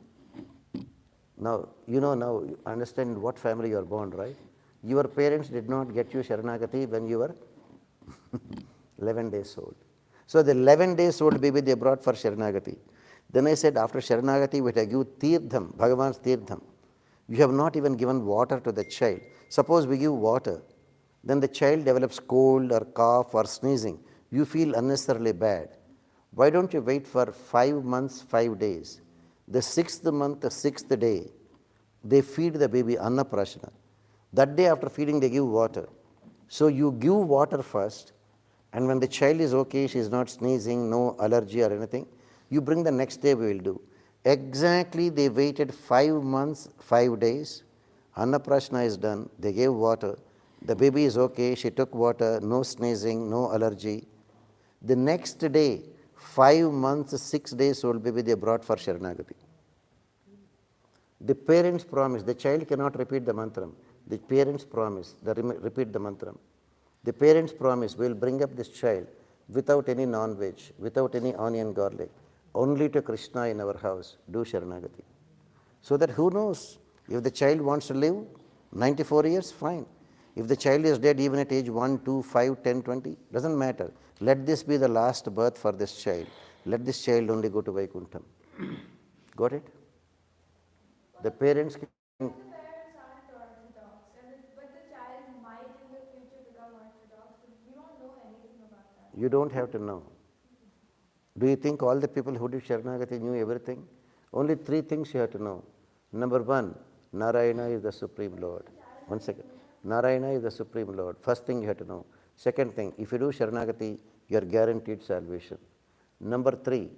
now, you understand what family you are born, right? Your parents did not get you Sharanagati when you were 11 days old. So the 11 days old baby they brought for Sharanagati. Then I said, after Sharanagati, we have to give Tirtham, Bhagavan's Tirtham. You have not even given water to the child. Suppose we give water, then the child develops cold or cough or sneezing. You feel unnecessarily bad. Why don't you wait for 5 months, 5 days? The 6th month, the 6th day, they feed the baby Annaprashna. That day after feeding, they give water. So you give water first, and when the child is okay, she is not sneezing, no allergy or anything, you bring the next day, we will do. Exactly, they waited 5 months, 5 days. Annaprashna is done, they gave water. The baby is okay, she took water, no sneezing, no allergy. The next day, 5 months, 6 days old baby, they brought for Sharanagati. The parents promise, the child cannot repeat the mantram. The parents promise, repeat the mantram. The parents promise, we will bring up this child without any non-veg, without any onion garlic, only to Krishna in our house, do Sharanagati. So that who knows, if the child wants to live 94 years, fine. If the child is dead even at age 1, 2, 5, 10, 20, doesn't matter. Let this be the last birth for this child. Let this child only go to Vaikuntham. Got it? The parents can. The parents aren't orthodox, but the child might in the future become orthodox, but we don't know anything about that. You don't have to know. Do you think all the people who did Sharanagati knew everything? Only 3 things you have to know. Number 1, Narayana is the Supreme Lord. 1 second. Narayana is the Supreme Lord. First thing you have to know. Second thing, if you do Sharanagati, you are guaranteed salvation. Number 3,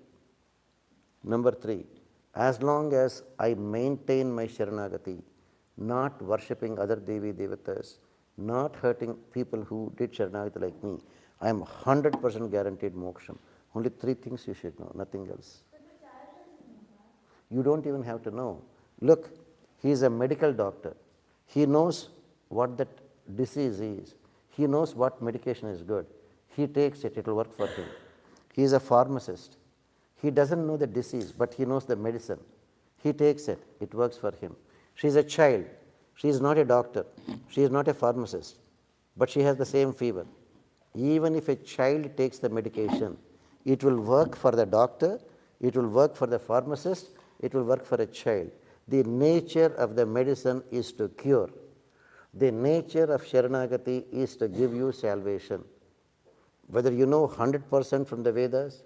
as long as I maintain my Sharanagati, not worshipping other Devi Devatas, not hurting people who did Sharanagati like me, I am 100% guaranteed moksham. Only 3 things you should know, nothing else. But the child doesn't know that. You don't even have to know. Look, he is a medical doctor. He knows what that disease is. He knows what medication is good. He takes it, it will work for him. He is a pharmacist. He doesn't know the disease, but he knows the medicine. He takes it, it works for him. She is a child. She is not a doctor. She is not a pharmacist, but she has the same fever. Even if a child takes the medication, it will work for the doctor, it will work for the pharmacist, it will work for a child. The nature of the medicine is to cure. The nature of Sharanagati is to give you salvation. Whether you know 100% from the Vedas,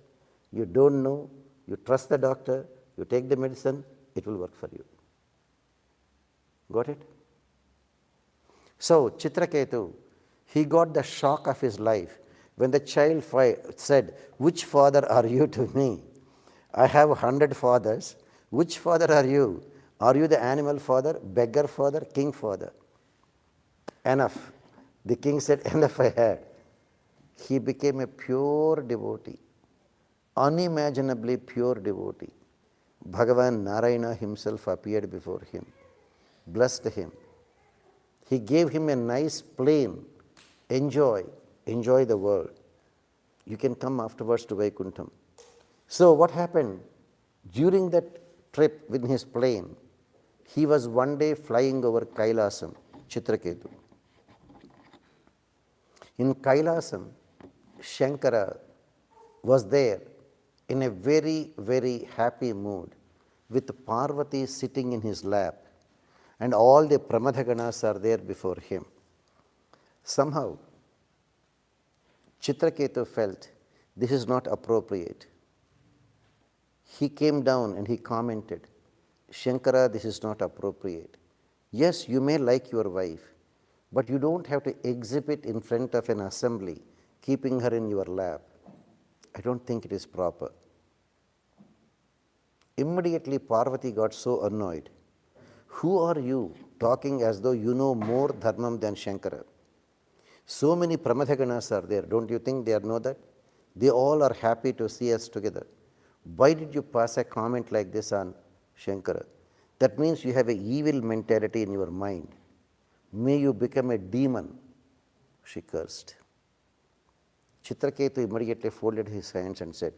you don't know, you trust the doctor, you take the medicine, it will work for you. Got it? So, Chitraketu, he got the shock of his life when the child said, which father are you to me? I have 100 fathers. Which father are you? Are you the animal father, beggar father, king father? Enough. The king said, enough I had. He became a pure devotee, unimaginably pure devotee. Bhagavan Narayana himself appeared before him, blessed him. He gave him a nice plane. Enjoy the world. You can come afterwards to Vaikuntham. So what happened? During that trip with his plane, he was one day flying over Kailasam, Chitraketu. In Kailasam, Shankara was there in a very, very happy mood with Parvati sitting in his lap, and all the Pramadhaganas are there before him. Somehow, Chitraketu felt this is not appropriate. He came down and he commented, Shankara, this is not appropriate. Yes, you may like your wife, but you don't have to exhibit in front of an assembly, keeping her in your lap. I don't think it is proper. Immediately Parvati got so annoyed. Who are you talking as though you know more dharmam than Shankara? So many Pramadhaganas are there. Don't you think they know that? They all are happy to see us together. Why did you pass a comment like this on Shankara? That means you have an evil mentality in your mind. May you become a demon, she cursed. Chitraketu immediately folded his hands and said,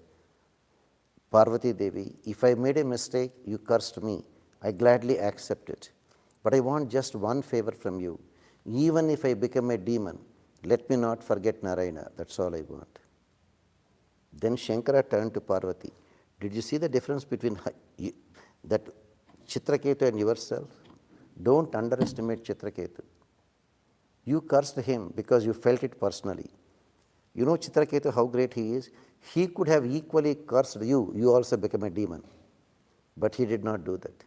Parvati Devi, if I made a mistake, you cursed me. I gladly accept it. But I want just one favor from you. Even if I become a demon, let me not forget Narayana. That's all I want. Then Shankara turned to Parvati. Did you see the difference between that Chitraketu and yourself? Don't underestimate Chitraketu. You cursed him because you felt it personally. You know Chitraketu, how great he is? He could have equally cursed you. You also become a demon. But he did not do that.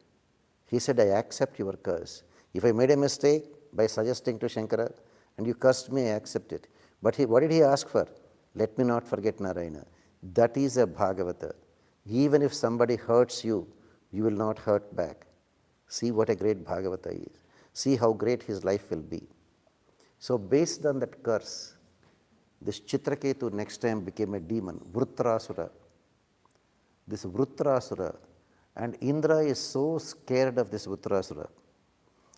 He said, I accept your curse. If I made a mistake by suggesting to Shankara and you cursed me, I accept it. But what did he ask for? Let me not forget Narayana. That is a Bhagavata. Even if somebody hurts you, you will not hurt back. See what a great Bhagavata is. See how great his life will be. So based on that curse, this Chitraketu next time became a demon, Vrutrasura. This Vrutrasura, and Indra is so scared of this Vrutrasura.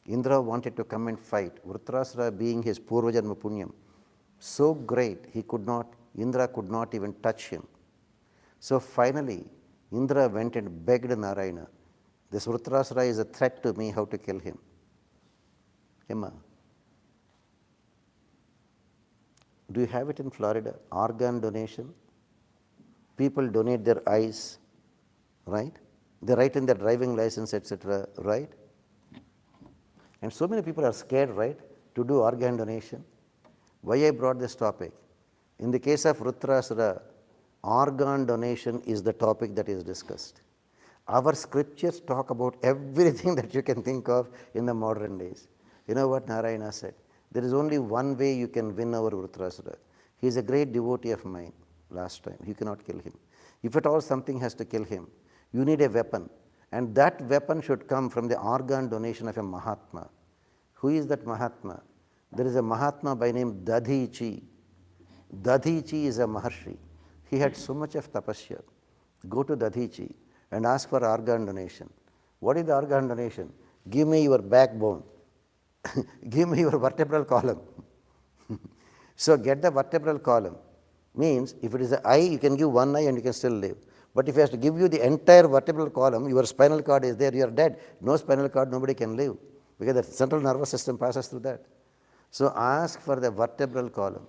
Indra wanted to come and fight. Vrutrasura being his Purvajanma Punyam, so great Indra could not even touch him. So finally, Indra went and begged Narayana, this Vrutrasura is a threat to me, how to kill him? Emma, do you have it in Florida? Organ donation. People donate their eyes, right? They write in their driving license, etc., right? And so many people are scared, right, to do organ donation. Why I brought this topic? In the case of Vrutrasura, organ donation is the topic that is discussed. Our scriptures talk about everything that you can think of in the modern days. You know what Narayana said? There is only one way you can win over Vrutrasura. He is a great devotee of mine last time. You cannot kill him. If at all something has to kill him, you need a weapon. And that weapon should come from the organ donation of a Mahatma. Who is that Mahatma? There is a Mahatma by name Dadhichi. Dadhichi is a Maharshi. He had so much of tapasya. Go to Dadhichi and ask for organ donation. What is the organ donation? Give me your backbone. Give me your vertebral column. So get the vertebral column. Means if it is an eye, you can give one eye and you can still live. But if he has to give you the entire vertebral column, your spinal cord is there, you are dead. No spinal cord, nobody can live. Because the central nervous system passes through that. So ask for the vertebral column.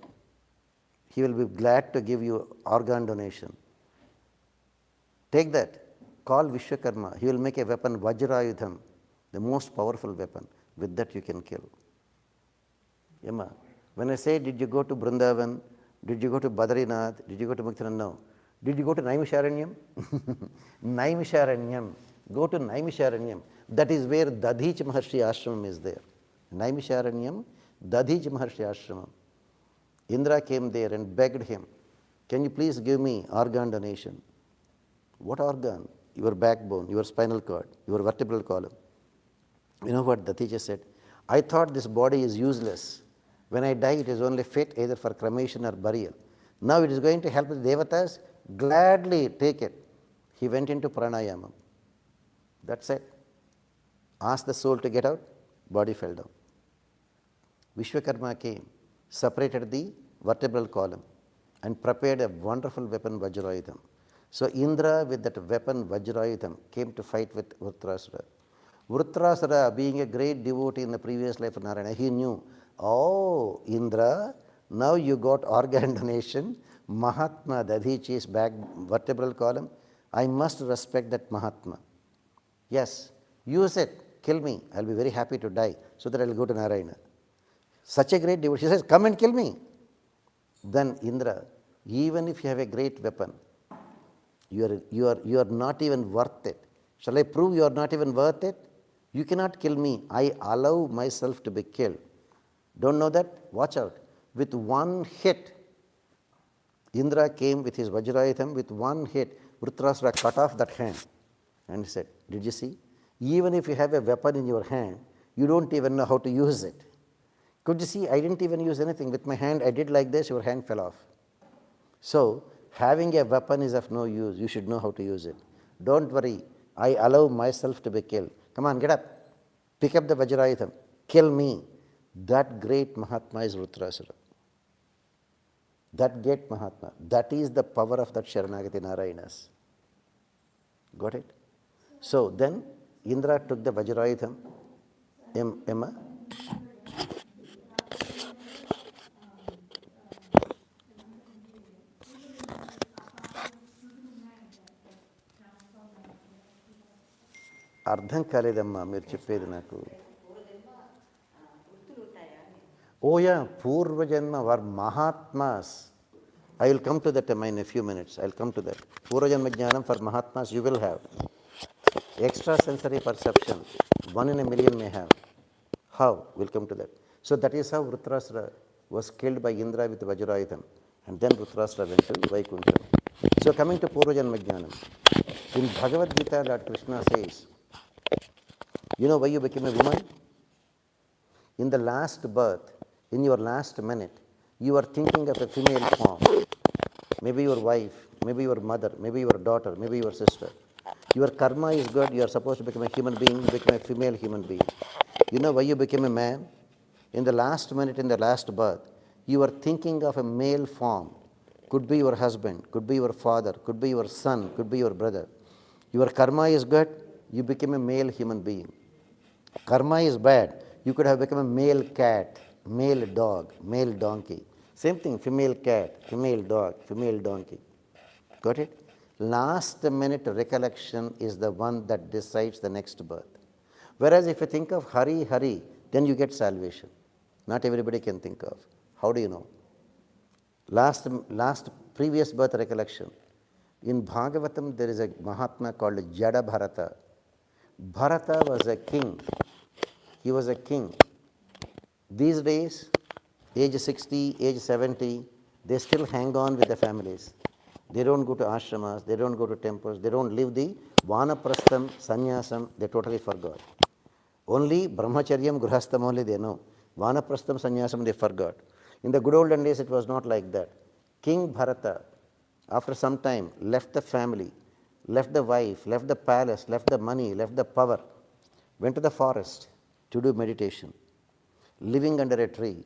He will be glad to give you organ donation. Take that. Call Vishwakarma. He will make a weapon, Vajrayudham, the most powerful weapon. With that you can kill. Emma, when I say, did you go to Vrindavan? Did you go to Badrinath? Did you go to Muktaran? No. Did you go to Naimisharanyam? Naimisharanyam. Go to Naimisharanyam. That is where Dadhich Maharshi Ashramam is there. Naimisharanyam, Dadhich Maharshi Ashramam. Indra came there and begged him, can you please give me organ donation? What organ? Your backbone, your spinal cord, your vertebral column. You know what Dadhich said? I thought this body is useless. When I die, it is only fit either for cremation or burial. Now it is going to help the devatas. Gladly take it. He went into pranayama. That's it. Asked the soul to get out, body fell down. Vishwakarma came, separated the vertebral column and prepared a wonderful weapon, Vajrayudham. So Indra with that weapon, Vajrayudham, came to fight with Vrutrasura. Vrutrasura, being a great devotee in the previous life of Narayana, he knew, oh, Indra, now you got organ donation, Mahatma Dadhichi's back vertebral column. I must respect that Mahatma. Yes, use it, kill me. I will be very happy to die so that I will go to Narayana. Such a great devotee. She says, come and kill me. Then Indra, even if you have a great weapon, you are not even worth it. Shall I prove you are not even worth it? You cannot kill me. I allow myself to be killed. Don't know that? Watch out. With one hit, Indra came with his Vajrayudham, with one hit, Vrutrasura cut off that hand. And he said, did you see? Even if you have a weapon in your hand, you don't even know how to use it. Could you see? I didn't even use anything. With my hand, I did like this, your hand fell off. So, having a weapon is of no use. You should know how to use it. Don't worry. I allow myself to be killed. Come on, get up. Pick up the Vajrayudham. Kill me. That great Mahatma is Vrutrasura. That great Mahatma. That is the power of that Sharanagati Narayanas. Got it? So then Indra took the Vajrayudham. Emma? అర్థం కాలేదమ్మా మీరు చెప్పేది నాకు. Oh yeah, Purvajanma were Mahatmas. I will come to that in a few minutes. I will come to that. Purvajanma Jnanam for Mahatmas you will have. Extrasensory perception, 1 in a million may have. How? We'll come to that. So that is how Vritrasura was killed by Indra with Vajrayudham. And then Vritrasura went to Vaikuntham. So coming to Purvajanma Jnanam. In Bhagavad Gita, Lord Krishna says, you know why you became a woman? In the last birth, in your last minute, you are thinking of a female form. Maybe your wife, maybe your mother, maybe your daughter, maybe your sister. Your karma is good, you are supposed to become a human being, you become a female human being. You know why you became a man? In the last minute, in the last birth, you are thinking of a male form. Could be your husband, could be your father, could be your son, could be your brother. Your karma is good, you became a male human being. Karma is bad, you could have become a male cat, male dog, male donkey. Same thing, female cat, female dog, female donkey. Got it? Last minute recollection is the one that decides the next birth. Whereas if you think of Hari, Hari, then you get salvation. Not everybody can think of. How do you know? Last previous birth recollection. In Bhagavatam, there is a Mahatma called Jada Bharata. Bharata was a king. He was a king. These days, age 60, age 70, they still hang on with the families. They don't go to ashramas, they don't go to temples, they don't live the vanaprastham, sannyasam, they totally forgot. Only brahmacharyam, grihastham only they know. Vanaprastham, sannyasam they forgot. In the good olden days, it was not like that. King Bharata, after some time, left the family, left the wife, left the palace, left the money, left the power, went to the forest to do meditation, living under a tree,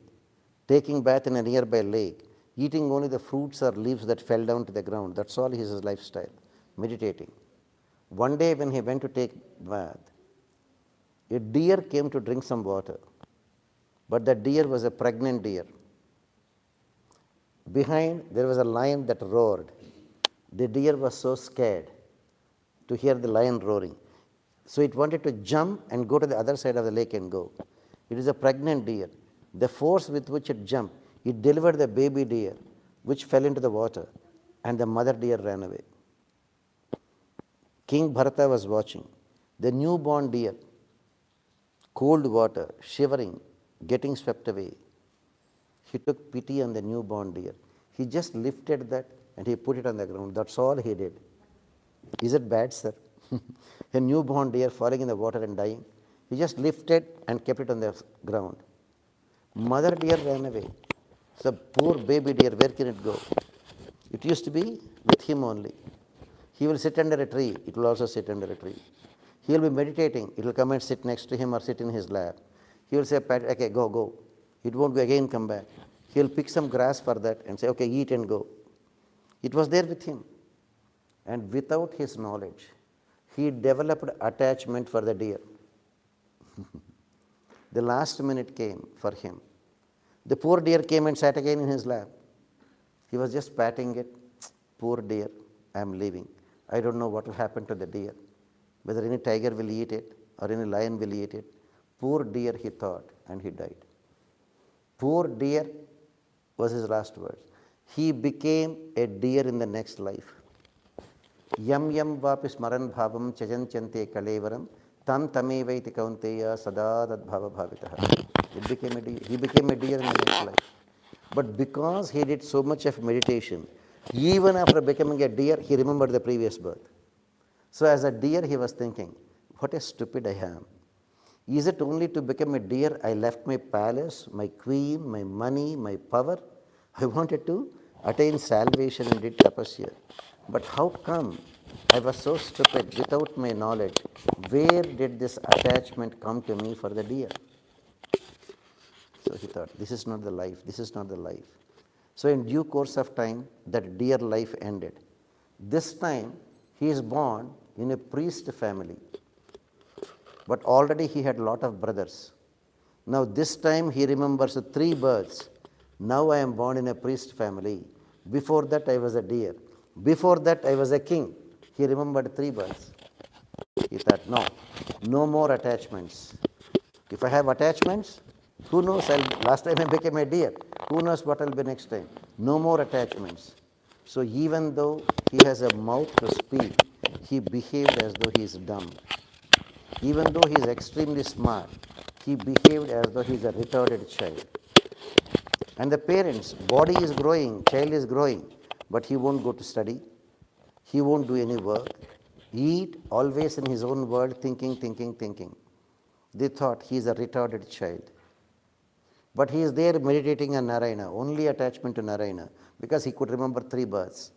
taking bath in a nearby lake, eating only the fruits or leaves that fell down to the ground. That's all his lifestyle, meditating. One day when he went to take bath, a deer came to drink some water, but the deer was a pregnant deer. Behind, there was a lion that roared. The deer was so scared to hear the lion roaring. So it wanted to jump and go to the other side of the lake and go. It is a pregnant deer. The force with which it jumped, it delivered the baby deer, which fell into the water, and the mother deer ran away. King Bharata was watching. The newborn deer, cold water, shivering, getting swept away. He took pity on the newborn deer. He just lifted that and he put it on the ground. That's all he did. Is it bad, sir? A newborn deer falling in the water and dying. He just lifted and kept it on the ground. Mother deer ran away. So poor baby deer, where can it go? It used to be with him only. He will sit under a tree, it will also sit under a tree. He will be meditating, it will come and sit next to him or sit in his lap. He will say, okay, go, go. It won't again come back. He will pick some grass for that and say, okay, eat and go. It was there with him. And without his knowledge, he developed attachment for the deer. The last minute came for him. The poor deer came and sat again in his lap. He was just patting it. Poor deer, I am leaving. I don't know what will happen to the deer. Whether any tiger will eat it or any lion will eat it. Poor deer, he thought, and he died. Poor deer was his last words. He became a deer in the next life. Yam yam vapi smaran bhavam chajanchante kalevaram tam tamevaiti kaunteya sada tad bhava bhavitaha. He became a deer in the next life. But because he did so much of meditation, even after becoming a deer, he remembered the previous birth. So as a deer, he was thinking, what a stupid I am. Is it only to become a deer I left my palace, my queen, my money, my power? I wanted to attain salvation and did tapasya. But how come I was so stupid without my knowledge? Where did this attachment come to me for the deer? So he thought, this is not the life, this is not the life. So in due course of time, that deer life ended. This time, he is born in a priest family. But already he had a lot of brothers. Now this time he remembers 3 births. Now I am born in a priest family. Before that I was a deer. Before that I was a king. He remembered 3 births. He thought, no more attachments. If I have attachments, who knows, last time I became a deer. Who knows what will be next time? No more attachments. So even though he has a mouth to speak, he behaved as though he is dumb. Even though he is extremely smart, he behaved as though he is a retarded child. And the parents, body is growing, child is growing, but he won't go to study, he won't do any work, eat, always in his own world, thinking, thinking, thinking. They thought he is a retarded child. But he is there meditating on Narayana, only attachment to Narayana, because he could remember 3 births.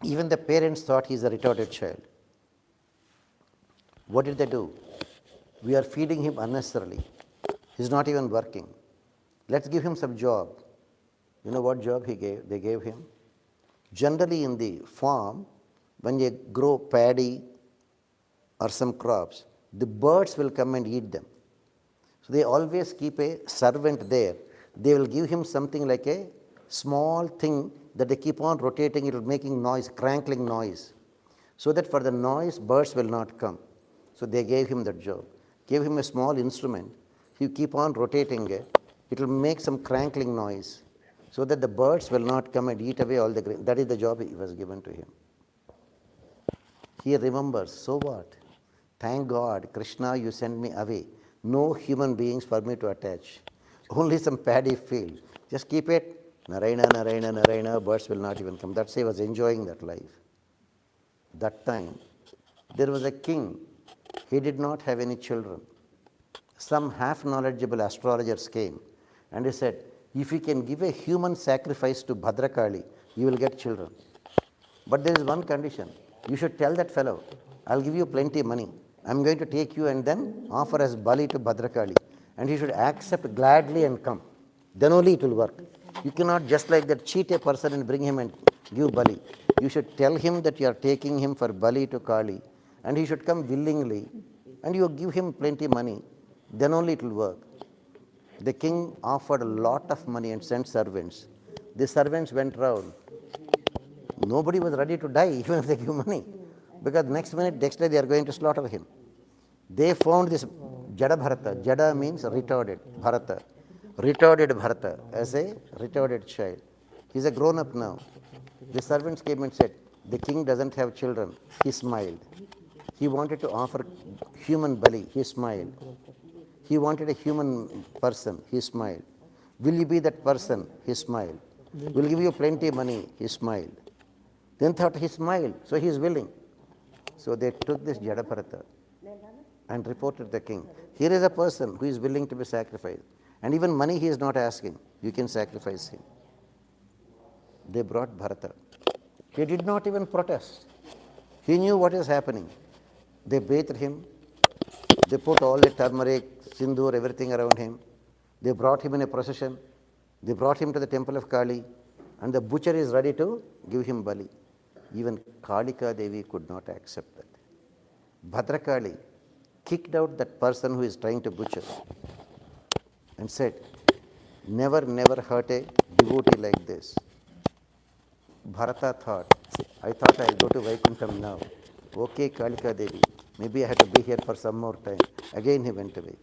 Even the parents thought he is a retarded child. What did they do? We are feeding him unnecessarily. He is not even working. Let's give him some job. You know what job they gave him? Generally in the farm, when you grow paddy or some crops, the birds will come and eat them. So they always keep a servant there. They will give him something like a small thing that they keep on rotating, it will making noise, crankling noise. So that for the noise, birds will not come. So they gave him that job. Gave him a small instrument. He keep on rotating it. It will make some crankling noise so that the birds will not come and eat away all the grain. That is the job he was given to him. He remembers, so what? Thank God, Krishna, you sent me away. No human beings for me to attach. Only some paddy field. Just keep it. Narayana, Narayana, Narayana, birds will not even come. That's why he was enjoying that life. That time, there was a king. He did not have any children. Some half-knowledgeable astrologers came and he said, if you can give a human sacrifice to Bhadrakali, you will get children. But there is one condition. You should tell that fellow, I'll give you plenty of money. I'm going to take you and then offer as Bali to Bhadrakali. And he should accept gladly and come. Then only it will work. You cannot just like that cheat a person and bring him and give Bali. You should tell him that you are taking him for Bali to Kali. And he should come willingly. And you give him plenty of money. Then only it will work. The king offered a lot of money and sent servants. The servants went round. Nobody was ready to die even if they give money. Because next day they are going to slaughter him. They found this Jada Bharata. Jada means retarded. Bharata. Retarded Bharata as a retarded child. He is a grown up now. The servants came and said, the king doesn't have children. He smiled. He wanted to offer human bali. He smiled. He wanted a human person. He smiled. Will you be that person? He smiled. We'll give you plenty of money. He smiled. Then thought he smiled, so he is willing. So they took this Jadabharata and reported the king. Here is a person who is willing to be sacrificed. And even money he is not asking. You can sacrifice him. They brought Bharata. He did not even protest. He knew what is happening. They bathed him. They put all the turmeric, sindoor, everything around him. They brought him in a procession. They brought him to the temple of Kali. And the butcher is ready to give him Bali. Even Kalika Devi could not accept that. Bhadrakali kicked out that person who is trying to butcher and said, never, never hurt a devotee like this. Bharata thought, I thought I'll go to Vaikuntham now. Okay, Kalika Devi, maybe I have to be here for some more time. Again he went away.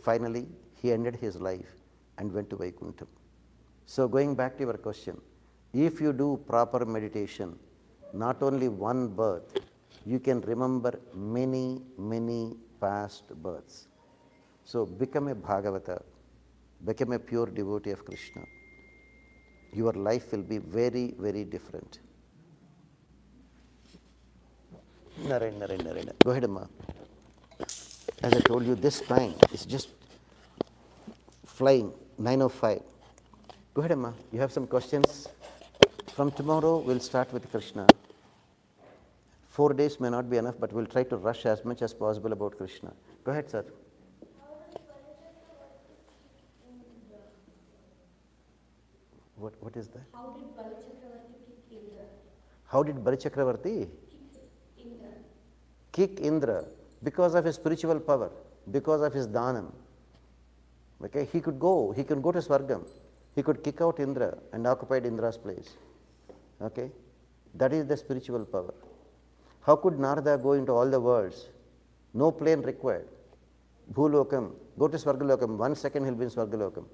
Finally, he ended his life and went to Vaikuntham. So going back to your question, if you do proper meditation, not only one birth, you can remember many, many past births. So become a Bhagavata, become a pure devotee of Krishna. Your life will be very, very different. Narayana. Go ahead, Amma. As I told you, this time is just flying, 9:05. Go ahead, Amma. You have some questions? From tomorrow, we'll start with Krishna. 4 days may not be enough, but we'll try to rush as much as possible about Krishna. Go ahead, sir. What is that? How did Balachakravarti kick Indra? How did Balachakravarti Indra. kick Indra? Because of his spiritual power, because of his dhanam. Okay, he can go to Swargam. He could kick out Indra and occupied Indra's place. Okay, that is the spiritual power. How could Narada go into all the worlds? No plane required. Bhulokam, go to Swargalokam. 1 second he'll be in Swargalokam.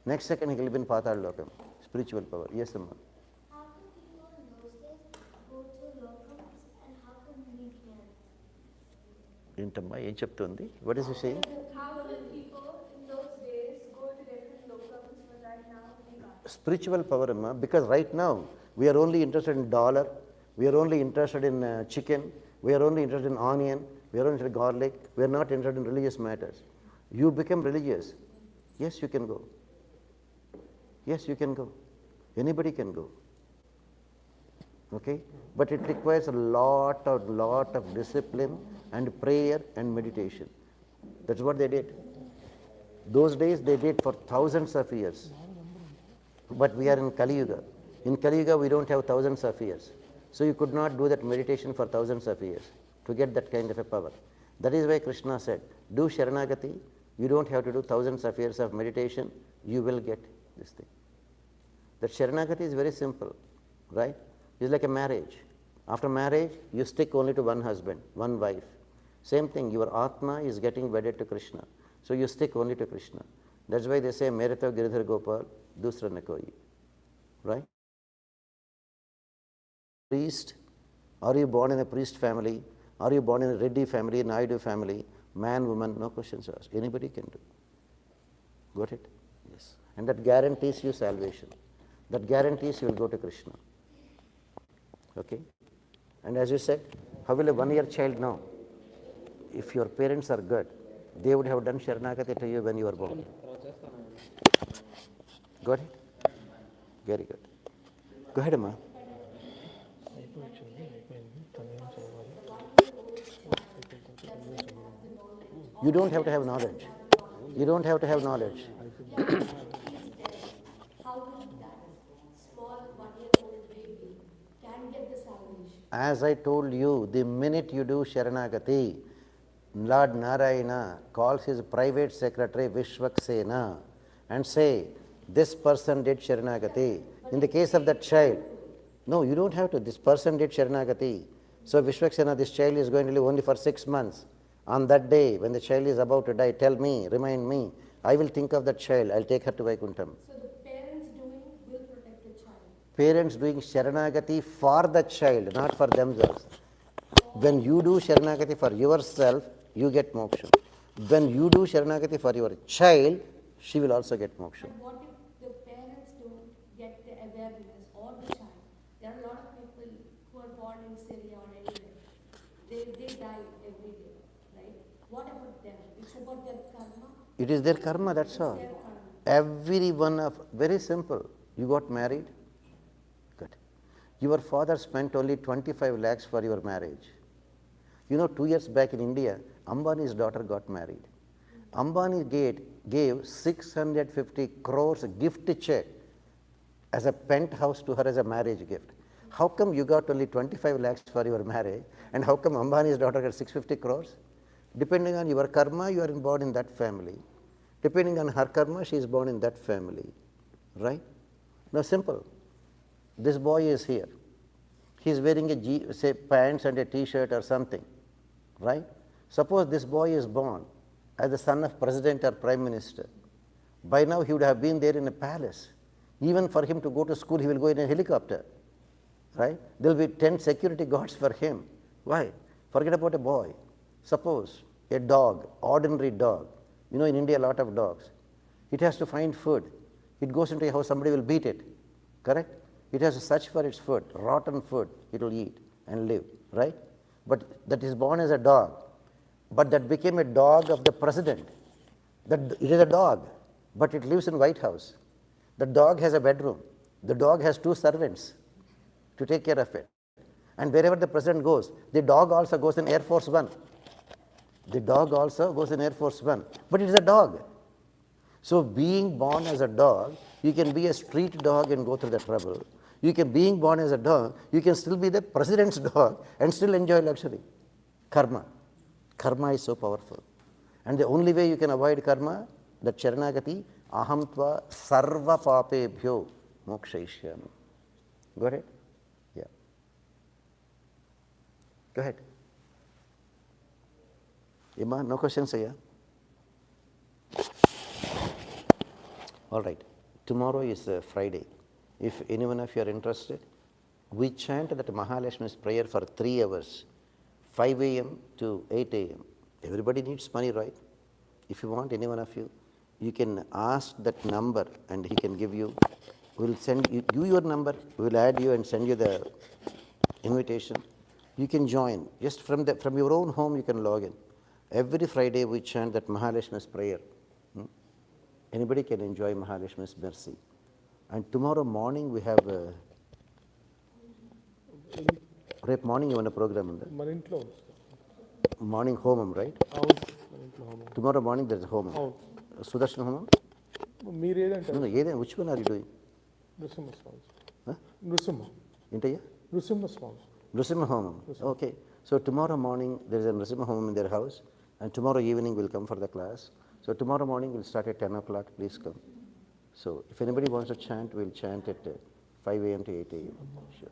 Next second he'll be in Patal Lokam. Spiritual power. Yes, Amma. How come people in those days go to locums and how come we can't? ఏంటమ్మా ఏం చెప్తుంది? What is he saying? How did people in those days go to different locales, but right now we can't? Spiritual power, amma, because right now we are only interested in dollar, we are only interested in chicken, we are only interested in onion, we are only interested in garlic, we are not interested in religious matters. You become religious, yes, you can go. Yes, you can go. Anybody can go. Okay? But it requires a lot of discipline and prayer and meditation. That's what they did. Those days they did for thousands of years. But we are in Kali Yuga. In Kali Yuga we don't have thousands of years. So you could not do that meditation for thousands of years to get that kind of a power. That is why Krishna said, do Sharanagati, you don't have to do thousands of years of meditation, you will get this thing. That Sharanagati is very simple, right? It's like a marriage. After marriage, you stick only to one husband, one wife. Same thing, your Atma is getting wedded to Krishna. So you stick only to Krishna. That's why they say, Mere to Giridhar Gopal, dusra na koi. Right? Priest, are you born in a priest family? Are you born in a Reddy family, Naidu family? Man, woman, no questions asked. Anybody can do. Got it? Yes. And that guarantees you salvation. That guarantees you will go to Krishna. Okay? And as you said, how will a 1-year child know? If your parents are good, they would have done Sharanagati to you when you were born. Got it? Very good. Go ahead, Amma. You don't have to have knowledge. You don't have to have knowledge. How will that small 1-year-old baby can get the salvation? As I told you, the minute you do Sharanagati, Lord Narayana calls his private secretary Vishwaksena and say, this person did Sharanagati. In the case of that child, no, you don't have to. This person did Sharanagati. So Vishwaksena, this child is going to live only for 6 months. On that day, when the child is about to die, tell me, remind me. I will think of that child. I'll take her to Vaikuntham. So the parents doing will protect the child. Parents doing Sharanagati for the child, not for themselves. When you do Sharanagati for yourself, you get moksha. When you do Sharanagati for your child, she will also get moksha. But what if the parents don't get the awareness or the child? There are a lot of people who are born in Syria or anywhere. They die every day, right? What about them? It's about their karma. It is their karma, that's all. Their karma. Every one of, very simple. You got married? Good. Your father spent only 25 lakhs for your marriage. You know, 2 years back in India, Ambani's daughter got married. Ambani gave 650 crores gift check as a penthouse to her as a marriage gift. How come you got only 25 lakhs for your marriage, and how come Ambani's daughter got 650 crores? Depending on your karma, you are born in that family. Depending on her karma, she is born in that family. Right? Now, simple. This boy is here. He is wearing say pants and a t-shirt or something. Right? Suppose this boy is born as the son of president or prime minister. By now he would have been there in a palace. Even for him to go to school, he will go in a helicopter. Right? There will be 10 security guards for him. Why? Forget about a boy. Suppose a dog, ordinary dog. You know, in India, a lot of dogs. It has to find food. It goes into a house, somebody will beat it. Correct? It has to search for its food, rotten food, it will eat and live. Right? But that is born as a dog. But that became a dog of the president. It is a dog, but it lives in White House. The dog has a bedroom. The dog has 2 servants to take care of it. And wherever the president goes, the dog also goes in Air Force One. The dog also goes in Air Force One. But it is a dog. So being born as a dog, you can be a street dog and go through the trouble. Being born as a dog, you can still be the president's dog and still enjoy luxury. Karma. Karma is so powerful. And the only way you can avoid karma, that Charanagati, aham tva sarva papebhyo mokshayishyami. Got it? Yeah. Go ahead. Ima, no questions here? All right. Tomorrow is Friday. If any one of you are interested, we chant that Mahalakshmi's prayer for 3 hours, 5 a.m. to 8 a.m. Everybody needs money, right? If you want, any one of you, you can ask that number and he can give you. We'll send you, give your number, we'll add you and send you the invitation. You can join. Just from your own home, you can log in. Every Friday, we chant that Mahalakshmi's prayer. Anybody can enjoy Mahalakshmi's mercy. And tomorrow morning, we have రేపు morning ఏమైనా programme ఉందా? మన ఇంట్లో morning హోమం, right? అవును, మన ఇంట్లో హోమం. టుమారో మార్నింగ్ దర్ ఇస్ హోమం. సుదర్శన హోమం. మీరు ఏదంటారు? ఏదైనా which one are you doing? Nrisimhaswamy. Nrisimha. ఏంటయ్యా? Nrisimhaswamy. Nrsimha Homam. Okay. So tomorrow morning there is a Nrsimha Homam in their house, and tomorrow evening we'll come for the class. So tomorrow morning we'll start at 10 o'clock. Please come. So if anybody wants to chant, we'll chant at 5 a.m. to 8 a.m. Sure.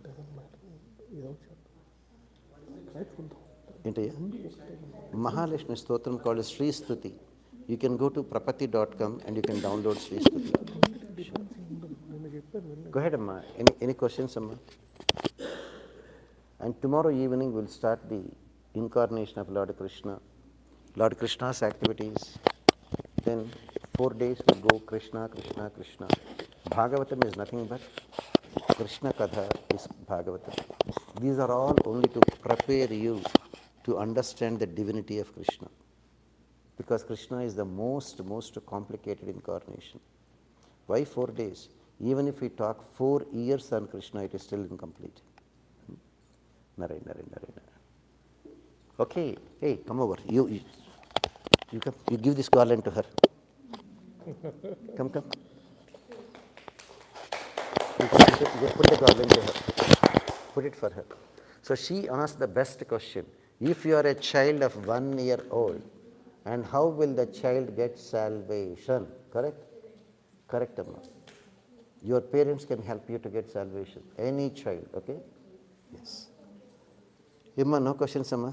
Mahalakshmi Stotram called as Sri Stuti. You can go to prapati.com and you can download Sri Stuti. Sure. Go ahead, Amma. Any questions, Amma? And tomorrow evening we'll start the incarnation of Lord Krishna, Lord Krishna's activities. Then 4 days we'll go Krishna, Krishna, Krishna. Bhagavatam is nothing but Krishna Katha is Bhagavatam. These are all only to prepare you to understand the divinity of Krishna. Because Krishna is the most complicated incarnation. Why 4 days? Even if we talk 4 years on Krishna, it is still incomplete. Narayana. Okay, hey, come over. You come. You give this garland to her. Come. You put the garland to her. Put it for her. So she asked the best question. If you are a child of 1 year old, and how will the child get salvation? Correct? Correct, Amma. Your parents can help you to get salvation. Any child, okay? Yes. Amma, no questions, Amma?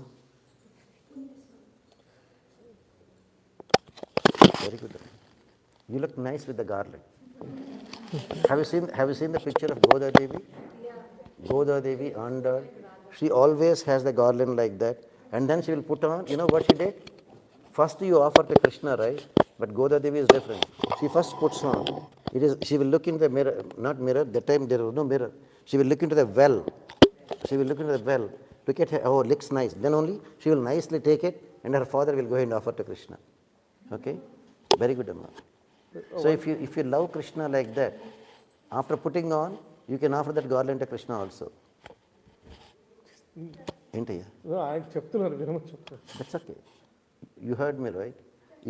Very good. You look nice with the garland. Have you seen the picture of Goda Devi? Yeah. Goda Devi under. She always has the garland like that, and then she will put on. You know what she did? First you offer to Krishna, right? But Goda Devi is different. She first puts on. She will look into the mirror, not mirror. That time there was no mirror. She will look into the well. Look at her. Oh, looks nice. Then only she will nicely take it, and her father will go and offer to Krishna. Okay, very good, Amma. So if you love Krishna like that, after putting on, you can offer that garland to Krishna also. ఏంటయ్యా? ఆయన చెప్తున్నారు, వినమని చెప్తారు. That's okay. You heard me, right?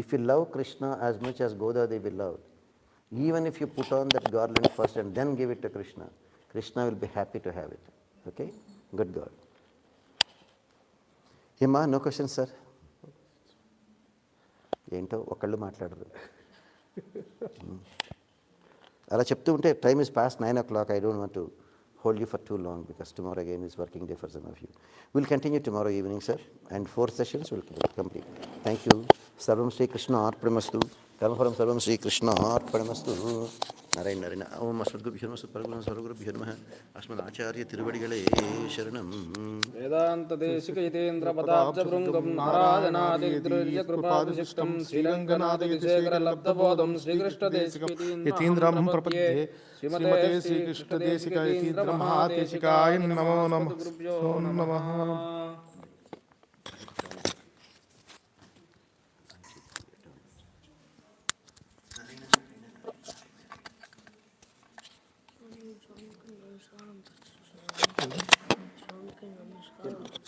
If you love Krishna as much as Goda Devi loved, even if you put on that garland first and then give it to Krishna, Krishna will be happy to have it. Okay? Good God. ఏమా, no question sir? ఏంటో ఒకళ్ళు మాట్లాడరు. అలా చెప్తూ ఉంటే time is past 9 o'clock. I don't want to hold you for too long because tomorrow again is working day for some of you. We'll continue tomorrow evening, sir, and 4 sessions will complete. Thank you. Sarvam Shri Krishna Arpanamastu. Kalamaram Sarvam Shri Krishna Arpanamastu. Narayana. Om Asmadgubhyo Namastu Paraguna Sarvagurubhyo Namaha. Asmad Acharya Tiruvadigalai Sharanam. Vedanta Desika Yitendra Padabja Brungam Narayanadi Drirya Kripadishtam Sri Lankanadi Sekara Labdabodam Sri Krishna Desika Yatindram Prapatye Srimate Sri Krishna Desika Yatindra Mahatesikaaya Namo Namaha.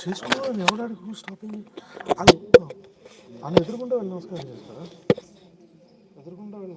చేసుకోవాలని ఎవడాడు stopping? వాళ్ళు ఎదురుకుండా వెళ్ళి నమస్కారం చేస్తారా? ఎదురుకుండా వెళ్ళి